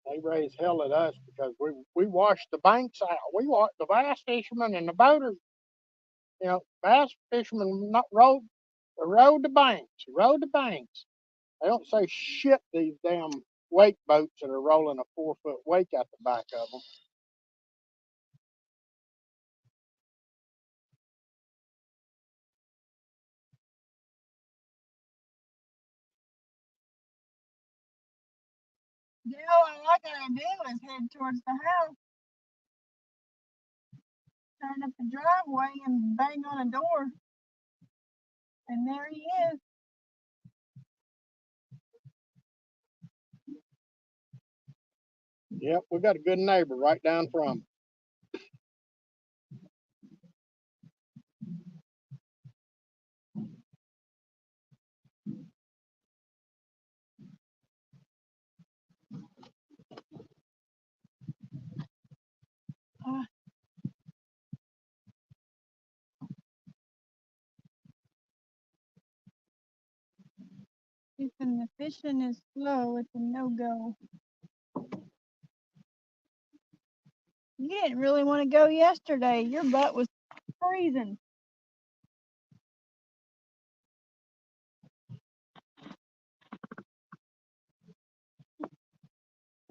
They raise hell at us because we wash the banks out. We watch the bass fishermen and the boaters. You know, bass fishermen not rode the banks, rode the banks. They don't say shit. These damn wake boats that are rolling a 4 foot wake out the back of them. Dale, all I gotta do is head towards the house, turn up the driveway and bang on a door. And there he is. Yep, we got a good neighbor right down from. If the fishing is slow, it's a no-go. You didn't really want to go yesterday. Your butt was freezing.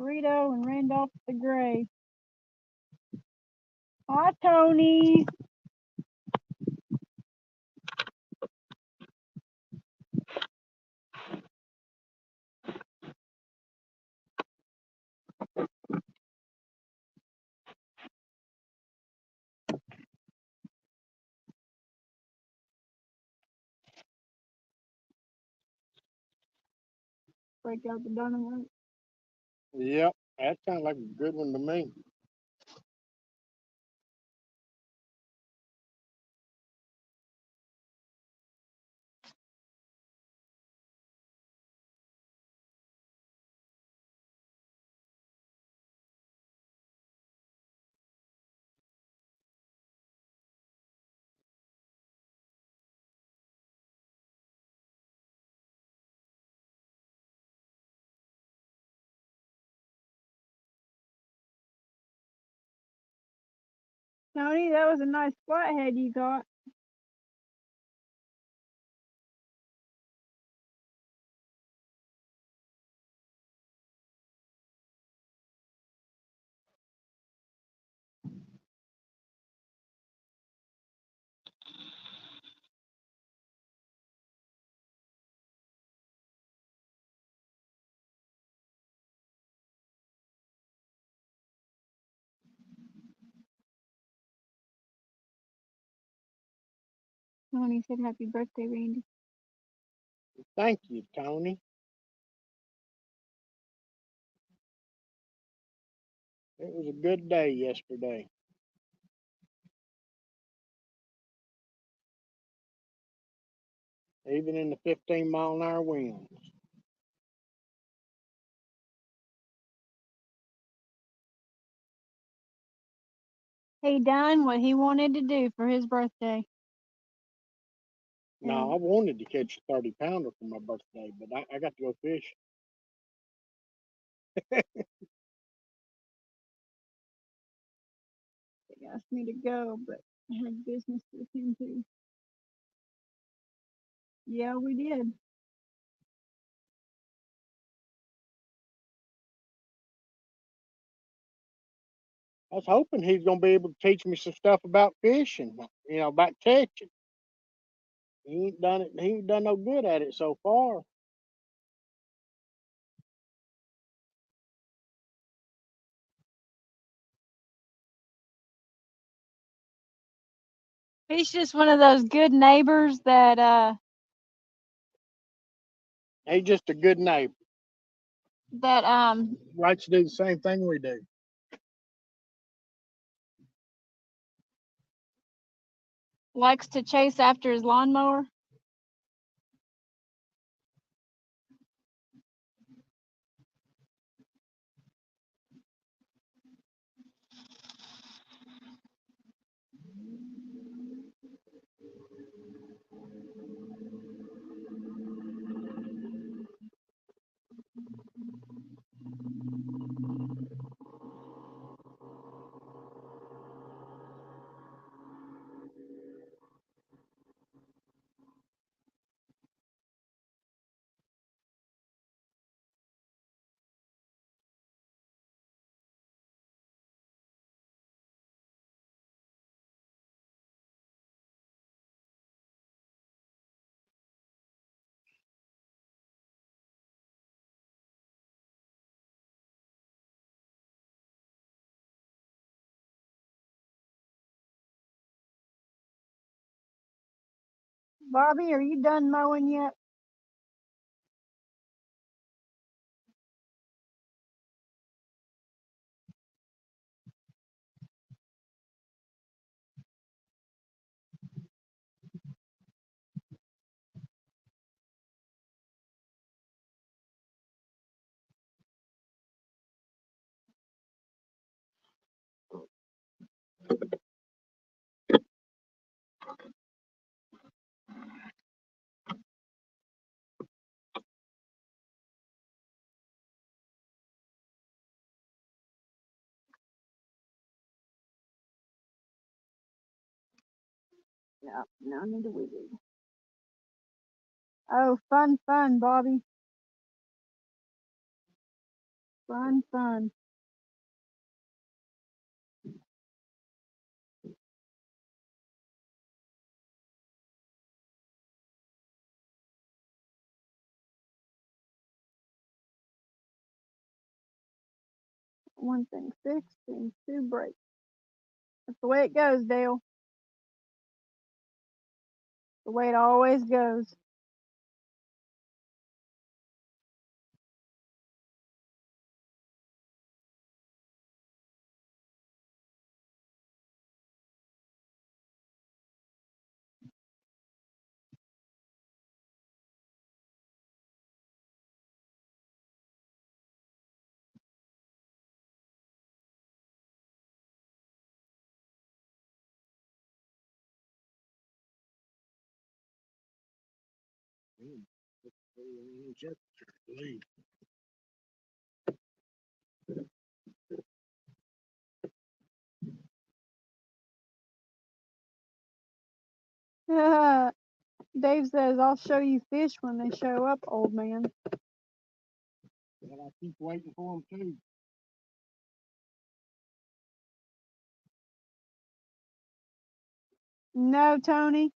Burrito and Randolph the Gray. Hi, Tony. Break out the dynamite. Yep, that sounds like a good one to me. Tony, that was a nice flathead you got. Tony said happy birthday, Randy. Thank you, Tony. It was a good day yesterday. Even in the 15-mile-an-hour winds. He done what he wanted to do for his birthday. No, I wanted to catch a 30-pounder for my birthday, but I got to go fishing. He asked me to go, but I had business to attend to. Yeah, we did. I was hoping he's gonna be able to teach me some stuff about fishing, about catching. He ain't done it. He ain't done no good at it so far. He's just one of those good neighbors that He's just a good neighbor. that Likes to do the same thing we do. likes to chase after his lawnmower. Bobby, are you done mowing yet? Yeah, no need to wizard. Oh, fun, fun, Bobby. Fun, fun. One thing fixed, thing two break. That's the way it goes, Dale. The way it always goes. Dave says, I'll show you fish when they show up, old man. But I keep waiting for them too. No, Tony.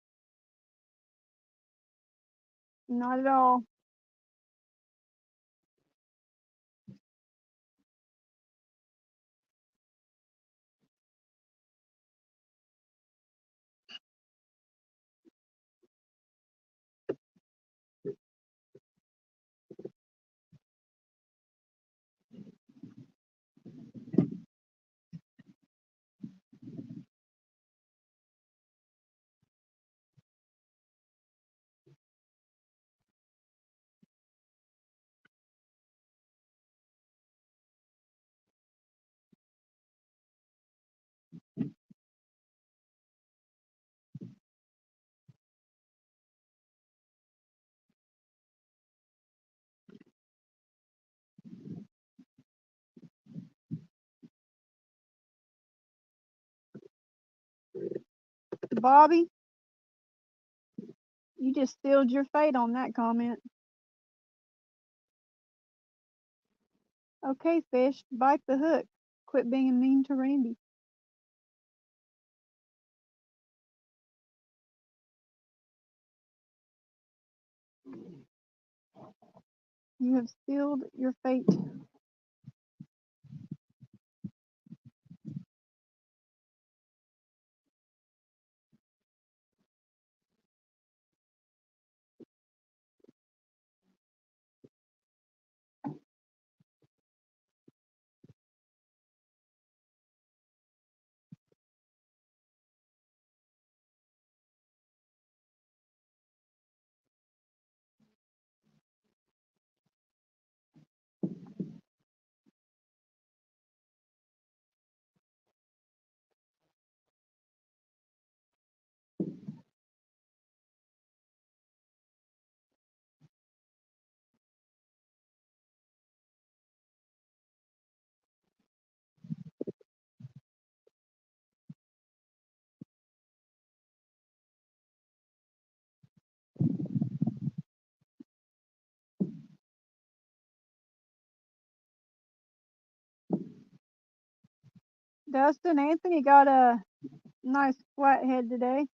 Not at all. Bobby, you just sealed your fate on that comment. Okay, fish, bite the hook. Quit being mean to Randy. You have sealed your fate. Dustin, Anthony got a nice flathead today.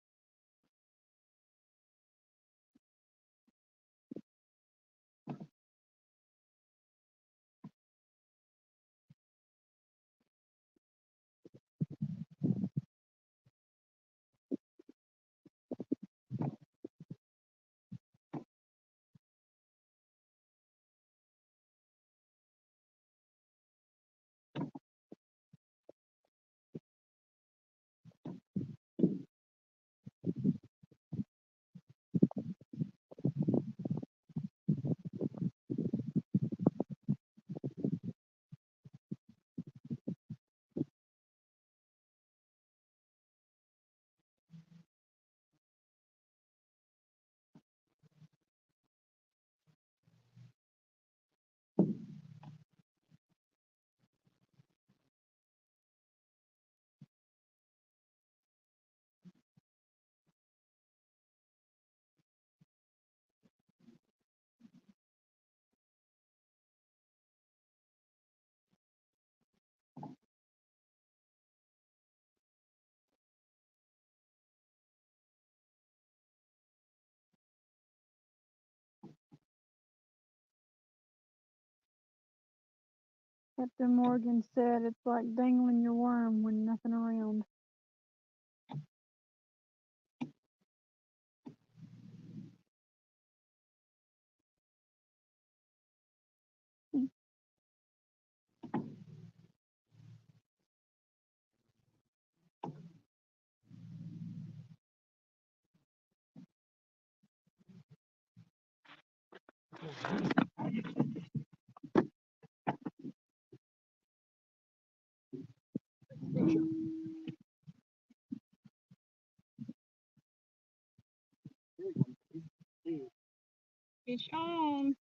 Captain Morgan said it's like dangling your worm when nothing around. Fish on.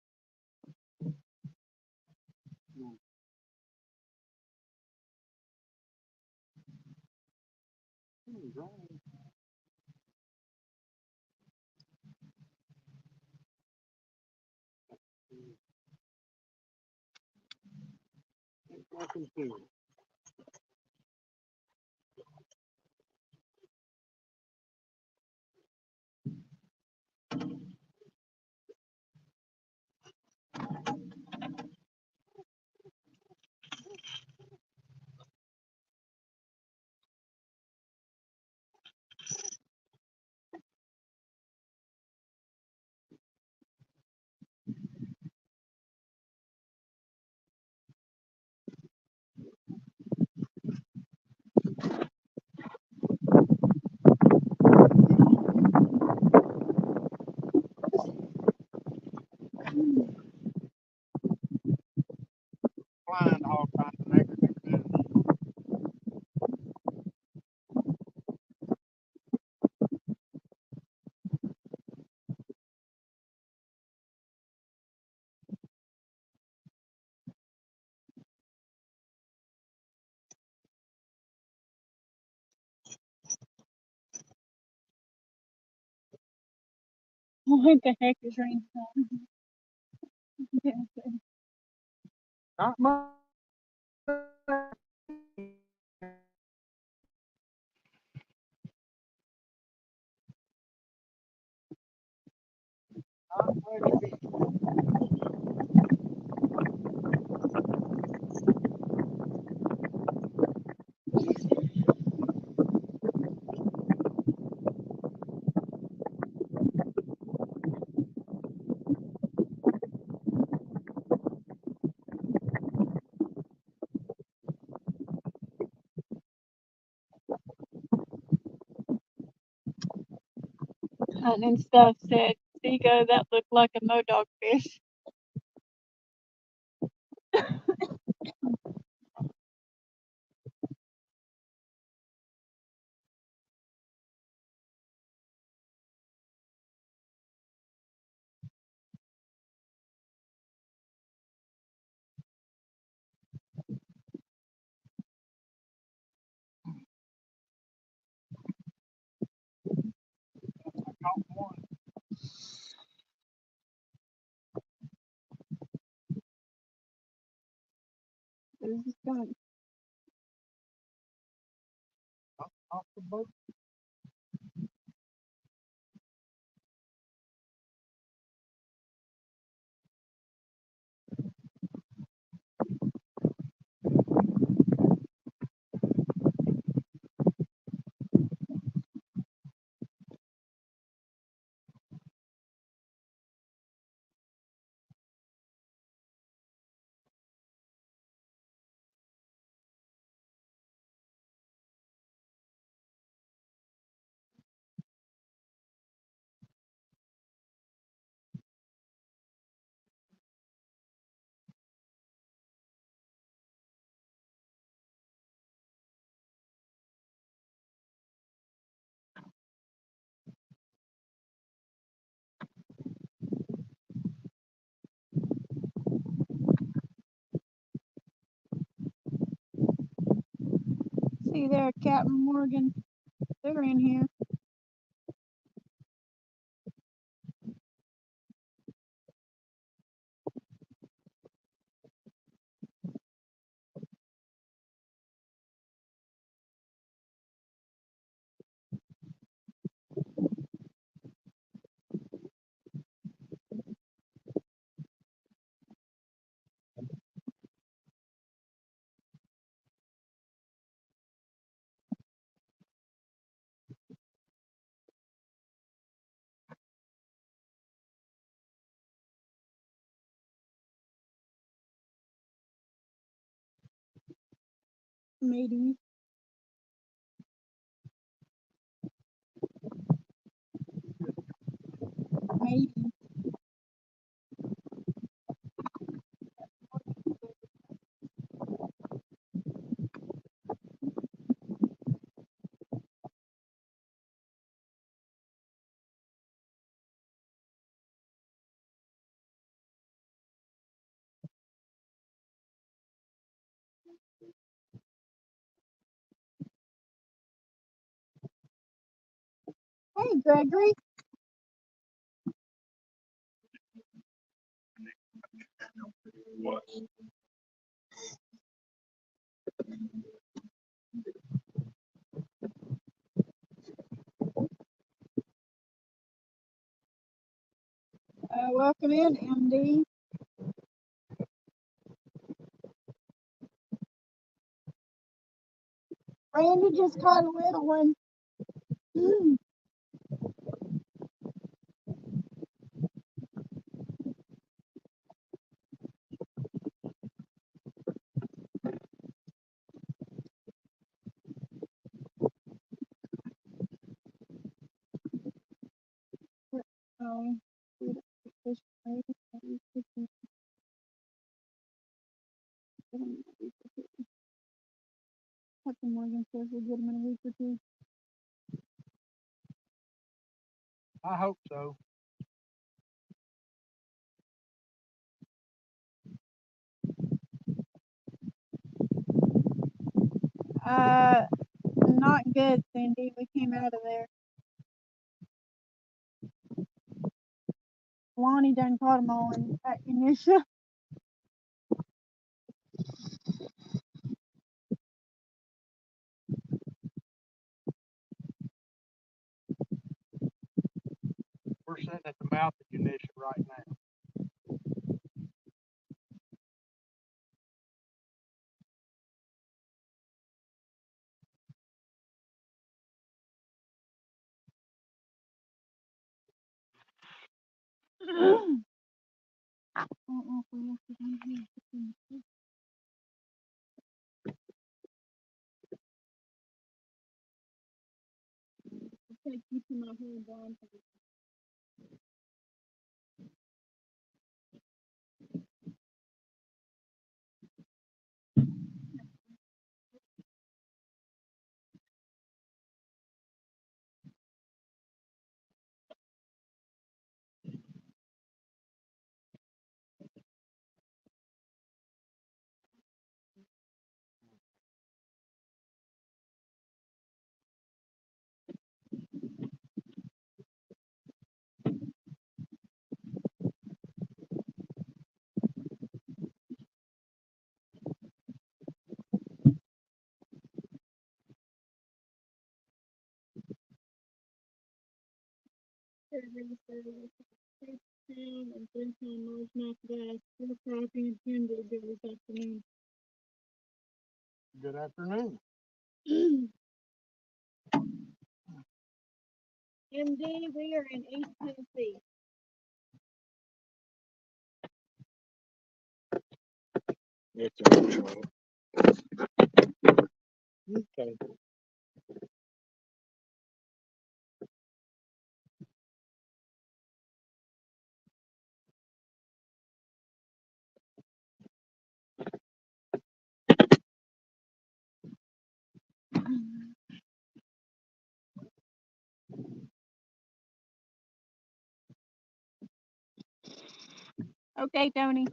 Welcome to it. Flying all kinds of negative energy. What the heck is rainstorm? Not much. Not much. Hunting and stuff said, Seago, that looked like a Modoc fish. Caught one. There's a skunk. Off the boat. See there, Captain Morgan. They're in here. mateys. Mateys. Hey, Gregory. Welcome in, MD. Randy just caught a little one. Um, fish fry, Captain Morgan says we'll get him in a week or two. I hope so. Not good, Cindy. We came out of there. Lonnie done caught them all at Unisha. We're sitting at the mouth of Unisha right now. I don't know if we left it on here. Okay, keeping my hair down. And 3 pound largemouth bass, 4 crappie, and 10 blueberries this afternoon. Good afternoon. MD, we are in East Tennessee. It's actually. Okay. Okay, Tony.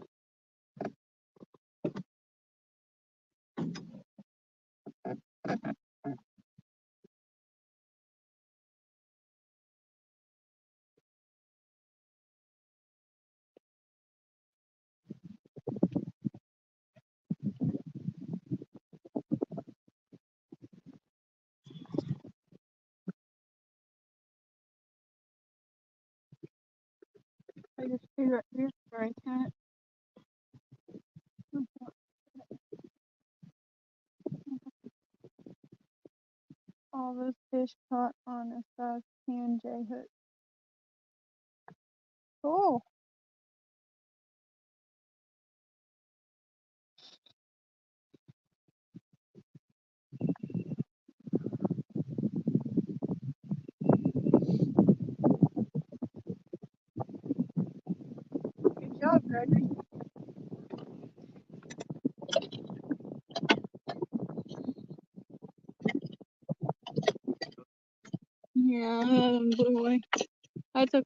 I just figure out here's where I cut. All those fish caught on a size 10 J hook. Cool. Gregory. Yeah, I had them put away. I took.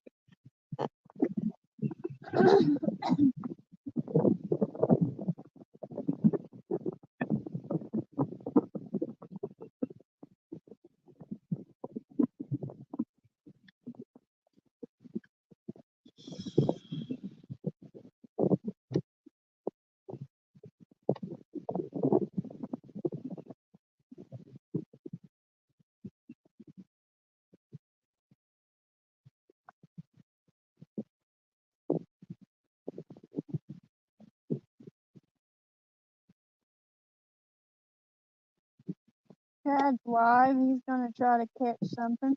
Chad's live. He's gonna try to catch something.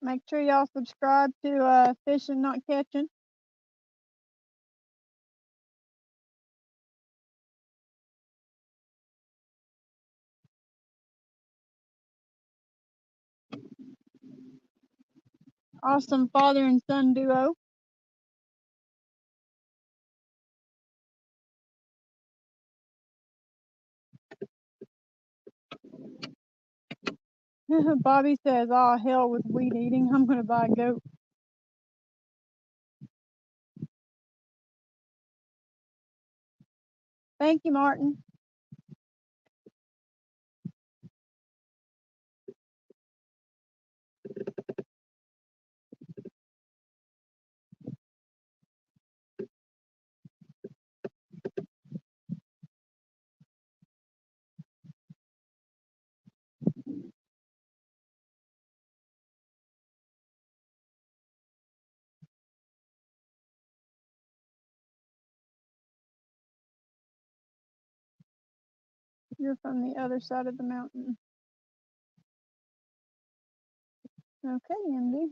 Make sure y'all subscribe to Fishing Not Catching. Awesome father and son duo. Bobby says, "Oh hell with weed eating. I'm gonna buy a goat." Thank you, Martin. You're from the other side of the mountain. Okay, MD.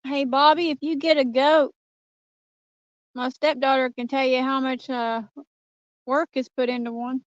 Hey Bobby, if you get a goat, my stepdaughter can tell you how much work is put into one.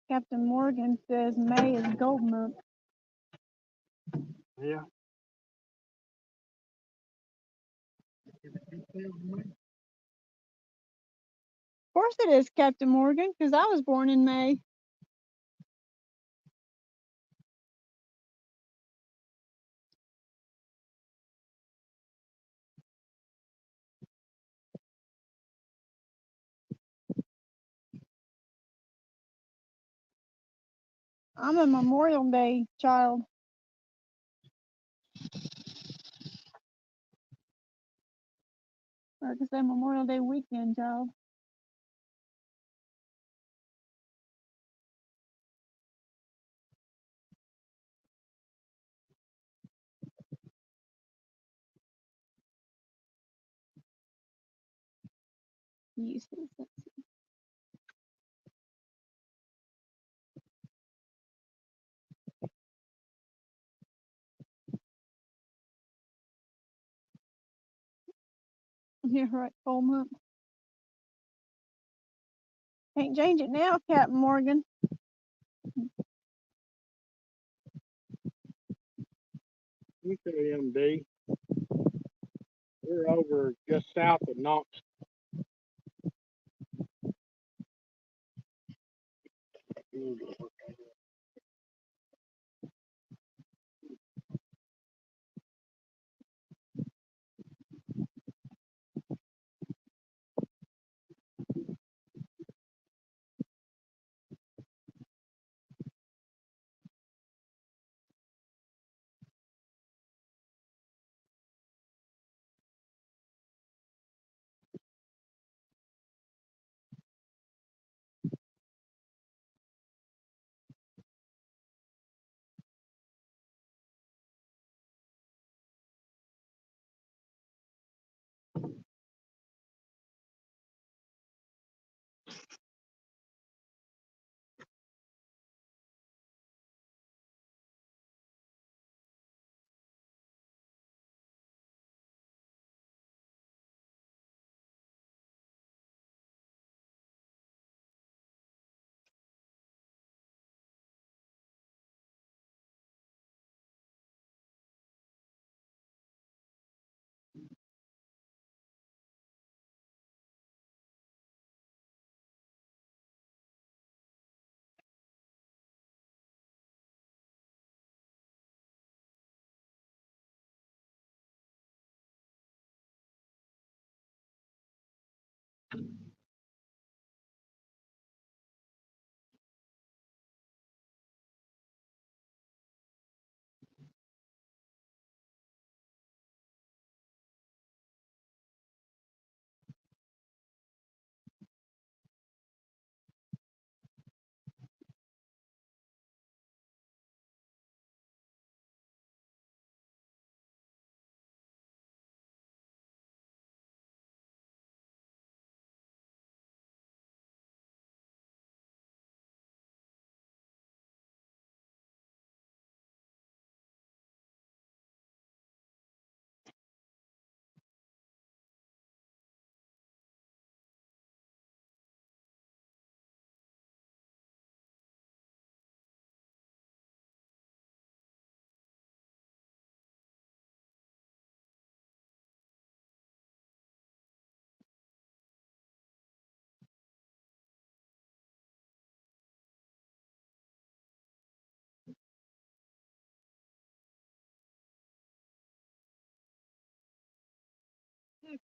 Captain Morgan says May is gold month. Yeah. Of course it is, Captain Morgan, because I was born in May. I'm a Memorial Day child. Or I could say Memorial Day weekend child. Useless. Yeah, right, gold month. Can't change it now, Captain Morgan. Okay, MD. We're over just south of Knox.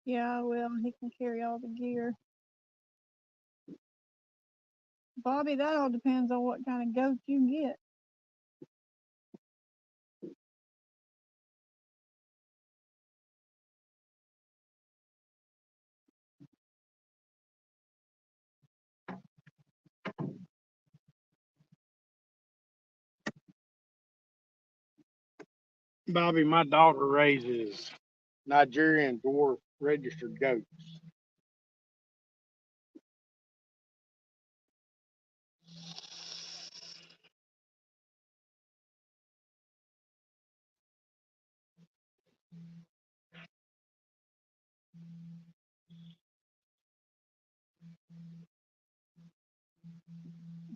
Yeah, I will. He can carry all the gear. Bobby, that all depends on what kind of goat you get. Bobby, my daughter raises Nigerian dwarf registered goats.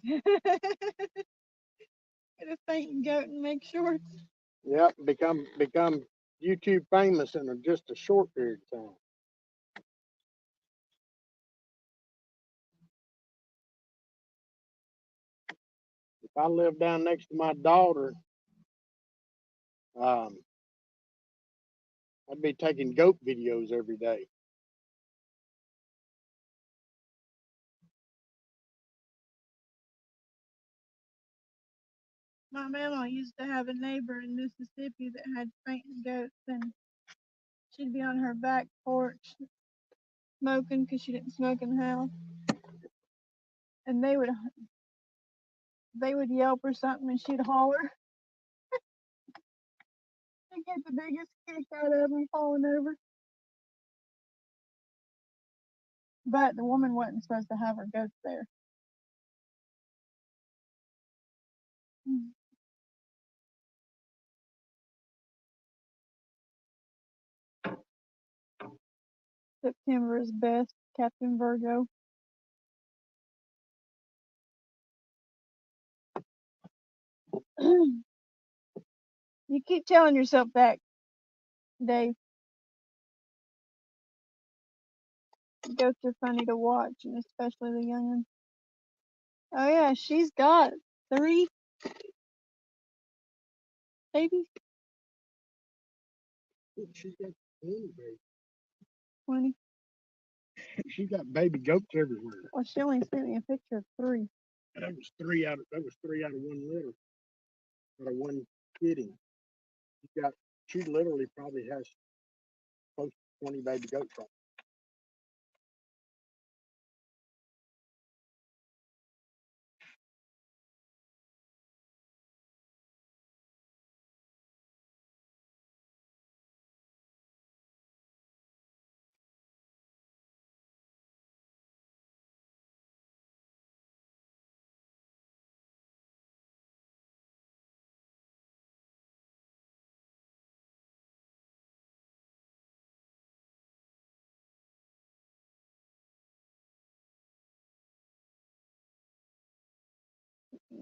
Get a fainting goat and make shorts. Yep, become YouTube famous in just a short period of time. If I lived down next to my daughter, I'd be taking goat videos every day. My mama used to have a neighbor in Mississippi that had fainting goats, and she'd be on her back porch smoking because she didn't smoke in the house, and they would yelp or something, and she'd holler. She'd get the biggest kick out of them falling over. But the woman wasn't supposed to have her goats there. September is best, Captain Virgo. You keep telling yourself that, Dave. Goats are funny to watch, and especially the young ones. Oh yeah, she's got 3 babies. She's got 20 baby. 20. She's got baby goats everywhere. Well, she only sent me a picture of 3. That was three out of one litter. Out of one kitty. She literally probably has close to 20 baby goats on.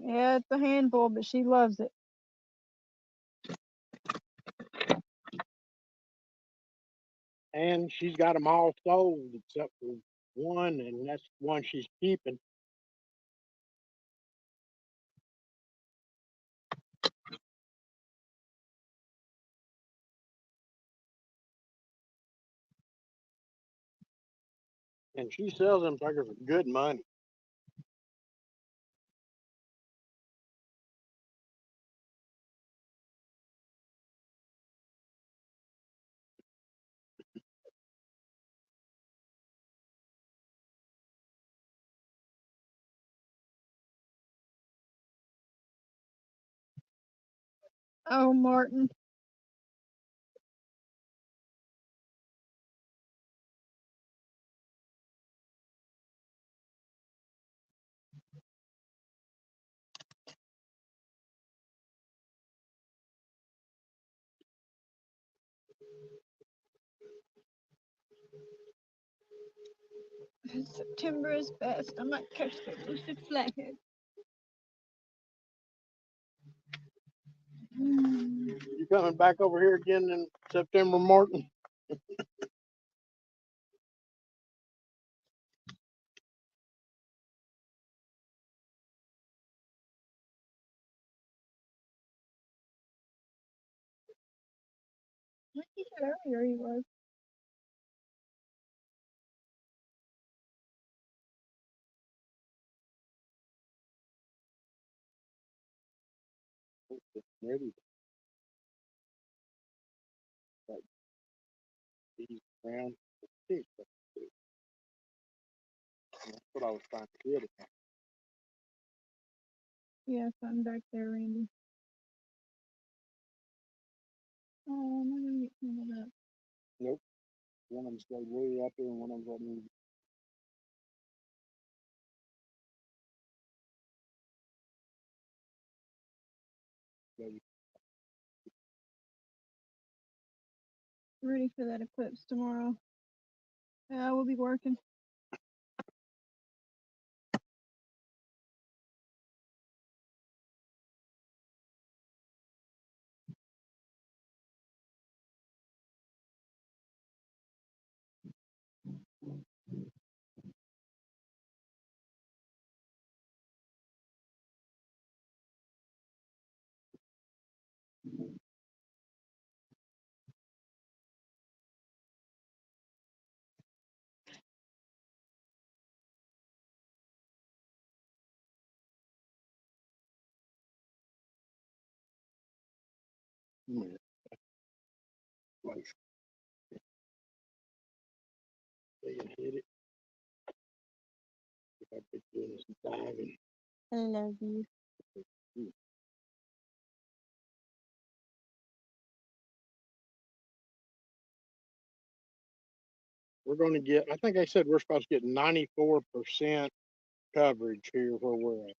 Yeah, it's a handful, but she loves it. And she's got them all sold except for one, and that's one she's keeping. And she sells them suckers for good money. Oh, Martin. September is best. I might catch the elusive flathead. You coming back over here again in September, Martin? Like he said earlier, he was. Maybe like these round sticks. That's what I was trying to get at. Yeah, something back there, Randy. Oh, am I gonna get tangled up? Nope. One of them stayed way up there, and one of them moved. Ready for that eclipse tomorrow. Yeah, I will be working. minute. Place. They can hit it. If I could do this diving. I love you. We're gonna get, I think I said we're supposed to get 94% coverage here where we're at.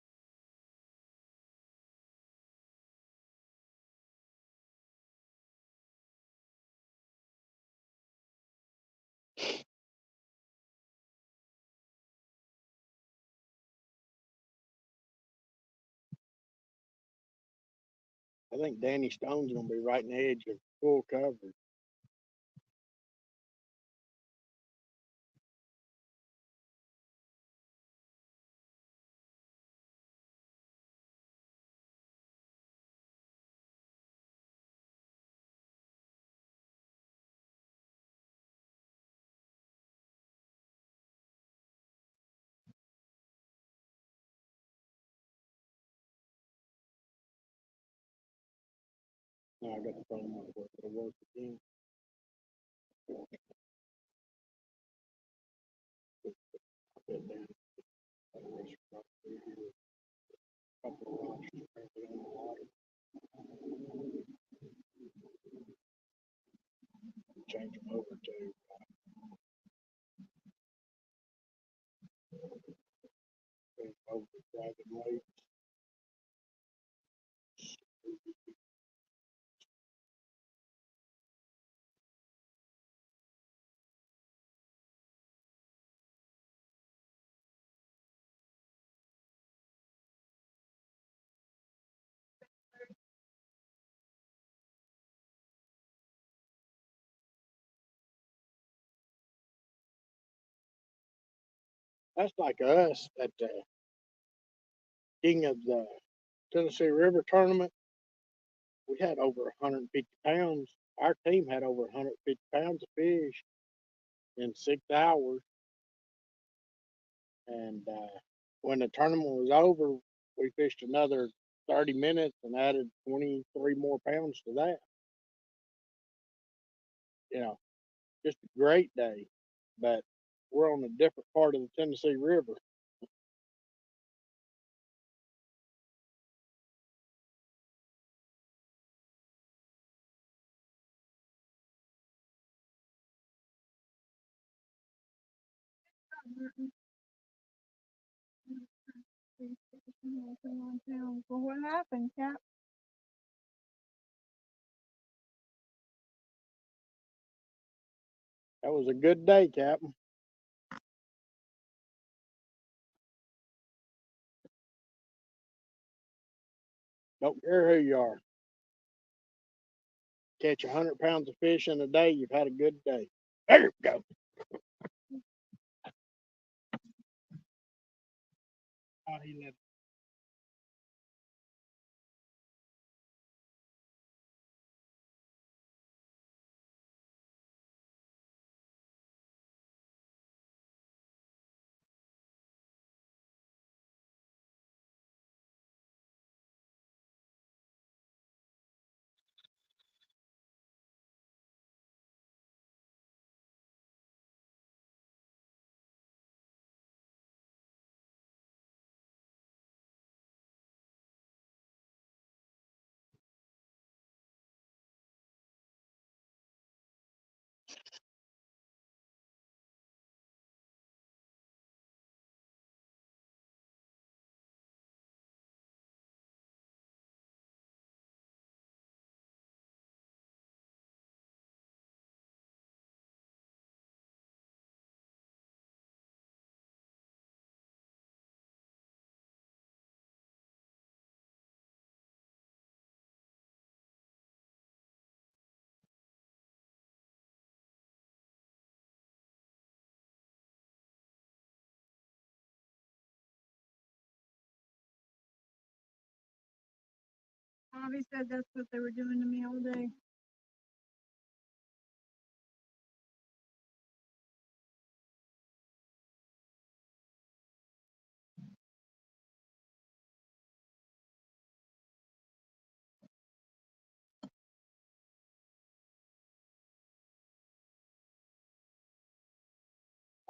I think Danny Stone's gonna be right in the edge of full coverage. Now I got the phone number. It'll work again. Put down. Couple of rocks to bring it on the water. Change them over to over to Dragon Lake. That's like us at the King of the Tennessee River tournament. We had over 150 pounds. Our team had over 150 pounds of fish in 6 hours. And when the tournament was over, we fished another 30 minutes and added 23 more pounds to that. You know, just a great day. But we're on a different part of the Tennessee River. Well, what happened, Cap? That was a good day, Captain. Don't care who you are. Catch 100 pounds of fish in a day, you've had a good day. There you go. How he lived. Bobby said that's what they were doing to me all day.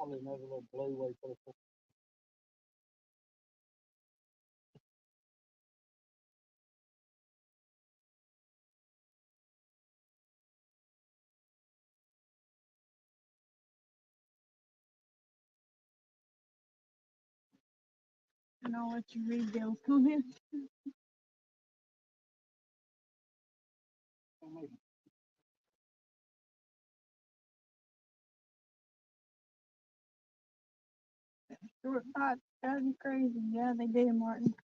Probably another little blue way for the. And I'll let you read Dale's comments. Short thoughts, drive me crazy. Yeah, they did, Martin.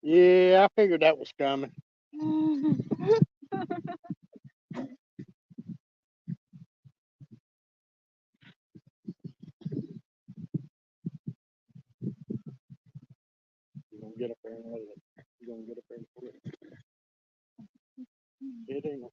Yeah, I figured that was coming. You're gonna get up there and let it. You're gonna get up there and quit. It ain't.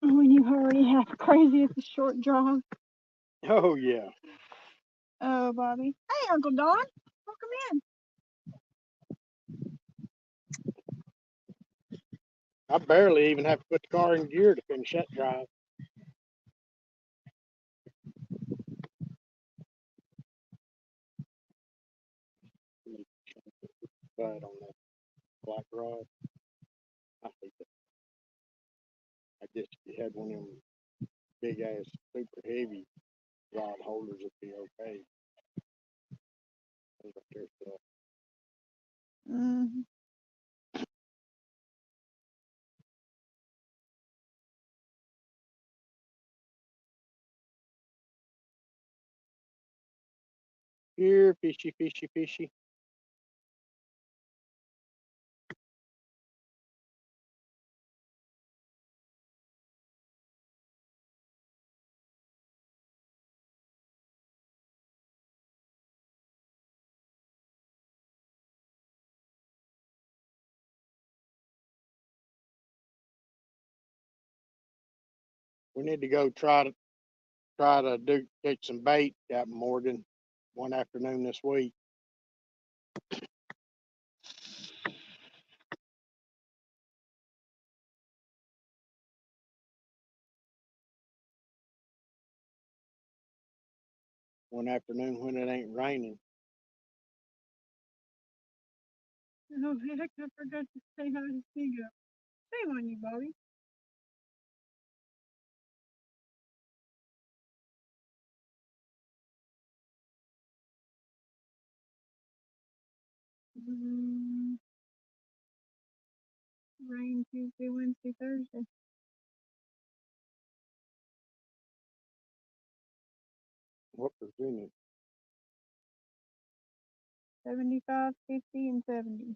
When you already half crazy at the short drive. Oh yeah. Oh, Bobby. Hey, Uncle Don. Welcome in. I barely even have to put the car in gear to finish that drive. But on that black rod, I hate that. I just had one of them big ass super heavy rod holders would be okay. Those up there, so Mm-hmm. here, fishy, fishy, fishy. We need to go try to do get some bait, Captain Morgan, one afternoon this week. One afternoon when it ain't raining. Oh, heck, I forgot to say hi to Stiga. Shame on you, Bobby. Mm, rain Tuesday, Wednesday, Thursday. What Virginia? 75, 50, and 70.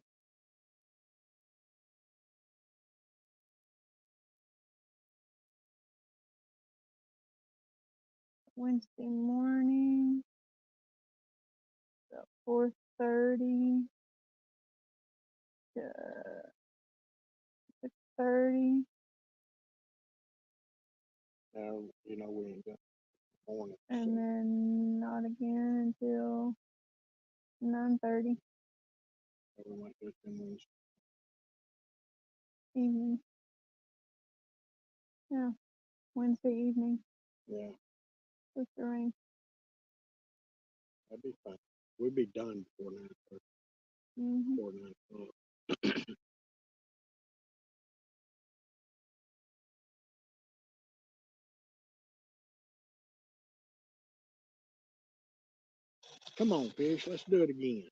Wednesday morning, about 4:30 to 6:30, Now you know we ain't got morning. and So then not again until 9:30 we might do it then Wednesday. evening. Yeah, Wednesday evening Yeah, with the rain. that'd be fine. We'd be done before 9:30, Mm-hmm. before 9 o'clock. Come on, fish. Let's do it again.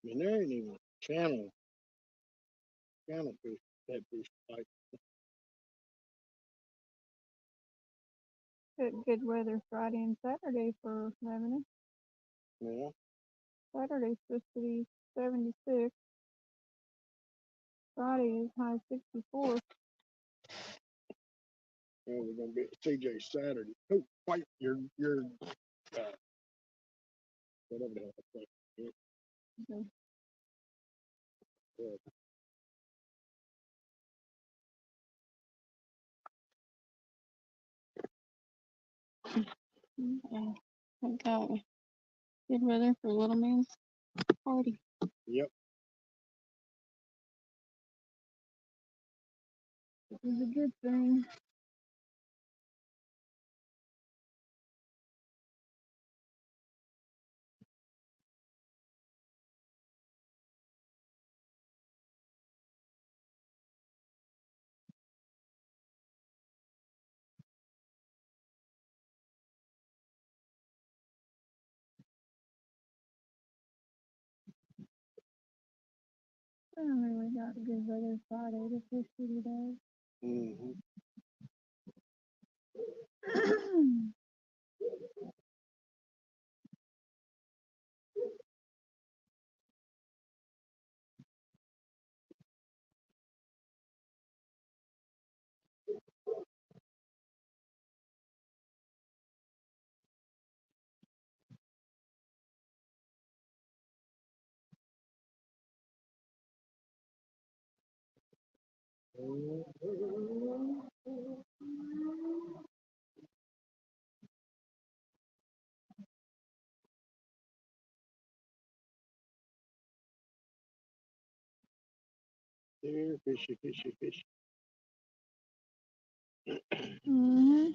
And there ain't even channel fish, that fish like. Good weather Friday and Saturday for Lebanon. Yeah. Saturday's supposed to be 76. Friday is high 64. Well, we're gonna be at CJ Saturday. Oh, wait, your whatever the hell it's called. Okay. Yeah. Okay. Thank God. Good weather for little man's party. Yep. This is a good thing. I don't really got good weather Friday to fish today. Mm-hmm. There, fishy, fishy, fishy. Mm-hmm.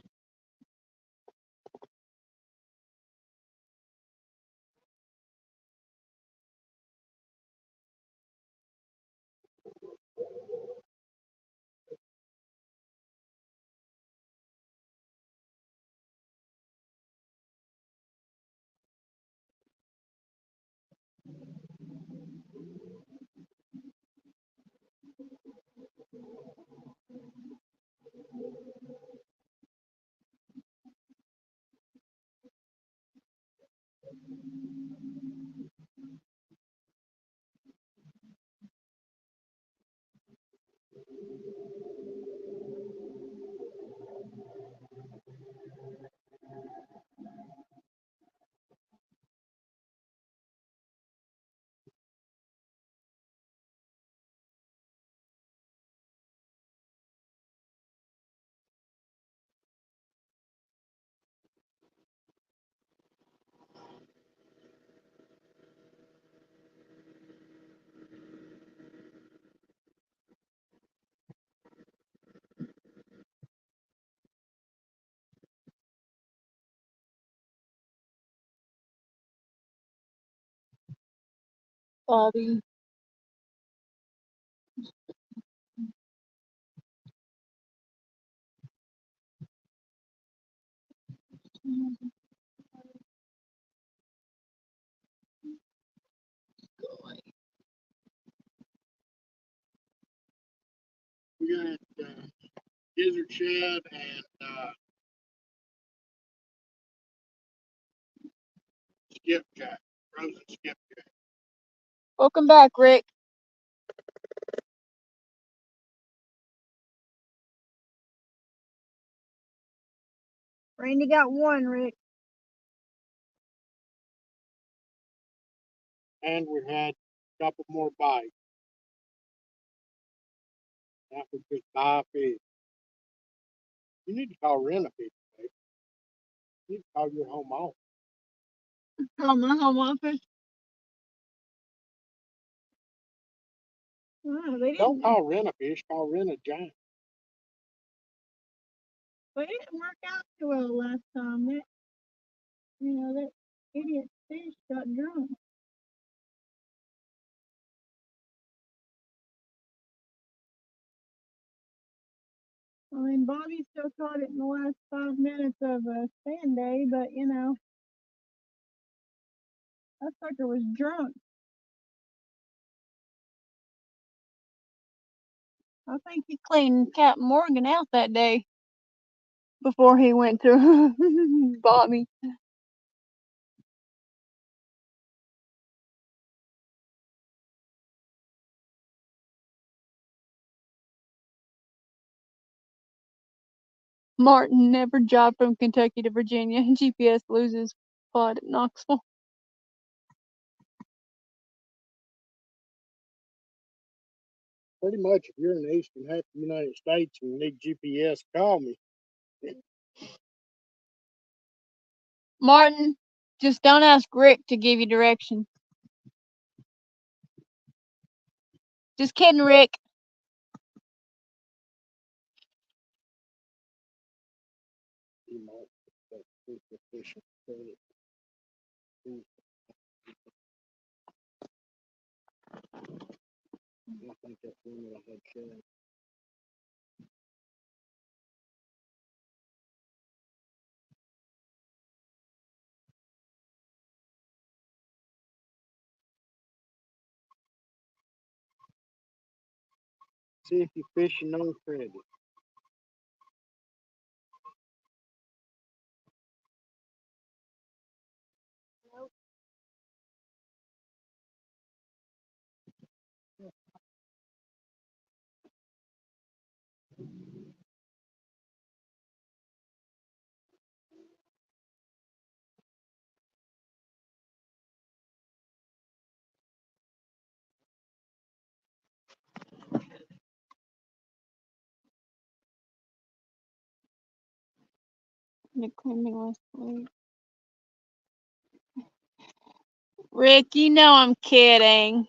Bobby. We got gizzard shad and skipjack, frozen skipjack. Welcome back, Rick. Randy got one, Rick. And we had a couple more bites. That was just by fish. You need to call Rena fish, babe. You need to call your home office. Call my home office. Oh, Don't call Rena fish, call Rena giant. they didn't work out too well last time. That idiot fish got drunk. I mean, Bobby still caught it in the last 5 minutes of a stand day, but that sucker was drunk. I think he cleaned Captain Morgan out that day before he went to Bobby. Martin never drive from Kentucky to Virginia. GPS loses plot at Knoxville. Pretty much, if you're in the eastern half of the United States and you need GPS, call me. Martin, just don't ask Rick to give you directions. Just kidding, Rick. You might get that efficient credit. I think that's one that I had shared. See if you're fishing on credit. They cleaned me last week. Rick, you know I'm kidding.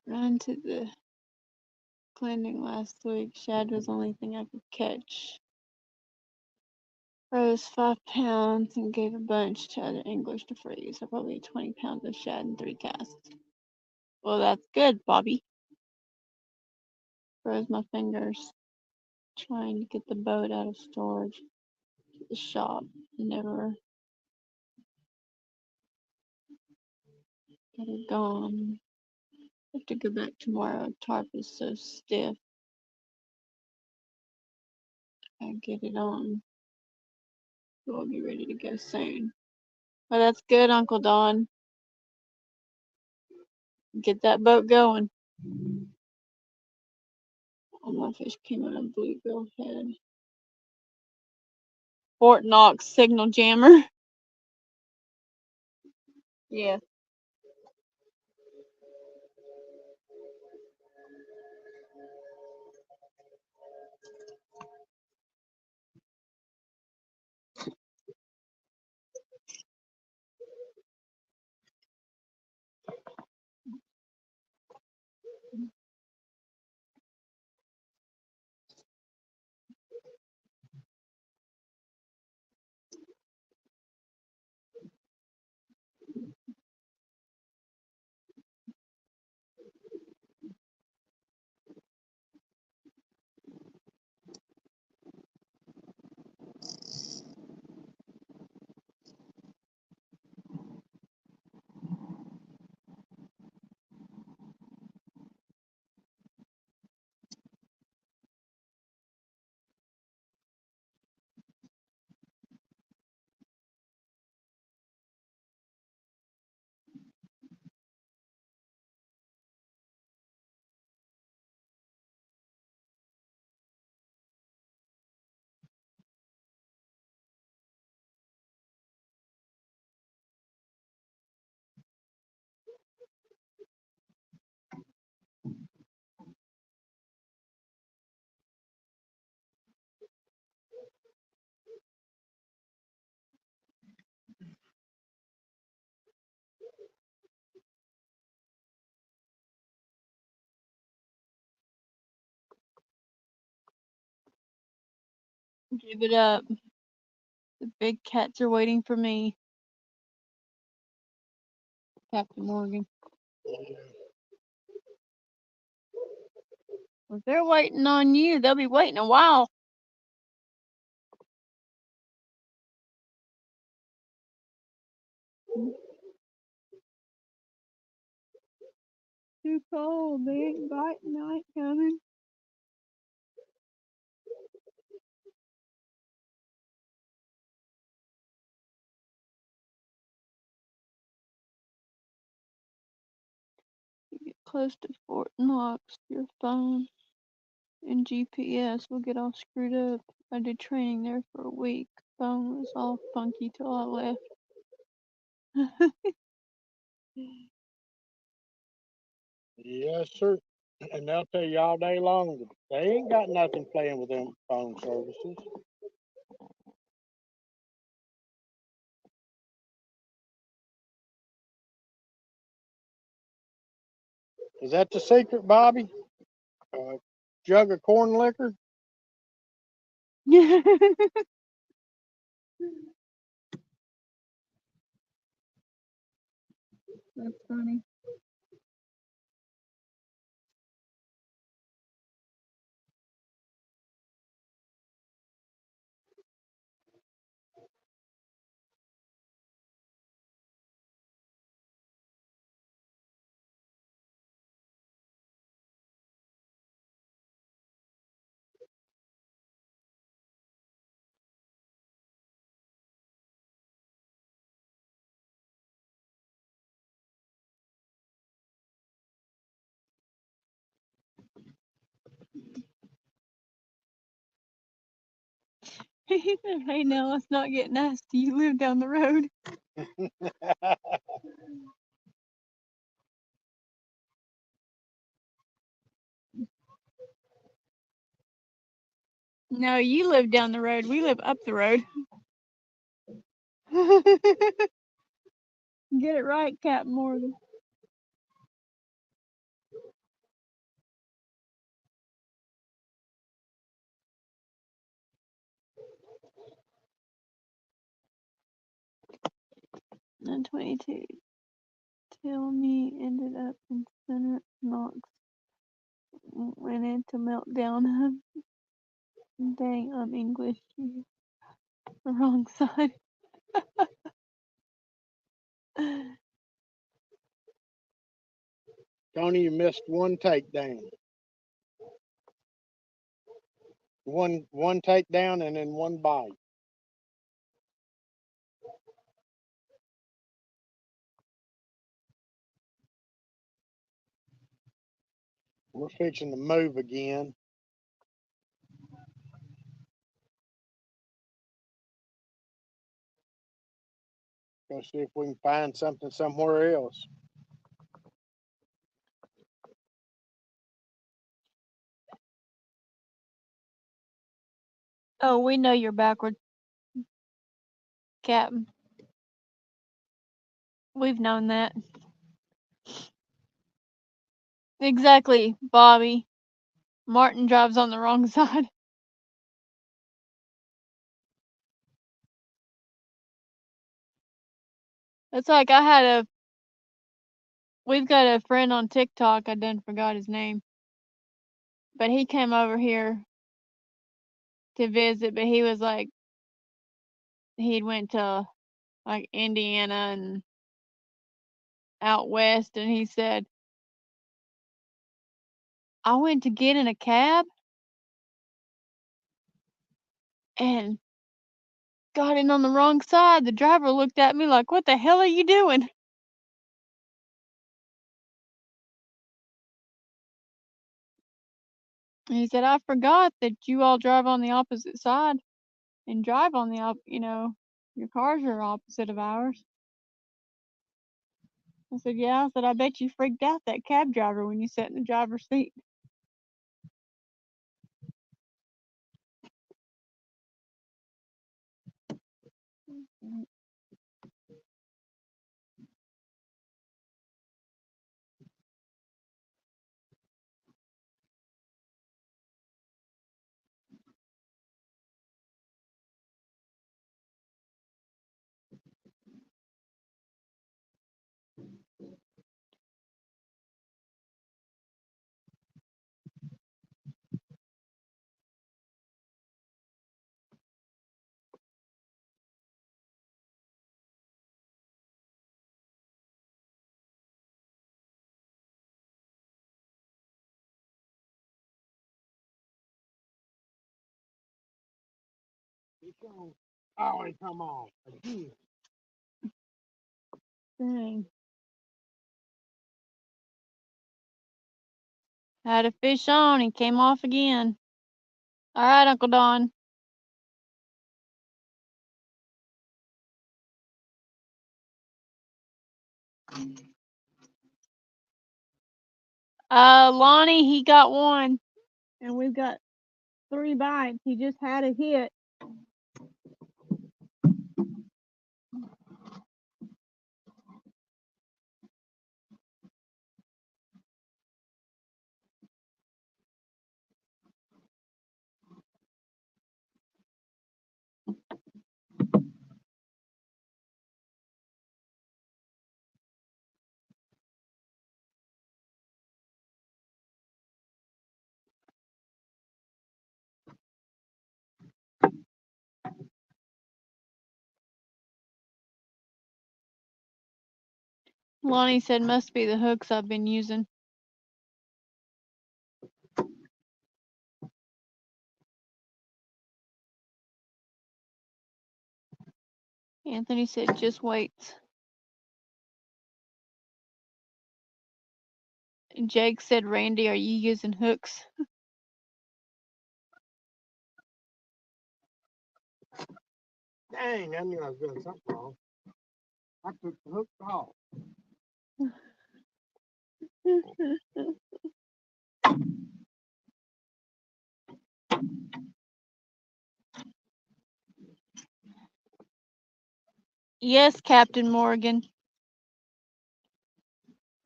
Run to the cleaning last week. Shad was the only thing I could catch. Froze 5 pounds and gave a bunch to other English to freeze. So probably 20 pounds of shad and 3 casts. Well, that's good, Bobby. Froze my fingers trying to get the boat out of storage to the shop. Never got it gone. Have to go back tomorrow. Tarp is so stiff. I get it on. We'll be ready to go soon. Well, that's good, Uncle Don. Get that boat going. All my fish came out of Bluegill Head. Fort Knox signal jammer. Yeah. Give it up. The big cats are waiting for me. Captain Morgan. If they're waiting on you, they'll be waiting a while. too cold. They ain't biting. I ain't coming. You get close to Fort Knox, your phone and GPS will get all screwed up. I did training there for a week. Phone was all funky till I left. Yes, sir. And they'll tell you all day long that they ain't got nothing playing with them phone services. Is that the secret, Bobby? Jug of corn liquor? That's funny. He said, hey, now let's not get nasty. You live down the road. No, you live down the road. We live up the road. Get it right, Captain Morgan. And 22. Tell me ended up in Fort Knox. Went into meltdown. Dang, I'm English. The wrong side. Tony, you missed one takedown. One takedown and then one bite. We're fixing to move again. Go see if we can find something somewhere else. Oh, we know you're backward, Captain. We've known that. Exactly, Bobby. Martin drives on the wrong side. It's like we've got a friend on TikTok, I done forgot his name. But he came over here to visit, but he was like, he'd went to like Indiana and out west, and he said, I went to get in a cab and got in on the wrong side. The driver looked at me like, what the hell are you doing? And he said, I forgot that you all drive on the opposite side and drive on your cars are opposite of ours. I said, yeah. I said, I bet you freaked out that cab driver when you sat in the driver's seat. Oh, and come on again. Dang. Had a fish on, he came off again. All right, Uncle Don. Lonnie, he got one, and we've got 3 bites. He just had a hit. Lonnie said must be the hooks I've been using. Anthony said just wait. Jake said, Randy, are you using hooks? Dang, I knew I was doing something wrong. I took the hook off. Yes, Captain Morgan.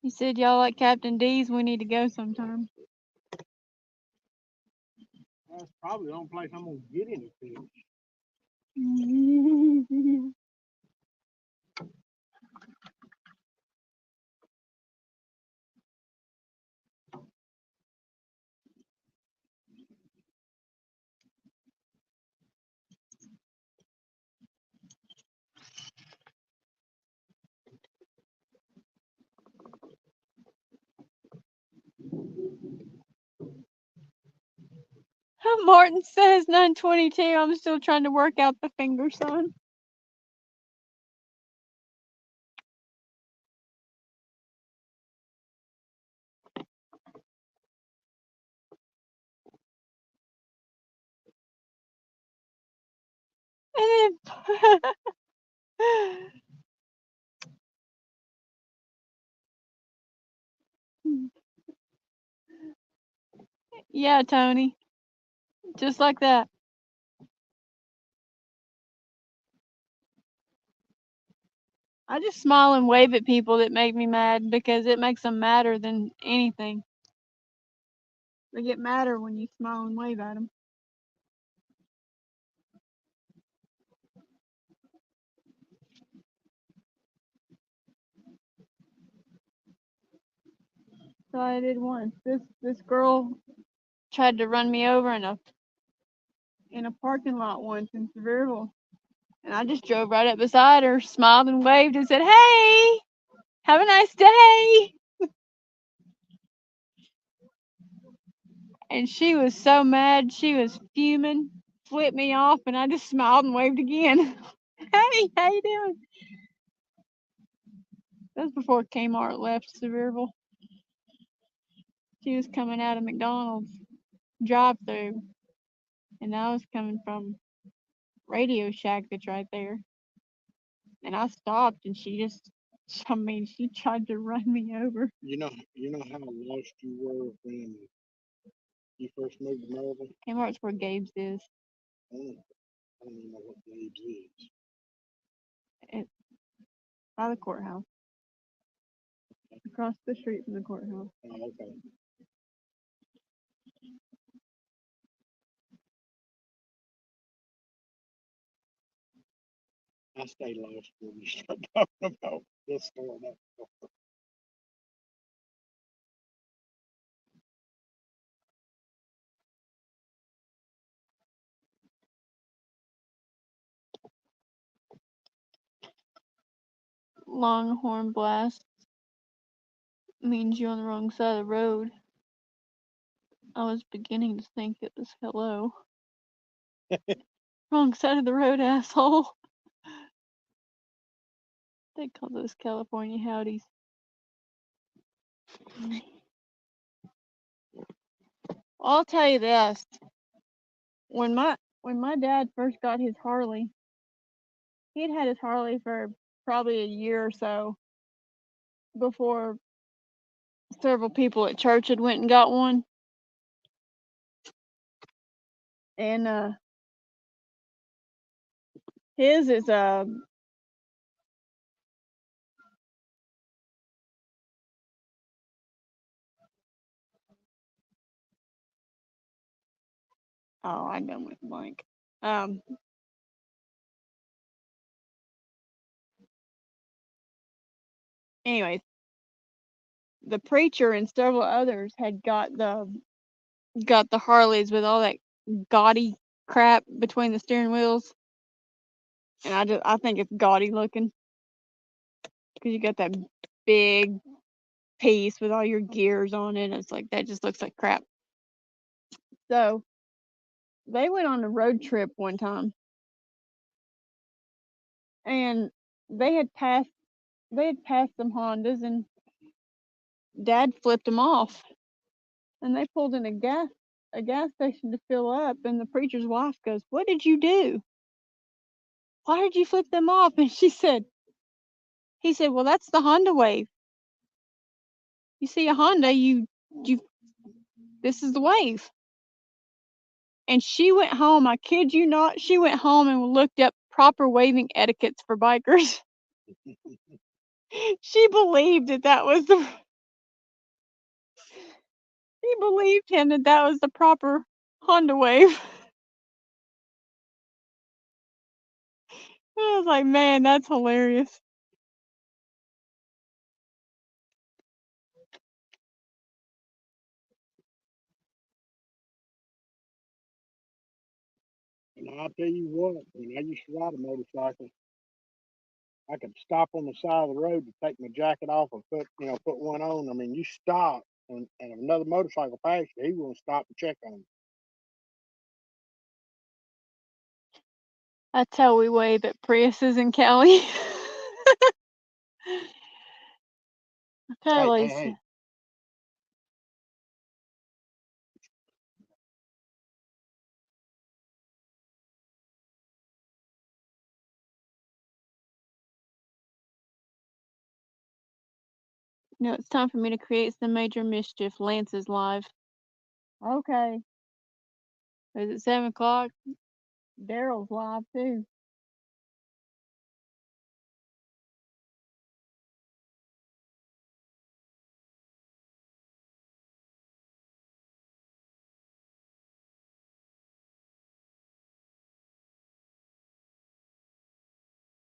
He said y'all like Captain D's, we need to go sometime. That's probably the only place I'm gonna get any fish. Martin says 9:22. I'm still trying to work out the finger sign. And then, yeah, Tony. Just like that. I just smile and wave at people that make me mad because it makes them madder than anything. They get madder when you smile and wave at them. So I did once. This girl tried to run me over in a parking lot once in Sevierville. And I just drove right up beside her, smiled and waved and said, "Hey, have a nice day." And she was so mad, she was fuming, flipped me off, and I just smiled and waved again. Hey, how you doing? That was before Kmart left Sevierville. She was coming out of McDonald's drive-through, and I was coming from Radio Shack that's right there. And I stopped, and she tried to run me over. You know how lost you were when you first moved to Maryville? Kmart's where Gabe's is. I don't even know what Gabe's is. It's by the courthouse. Across the street from the courthouse. Oh, okay. I stay lost when you start talking about this store and that store. Longhorn blast means you're on the wrong side of the road. I was beginning to think it was hello. Wrong side of the road, asshole. They call those California howdies. I'll tell you this. When my dad first got his Harley, he'd had his Harley for probably a year or so before several people at church had went and got one. And his is oh, I done went blank. Anyways, the preacher and several others had got the Harleys with all that gaudy crap between the steering wheels, and I think it's gaudy looking because you got that big piece with all your gears on it. And it's like that just looks like crap. So they went on a road trip one time, and they had passed some Hondas, and Dad flipped them off, and they pulled in a gas station to fill up, and the preacher's wife goes, "What did you do? Why did you flip them off?" And he said, "Well, that's the Honda wave. You see a Honda, you this is the wave." And she went home, I kid you not, she went home and looked up proper waving etiquettes for bikers. She believed that was she believed him that was the proper Honda wave. I was like, man, that's hilarious. And I'll tell you what, when I used to ride a motorcycle, I could stop on the side of the road to take my jacket off or put one on. I mean, you stop and another motorcycle passed you, he won't stop and check on you. That's how we wave at Priuses in Cali. Hey, Totally. hey, No, it's time for me to create some major mischief. Lance is live. Okay. Is it 7 o'clock? Daryl's live too.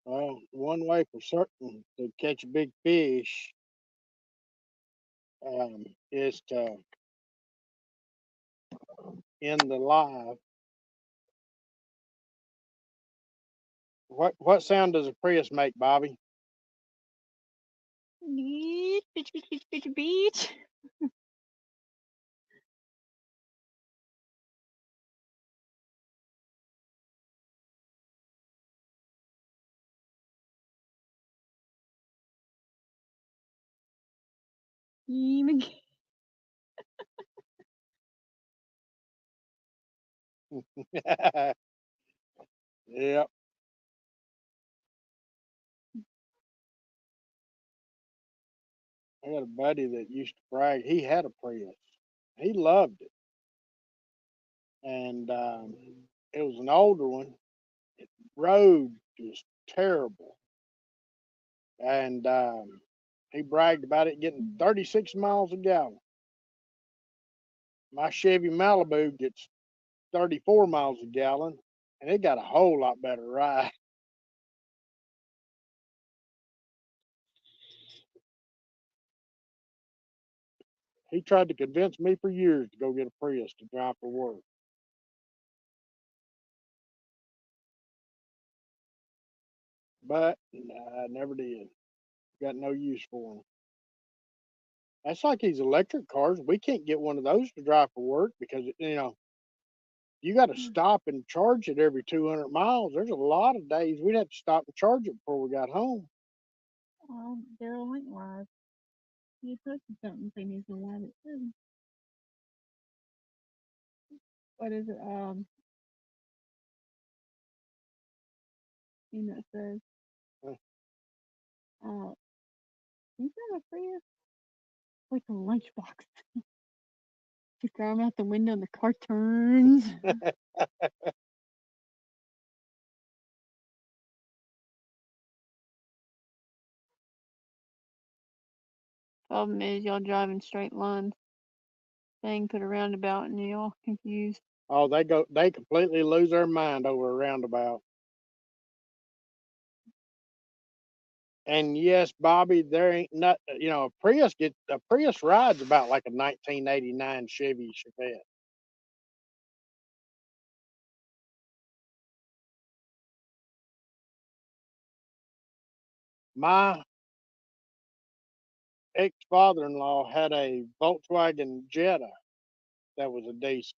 well, one way for certain to catch a big fish is to end the live. What sound does a Prius make, Bobby? Beach, beach, beach, beach, beach, beach. Yep. I got a buddy that used to brag. He had a Prius. He loved it, and it was an older one. It rode just terrible, and he bragged about it getting 36 miles a gallon. My Chevy Malibu gets 34 miles a gallon, and it got a whole lot better ride. He tried to convince me for years to go get a Prius to drive for work, but I never did. Got no use for them. That's like these electric cars. We can't get one of those to drive for work because You got to Hmm. stop and charge it every 200 miles. There's a lot of days we'd have to stop and charge it before we got home. Well, Daryl ain't live. He posted something saying he's gonna live it too. What is it? You know, it says, Huh. uh, you got a Prius? Like a lunchbox. You throw him out the window and the car turns. Problem is, y'all driving straight lines. Thing put a roundabout and y'all confused. Oh, they completely lose their mind over a roundabout. And yes, Bobby, there ain't not, a Prius rides about like a 1989 Chevy Chevette. My ex-father-in-law had a Volkswagen Jetta that was a diesel,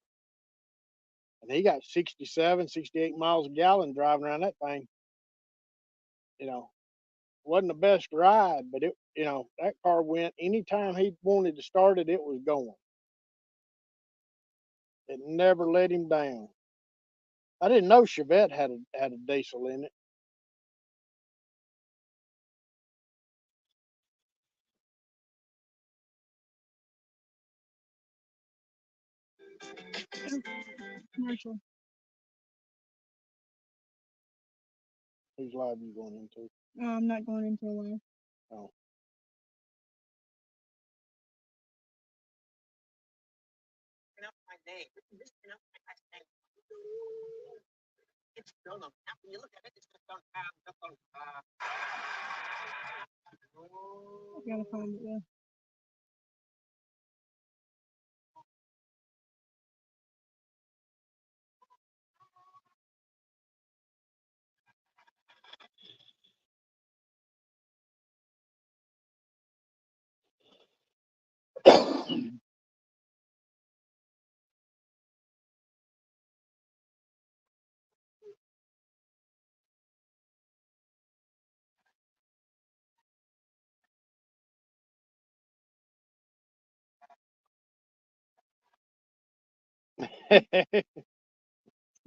and he got 67, 68 miles a gallon driving around that thing. You know, wasn't the best ride, but that car went anytime he wanted to start it, it was going. It never let him down. I didn't know Chevette had a diesel in it. Commercial. Whose live you going into? No, I'm not going into a live. Oh. I gotta find it though.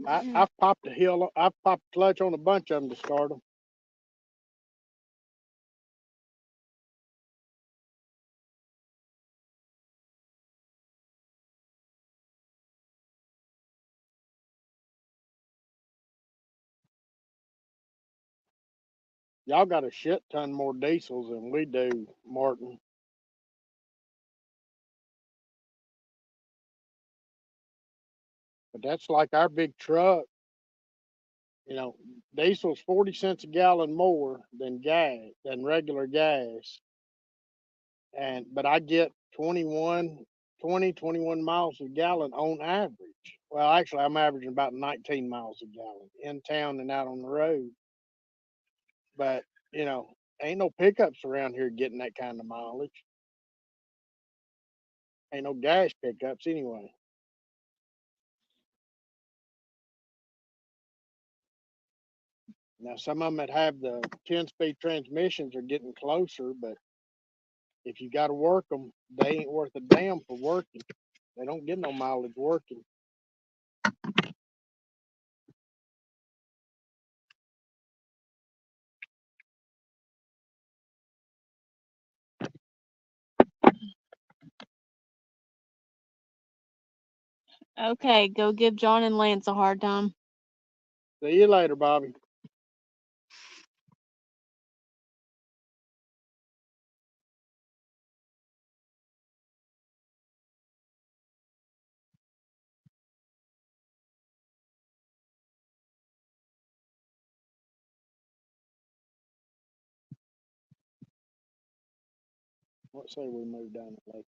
I've popped I've popped the clutch on a bunch of them to start them. Y'all got a shit ton more diesels than we do, Martin. But that's like our big truck. Diesel's 40 cents a gallon more than regular gas. But I get 21 miles a gallon on average. Well, actually, I'm averaging about 19 miles a gallon in town and out on the road. But, ain't no pickups around here getting that kind of mileage. Ain't no gas pickups anyway. Now, some of them that have the 10-speed transmissions are getting closer, but if you got to work them, they ain't worth a damn for working. They don't get no mileage working. Okay, go give John and Lance a hard time. See you later, Bobby. What say we move down the lake?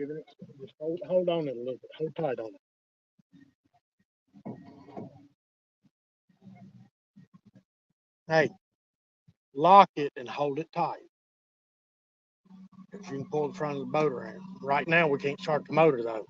giving it. Just hold on it a little bit. Hold tight on it. Hey, lock it and hold it tight. Because you can pull the front of the motor in. Right now, we can't start the motor though.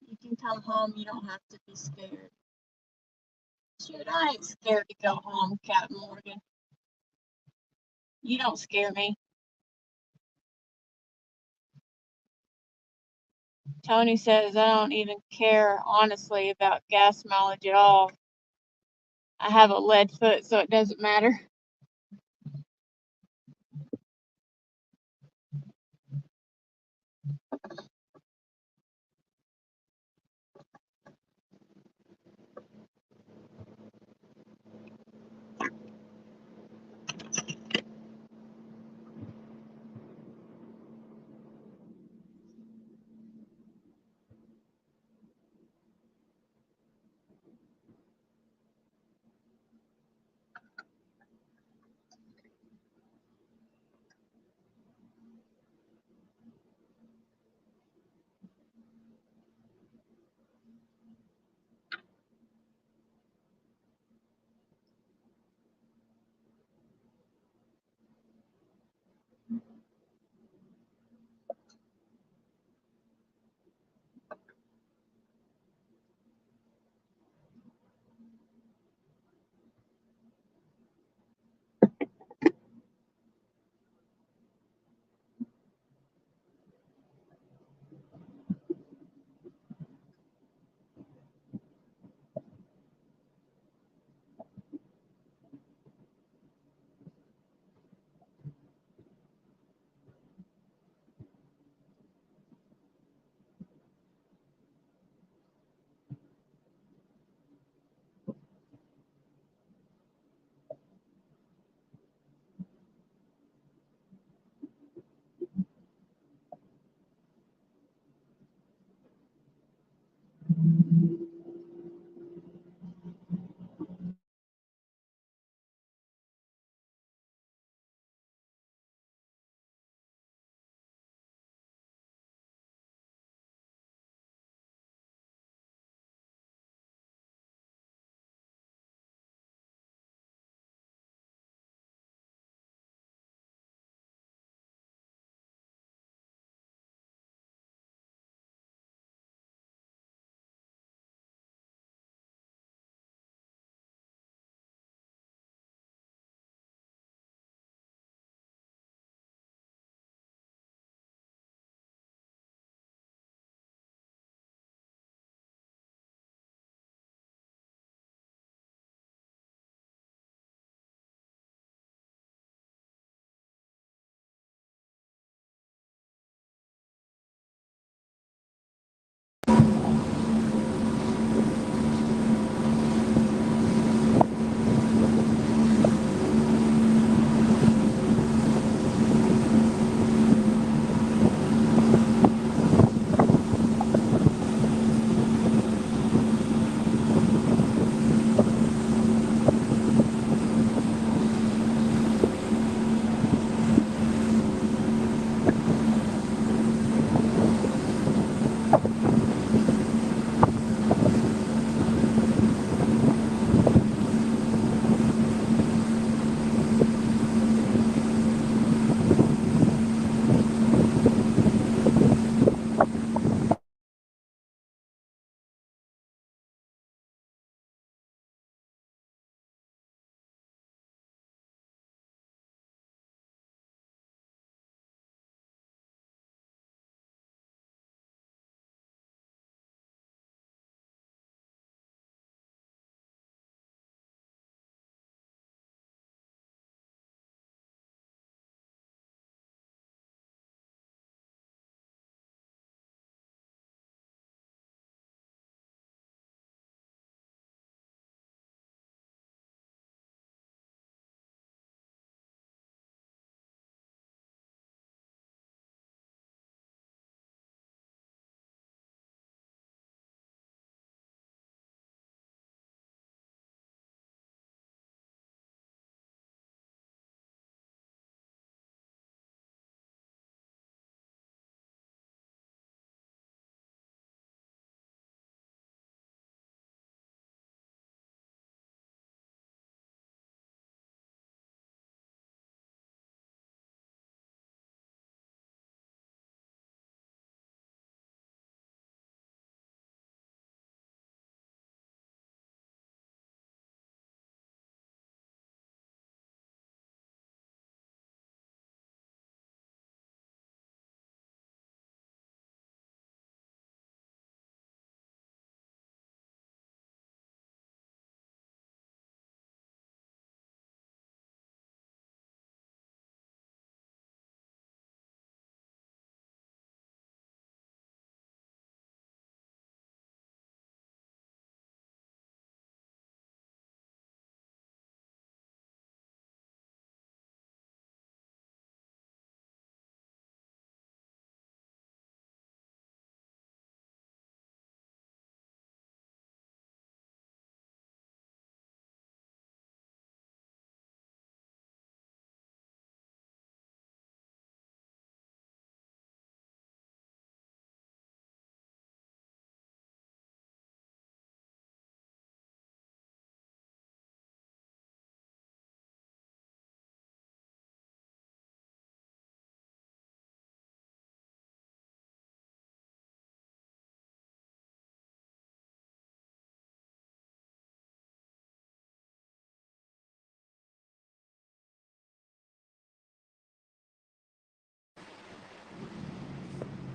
You can come home. You don't have to be scared. Shoot, I ain't scared to go home, Captain Morgan. You don't scare me. Tony says I don't even care, honestly, about gas mileage at all. I have a lead foot, so it doesn't matter.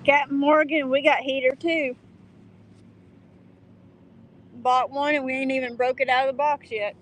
Captain Morgan, we got heater too. Bought one and we ain't even broke it out of the box yet.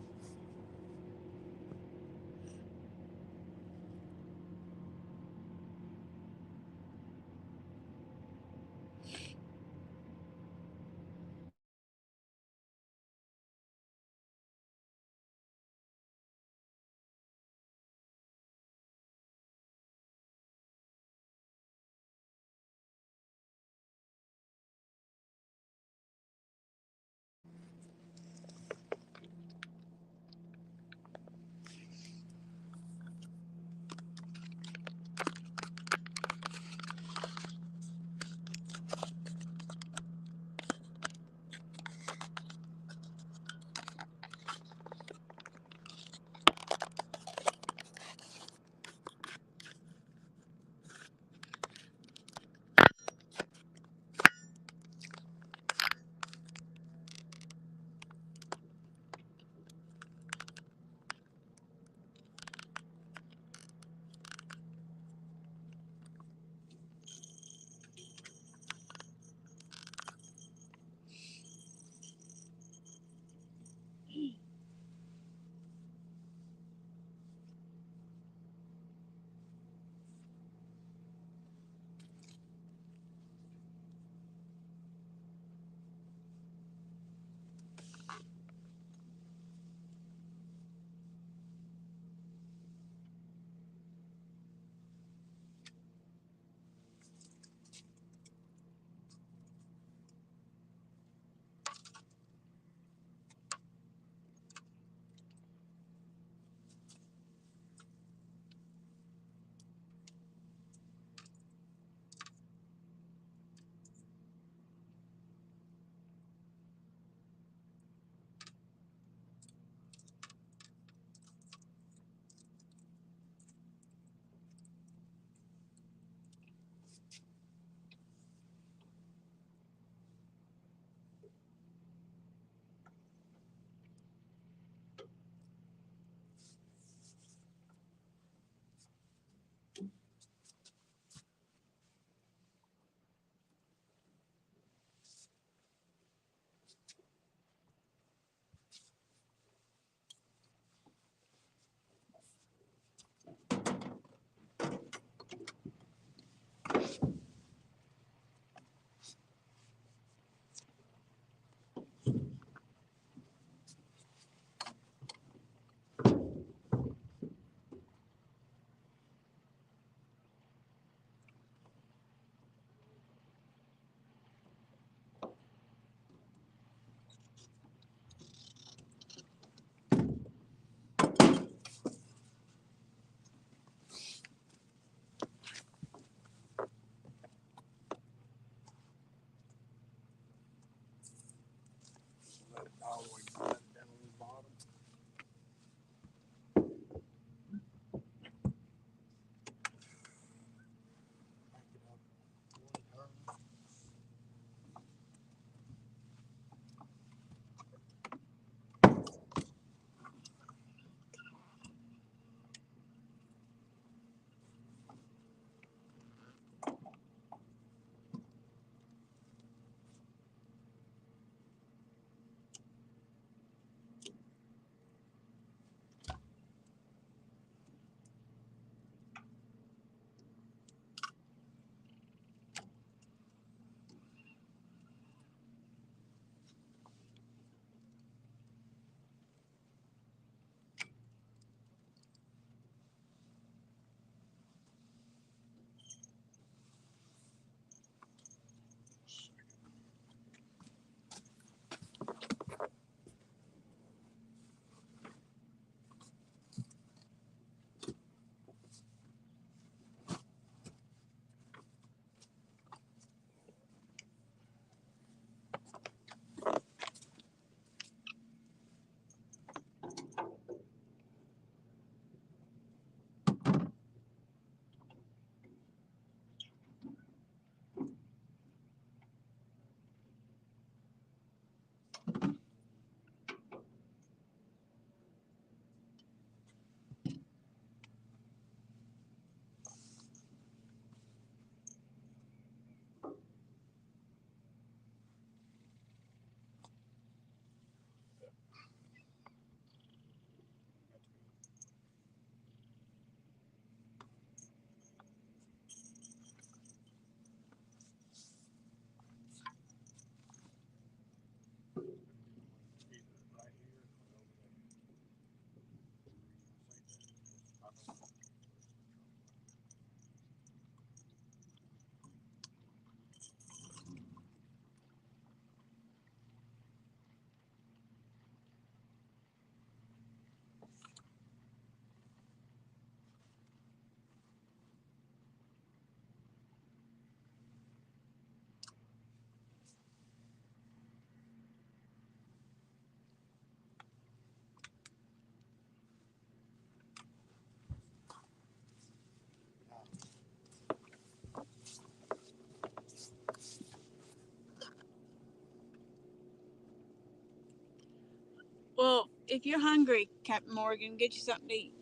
Well, if you're hungry, Captain Morgan, get you something to eat.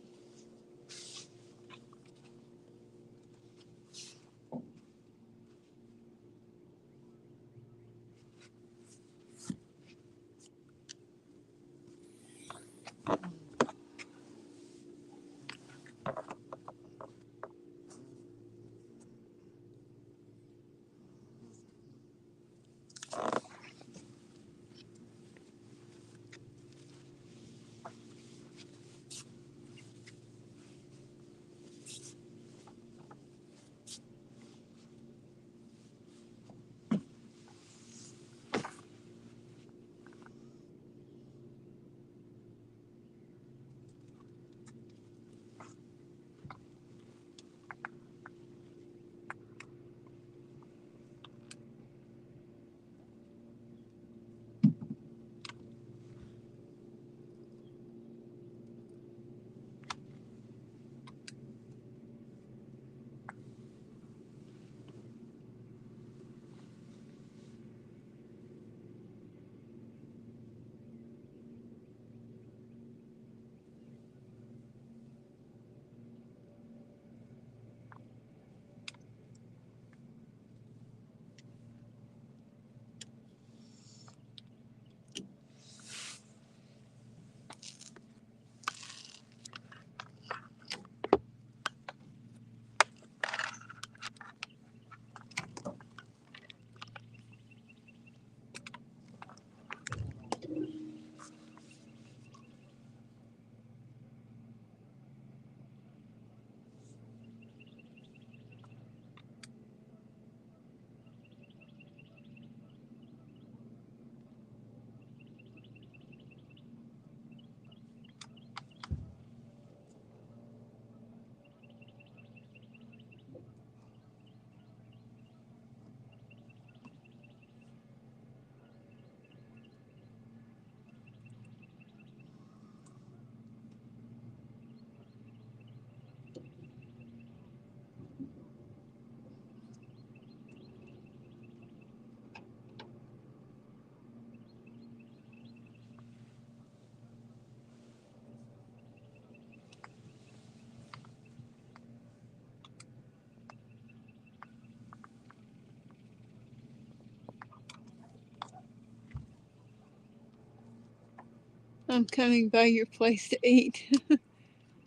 I'm coming by your place to eat.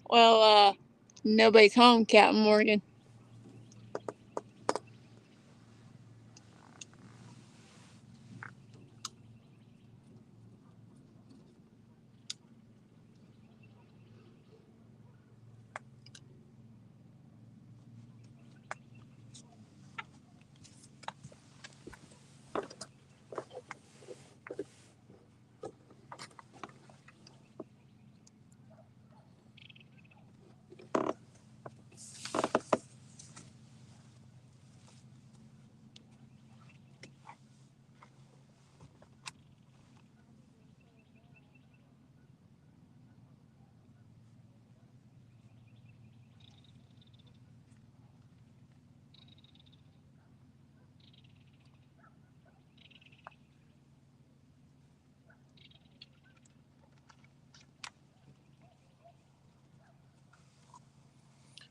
Well, nobody's home, Captain Morgan.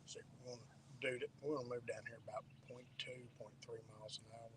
So we want to do that. We want to move down here about 0.2, 0.3 miles an hour.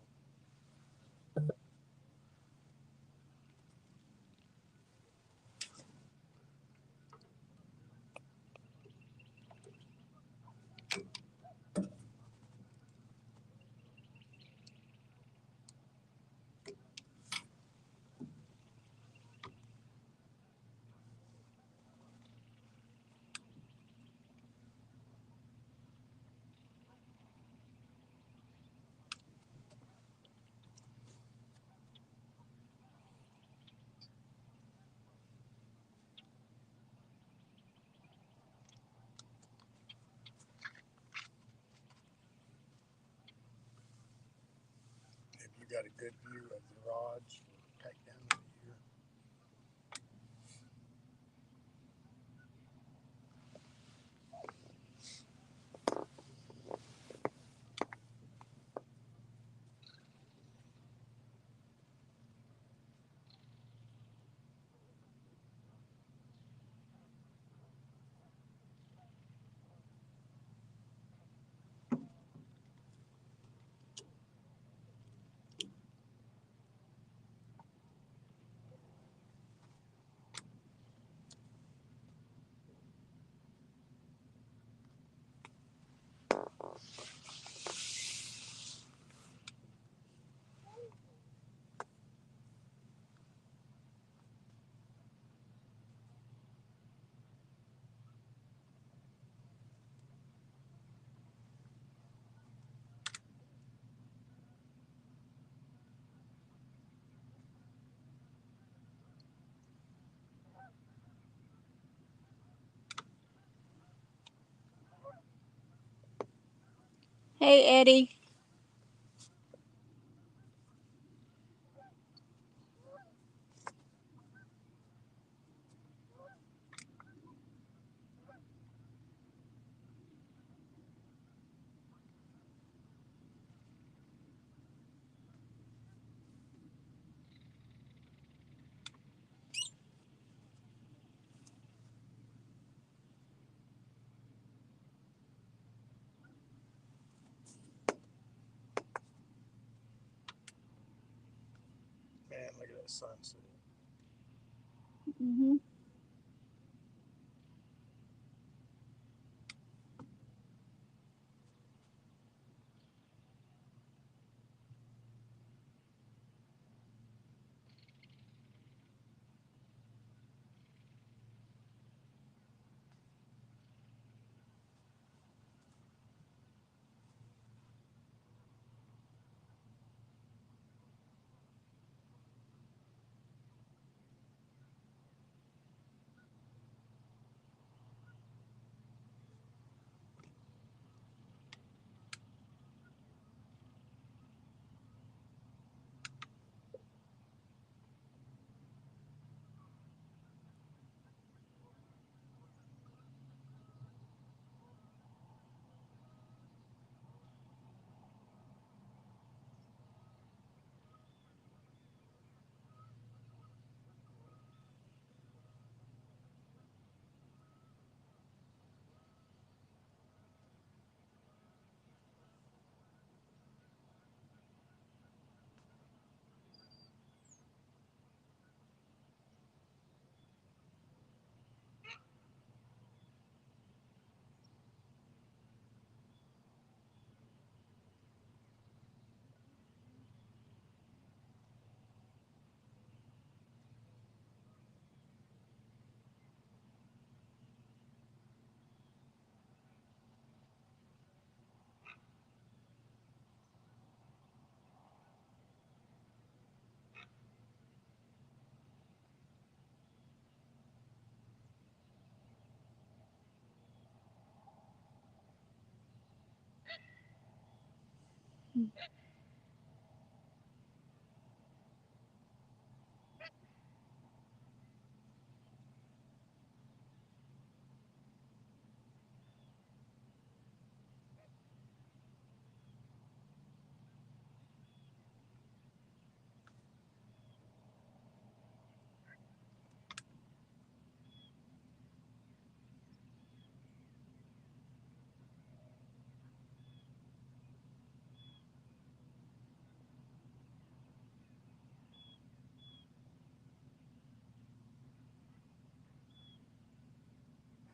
Have you got a good view of the rods? Take down over here. Hey, Eddie. Man, look at that sunset. Mm-hmm.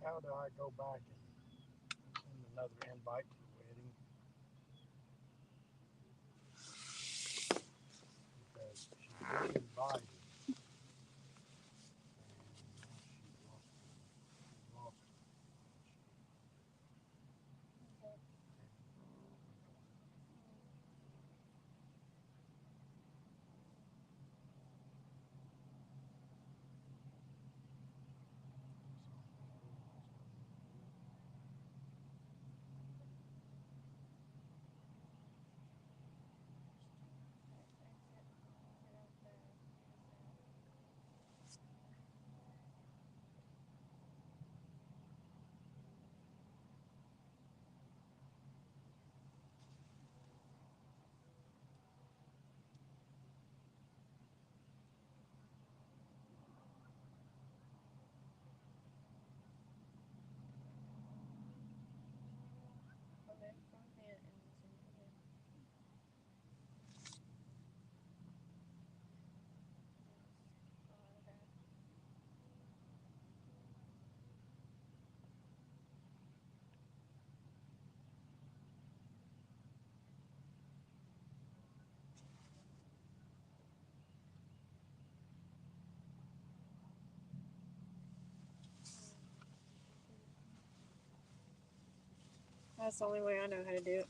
How do I go back and send another invite to the wedding? Because she invited. That's the only way I know how to do it.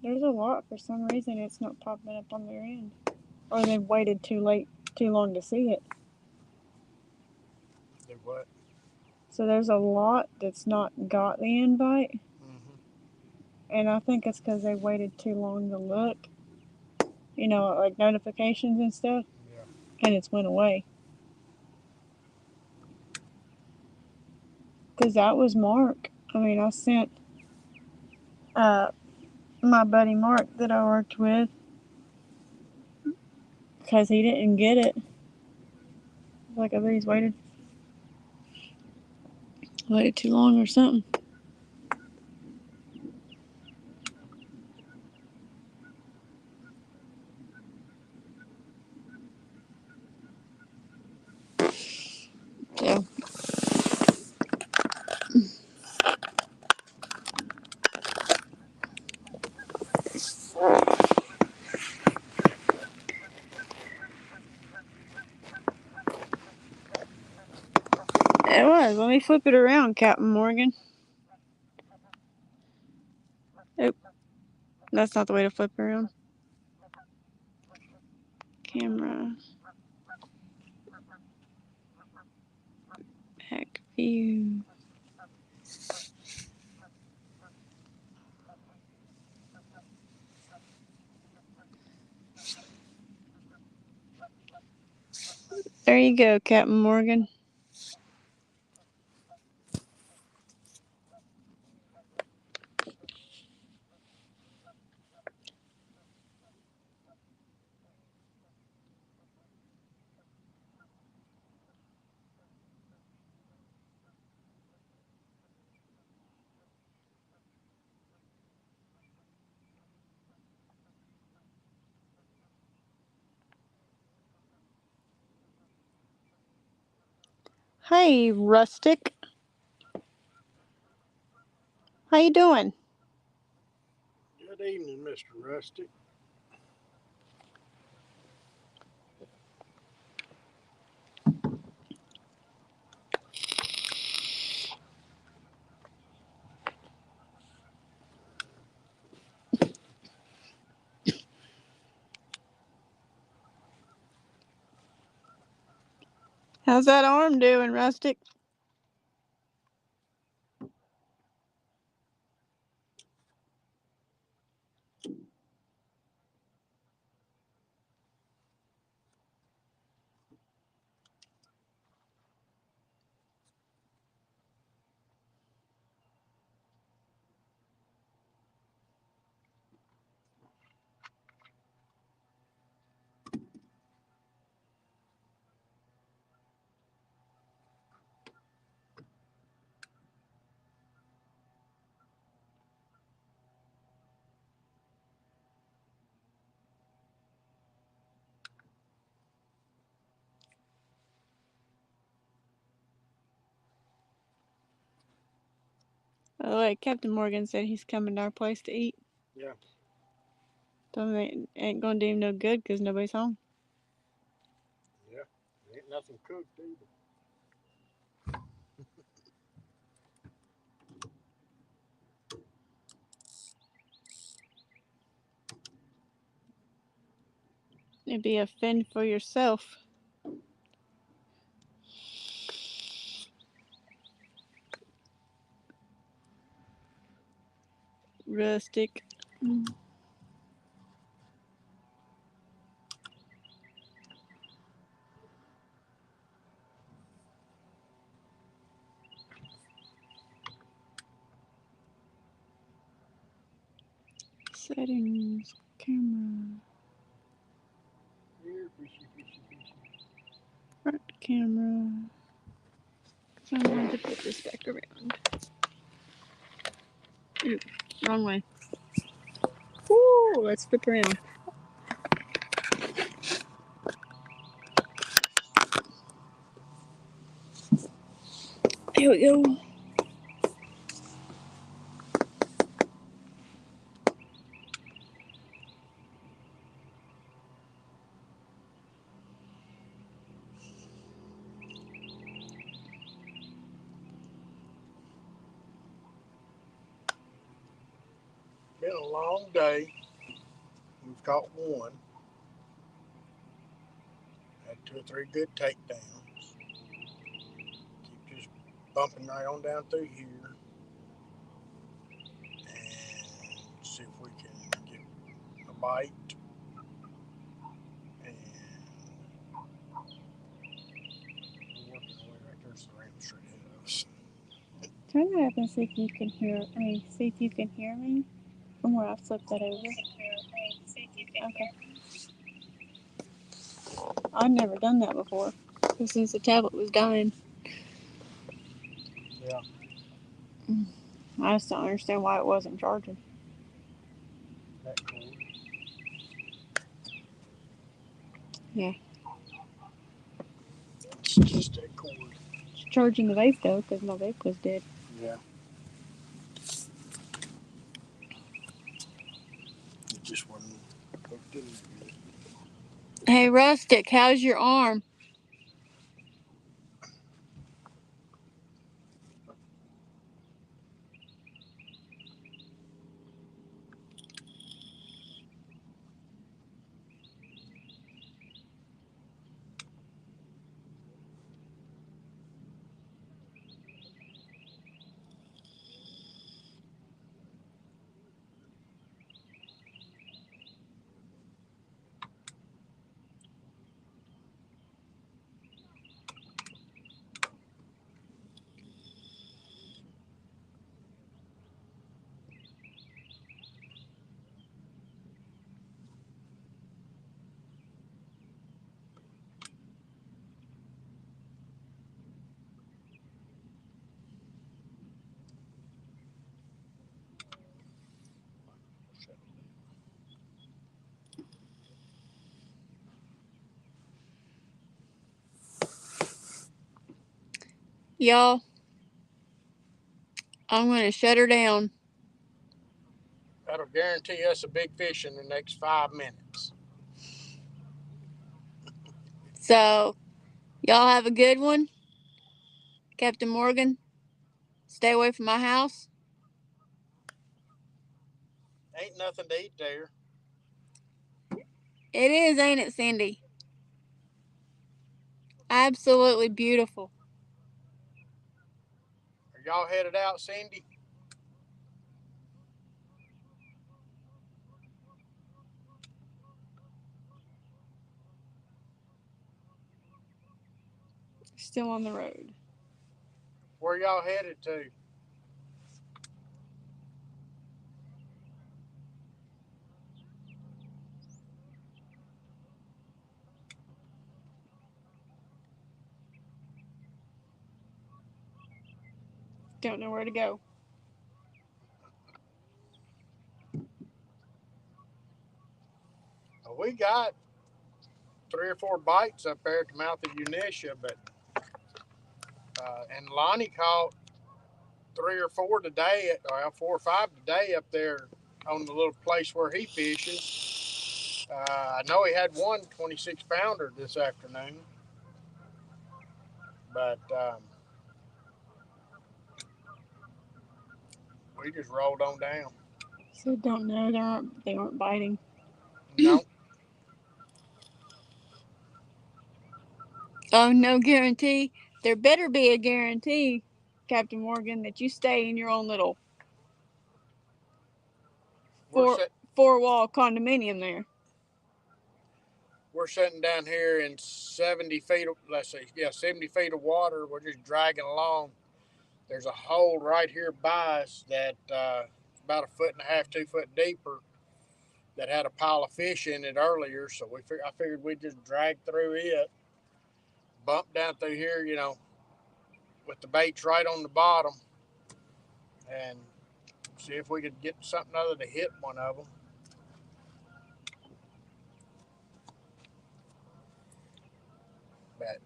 There's a lot for some reason it's not popping up on their end. Or they've waited too long to see it. Do what? So there's a lot that's not got the invite. Mm-hmm. And I think it's because they waited too long to look. You know, like notifications and stuff. Yeah. And it's went away. Because that was Mark. I mean, I sent my buddy Mark that I worked with because he didn't get it. Like, I bet he's waited too long or something. So, it was. Let me flip it around, Captain Morgan. Oop. That's not the way to flip it around. Camera. Back view. There you go, Captain Morgan. Hey, Rustic. How you doing? Good evening, Mr. Rustic. How's that arm doing, Rustic? By the way, Captain Morgan said he's coming to our place to eat. Yeah. So they ain't gonna do him no good because nobody's home. Yeah. Ain't nothing cooked either. It'd be a fend for yourself. Rustic. Settings. Camera. Here, fishy, fishy, fishy. Front camera. So I'm going to put this back around. Ooh, wrong way. Ooh, let's flip around. Here we go. been a long day. We've caught one. Had 2 or 3 good takedowns. Keep just bumping right on down through here. And see if we can get a bite. And we're working our way right there's the ramp straight ahead of us. Turn that up and see if you can hear. See if you can hear me from where I flipped that over. Okay. I've never done that before. Since the tablet was dying. Yeah. I just don't understand why it wasn't charging. That cord. Yeah. It's just that cord. It's charging the vape though, because my vape was dead. Yeah. It just wasn't hooked in there good. Hey, Rustic, how's your arm? Y'all, I'm going to shut her down. That'll guarantee us a big fish in the next 5 minutes. So, y'all have a good one. Captain Morgan, stay away from my house. Ain't nothing to eat there. It is, ain't it, Cindy? Absolutely beautiful. Are y'all headed out, Cindy? Still on the road. Where y'all headed to? Don't know where to go. We got 3 or 4 bites up there at the mouth of Unisha, but and Lonnie caught 3 or 4 today, 4 or 5 today up there on the little place where he fishes. I know he had one 26-pounder this afternoon, but we just rolled on down. So don't know. They aren't biting. No. Oh, no guarantee. There better be a guarantee, Captain Morgan, that you stay in your own little four-wall condominium there. We're sitting down here in 70 feet of, 70 feet of water. We're just dragging along. There's a hole right here by us that about 1.5 2 foot deeper that had a pile of fish in it earlier. So I figured we'd just drag through it, bump down through here, with the baits right on the bottom, and see if we could get something other to hit one of them. But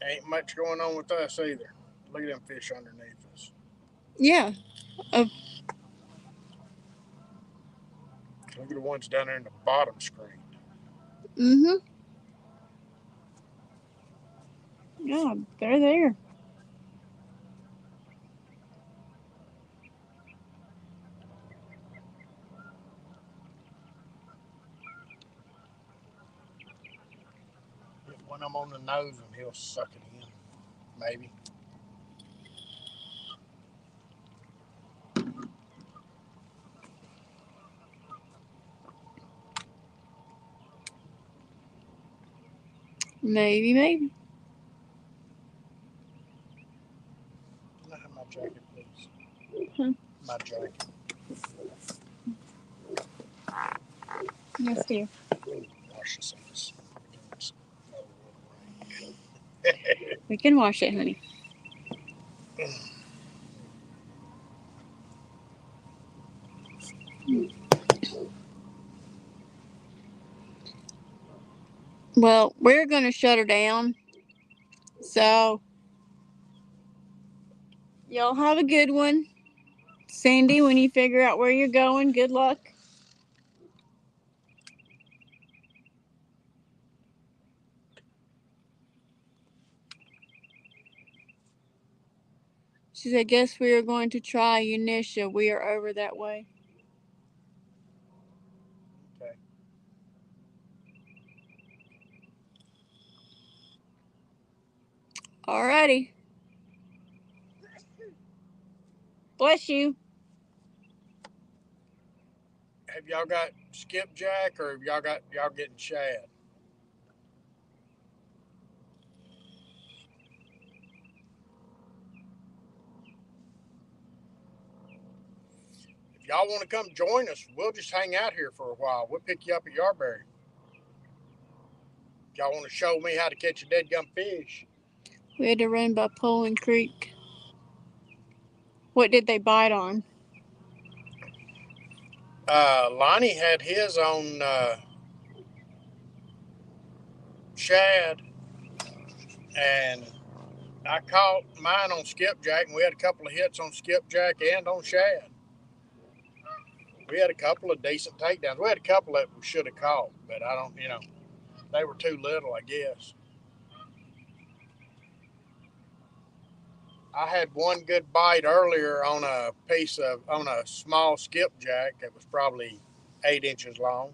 ain't much going on with us either. Look at them fish underneath us. Yeah. Look at the ones down there in the bottom screen. Mm-hmm. Yeah, they're there. putting them on the nose and he'll suck it in. Maybe. Maybe. Can I have my jacket, please? Hmm. My jacket. Yes, dear. Wash this on this. We can wash it, honey. Well, we're going to shut her down. So, y'all have a good one. Sandy, when you figure out where you're going, good luck. She said, guess we are going to try Unisha. We are over that way. Okay. Alrighty. Bless you. Have y'all got skipjack or have y'all getting shad? If y'all want to come join us, we'll just hang out here for a while. We'll pick you up at Yarberry. If y'all want to show me how to catch a dead gum fish. We had to run by Poland Creek. What did they bite on? Lonnie had his on shad, and I caught mine on skipjack, and we had a couple of hits on skipjack and on shad. We had a couple of decent takedowns. We had a couple that we should have caught, but I don't, they were too little, I guess. I had one good bite earlier on a small skipjack that was probably 8 inches long.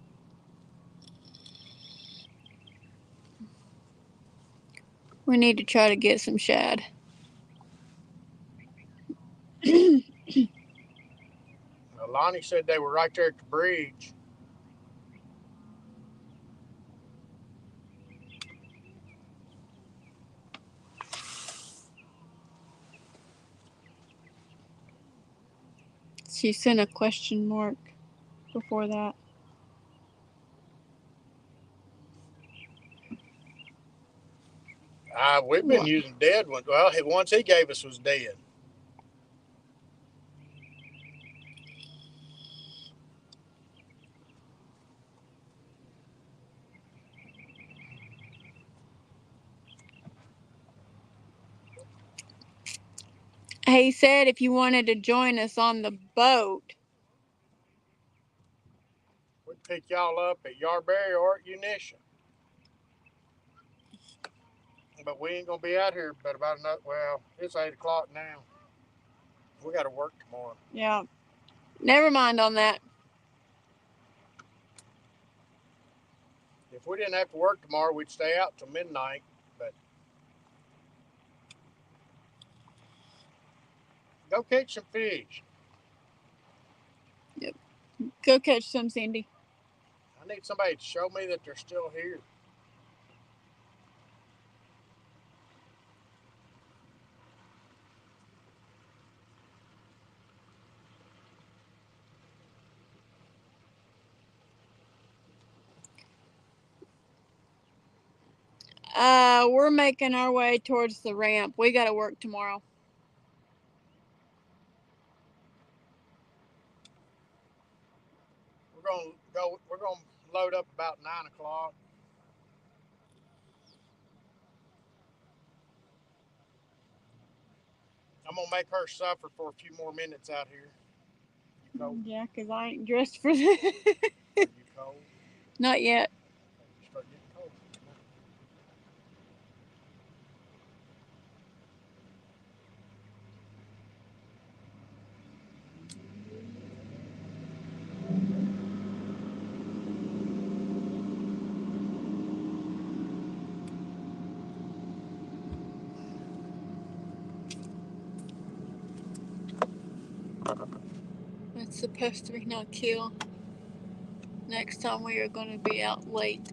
We need to try to get some shad. Lonnie said they were right there at the bridge. She sent a question mark before that. We've been using dead ones. Well, the ones he gave us was dead. He said if you wanted to join us on the boat. We'd pick y'all up at Yarberry or at Unisha. But we ain't going to be out here but about another, well, it's 8 o'clock now. We got to work tomorrow. Yeah. Never mind on that. If we didn't have to work tomorrow, we'd stay out till midnight. But go catch some fish. Yep. Go catch some, Sandy. I need somebody to show me that they're still here. We're making our way towards the ramp. We got to work tomorrow. We're gonna load up about 9 o'clock. I'm gonna make her suffer for a few more minutes out here. You cold? Yeah, because I ain't dressed for that. Are you cold? Not yet. You start getting cold. It's supposed to be no kill. Next time we are going to be out late.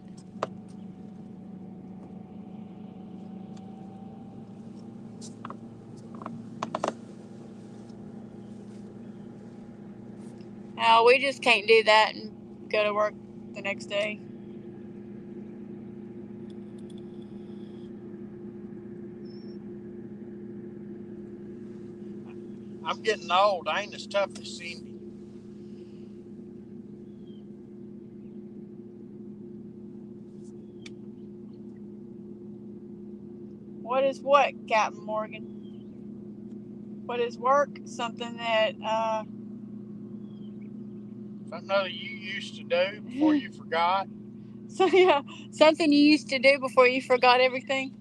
We just can't do that and go to work the next day. I'm getting old. I ain't as tough as Cindy. What is what, Captain Morgan? What is work? Something that, Something that you used to do before you forgot. so yeah, something you used to do before you forgot everything.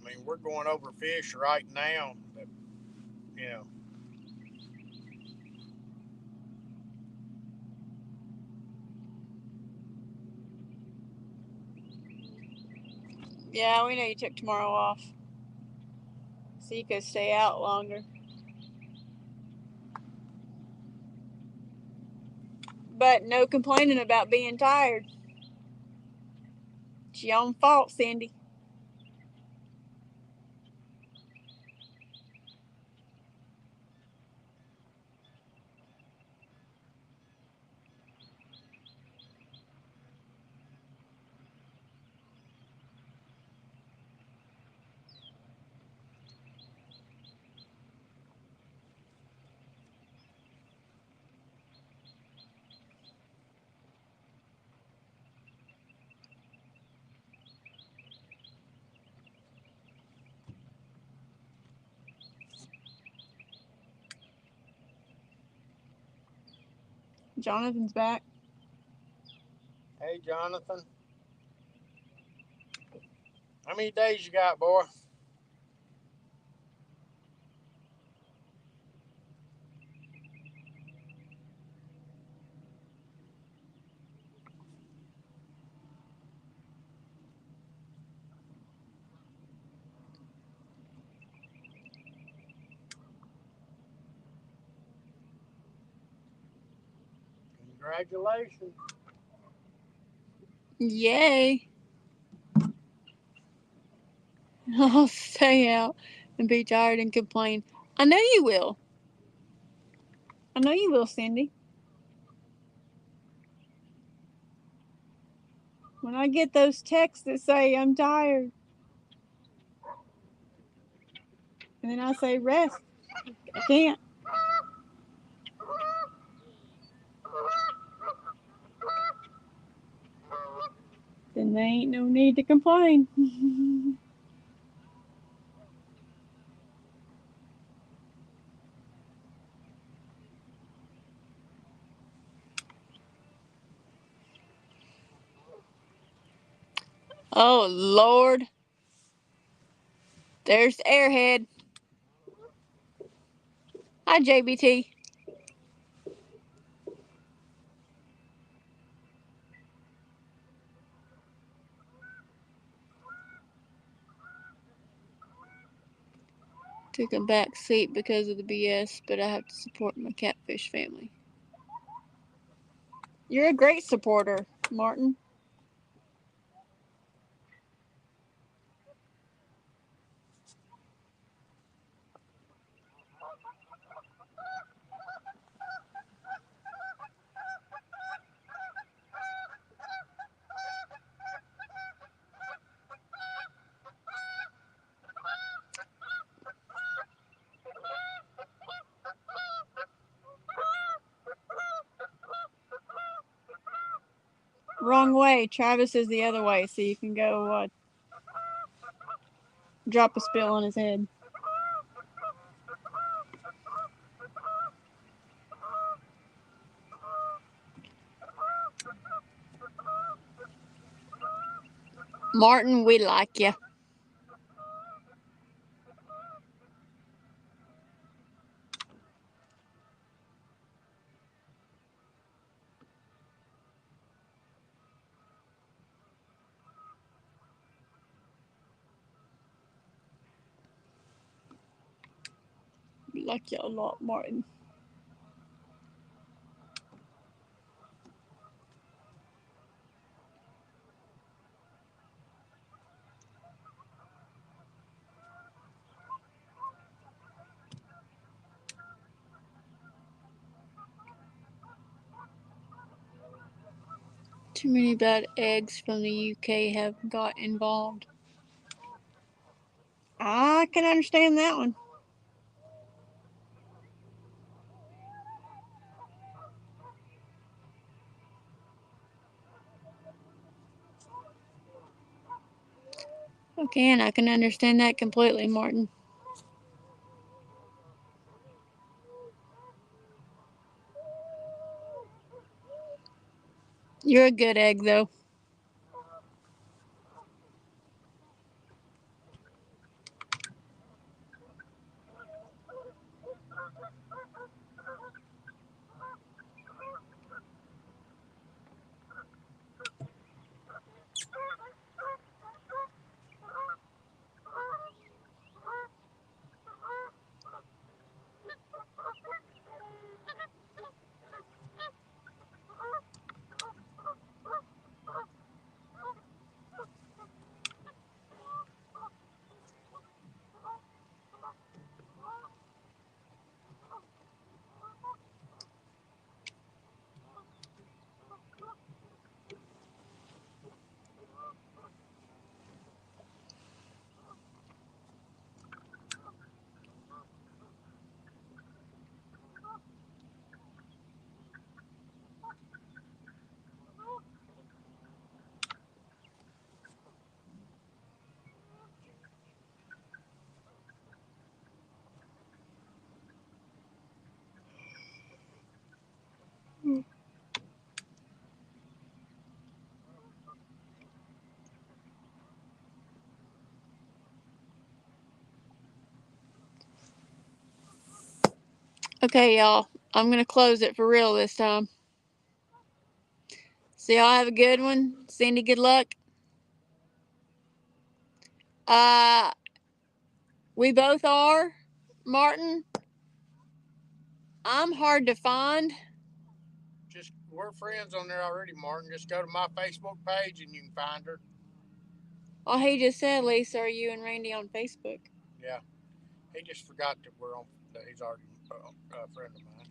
I mean, we're going over fish right now that, you know. Yeah, we know you took tomorrow off, so you could stay out longer. But no complaining about being tired. It's your own fault, Cindy. Jonathan's back. Hey, Jonathan. How many days you got, boy? Congratulations. Yay. I'll stay out and be tired and complain. I know you will. I know you will, Cindy. When I get those texts that say I'm tired, and then I say rest, I can't. Then there ain't no need to complain. Oh, Lord. There's Airhead. Hi, JBT. Took a back seat because of the BS, but I have to support my catfish family. You're a great supporter, Martin. Wrong way. Travis is the other way, so you can go drop a spill on his head. Martin, we like you. We like you a lot, Martin. Too many bad eggs from the UK have got involved. I can understand that one. Okay, and I can understand that completely, Martin. You're a good egg, though. Okay, y'all. I'm going to close it for real this time. So y'all have a good one. Cindy, good luck. We both are. Martin, I'm hard to find. Just, we're friends on there already, Martin. Just go to my Facebook page and you can find her. Oh, he just said, Lisa, are you and Randy on Facebook? Yeah. He just forgot that he's already a friend of mine.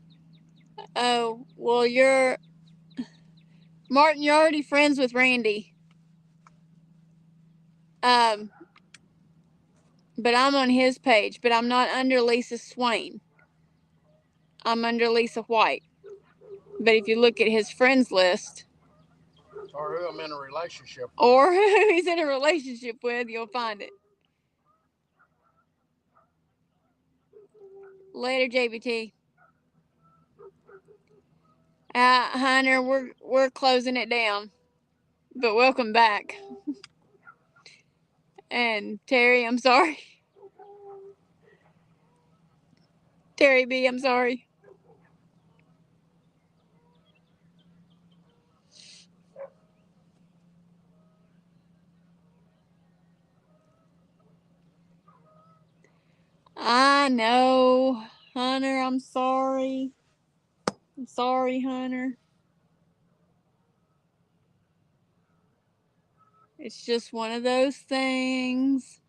Oh, well, Martin, you're already friends with Randy. But I'm on his page, but I'm not under Lisa Swain. I'm under Lisa White. But if you look at his friends list, or who I'm in a relationship with, or who he's in a relationship with, you'll find it. Later, JBT. Hunter, we're closing it down, but welcome back. And Terry, I'm sorry. Terry B, I'm sorry. I know, Hunter, I'm sorry. I'm sorry, Hunter. It's just one of those things.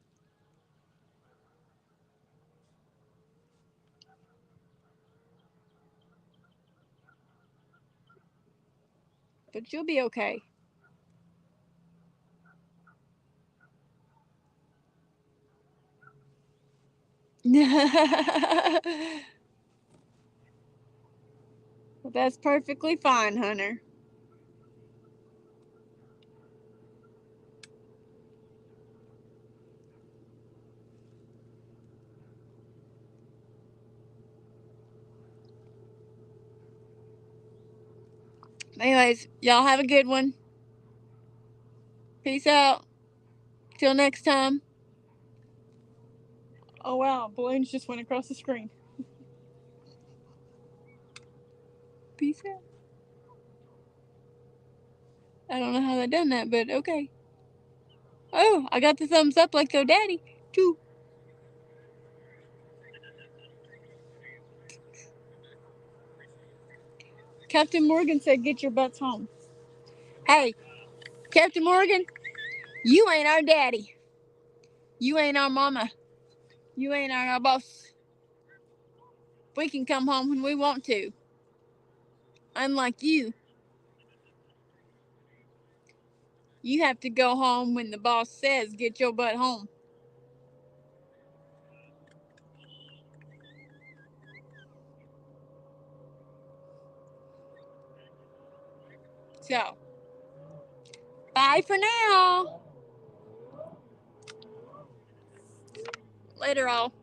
But you'll be okay. Well, that's perfectly fine, Hunter. Anyways, y'all have a good one. Peace out. Till next time. Oh wow, balloons just went across the screen. Peace out. I don't know how they done that, but okay. Oh, I got the thumbs up like your daddy, too. Captain Morgan said, "Get your butts home." Hey, Captain Morgan, you ain't our daddy. You ain't our mama. You ain't our boss. We can come home when we want to. Unlike you. You have to go home when the boss says, get your butt home. So, bye for now. Later, all.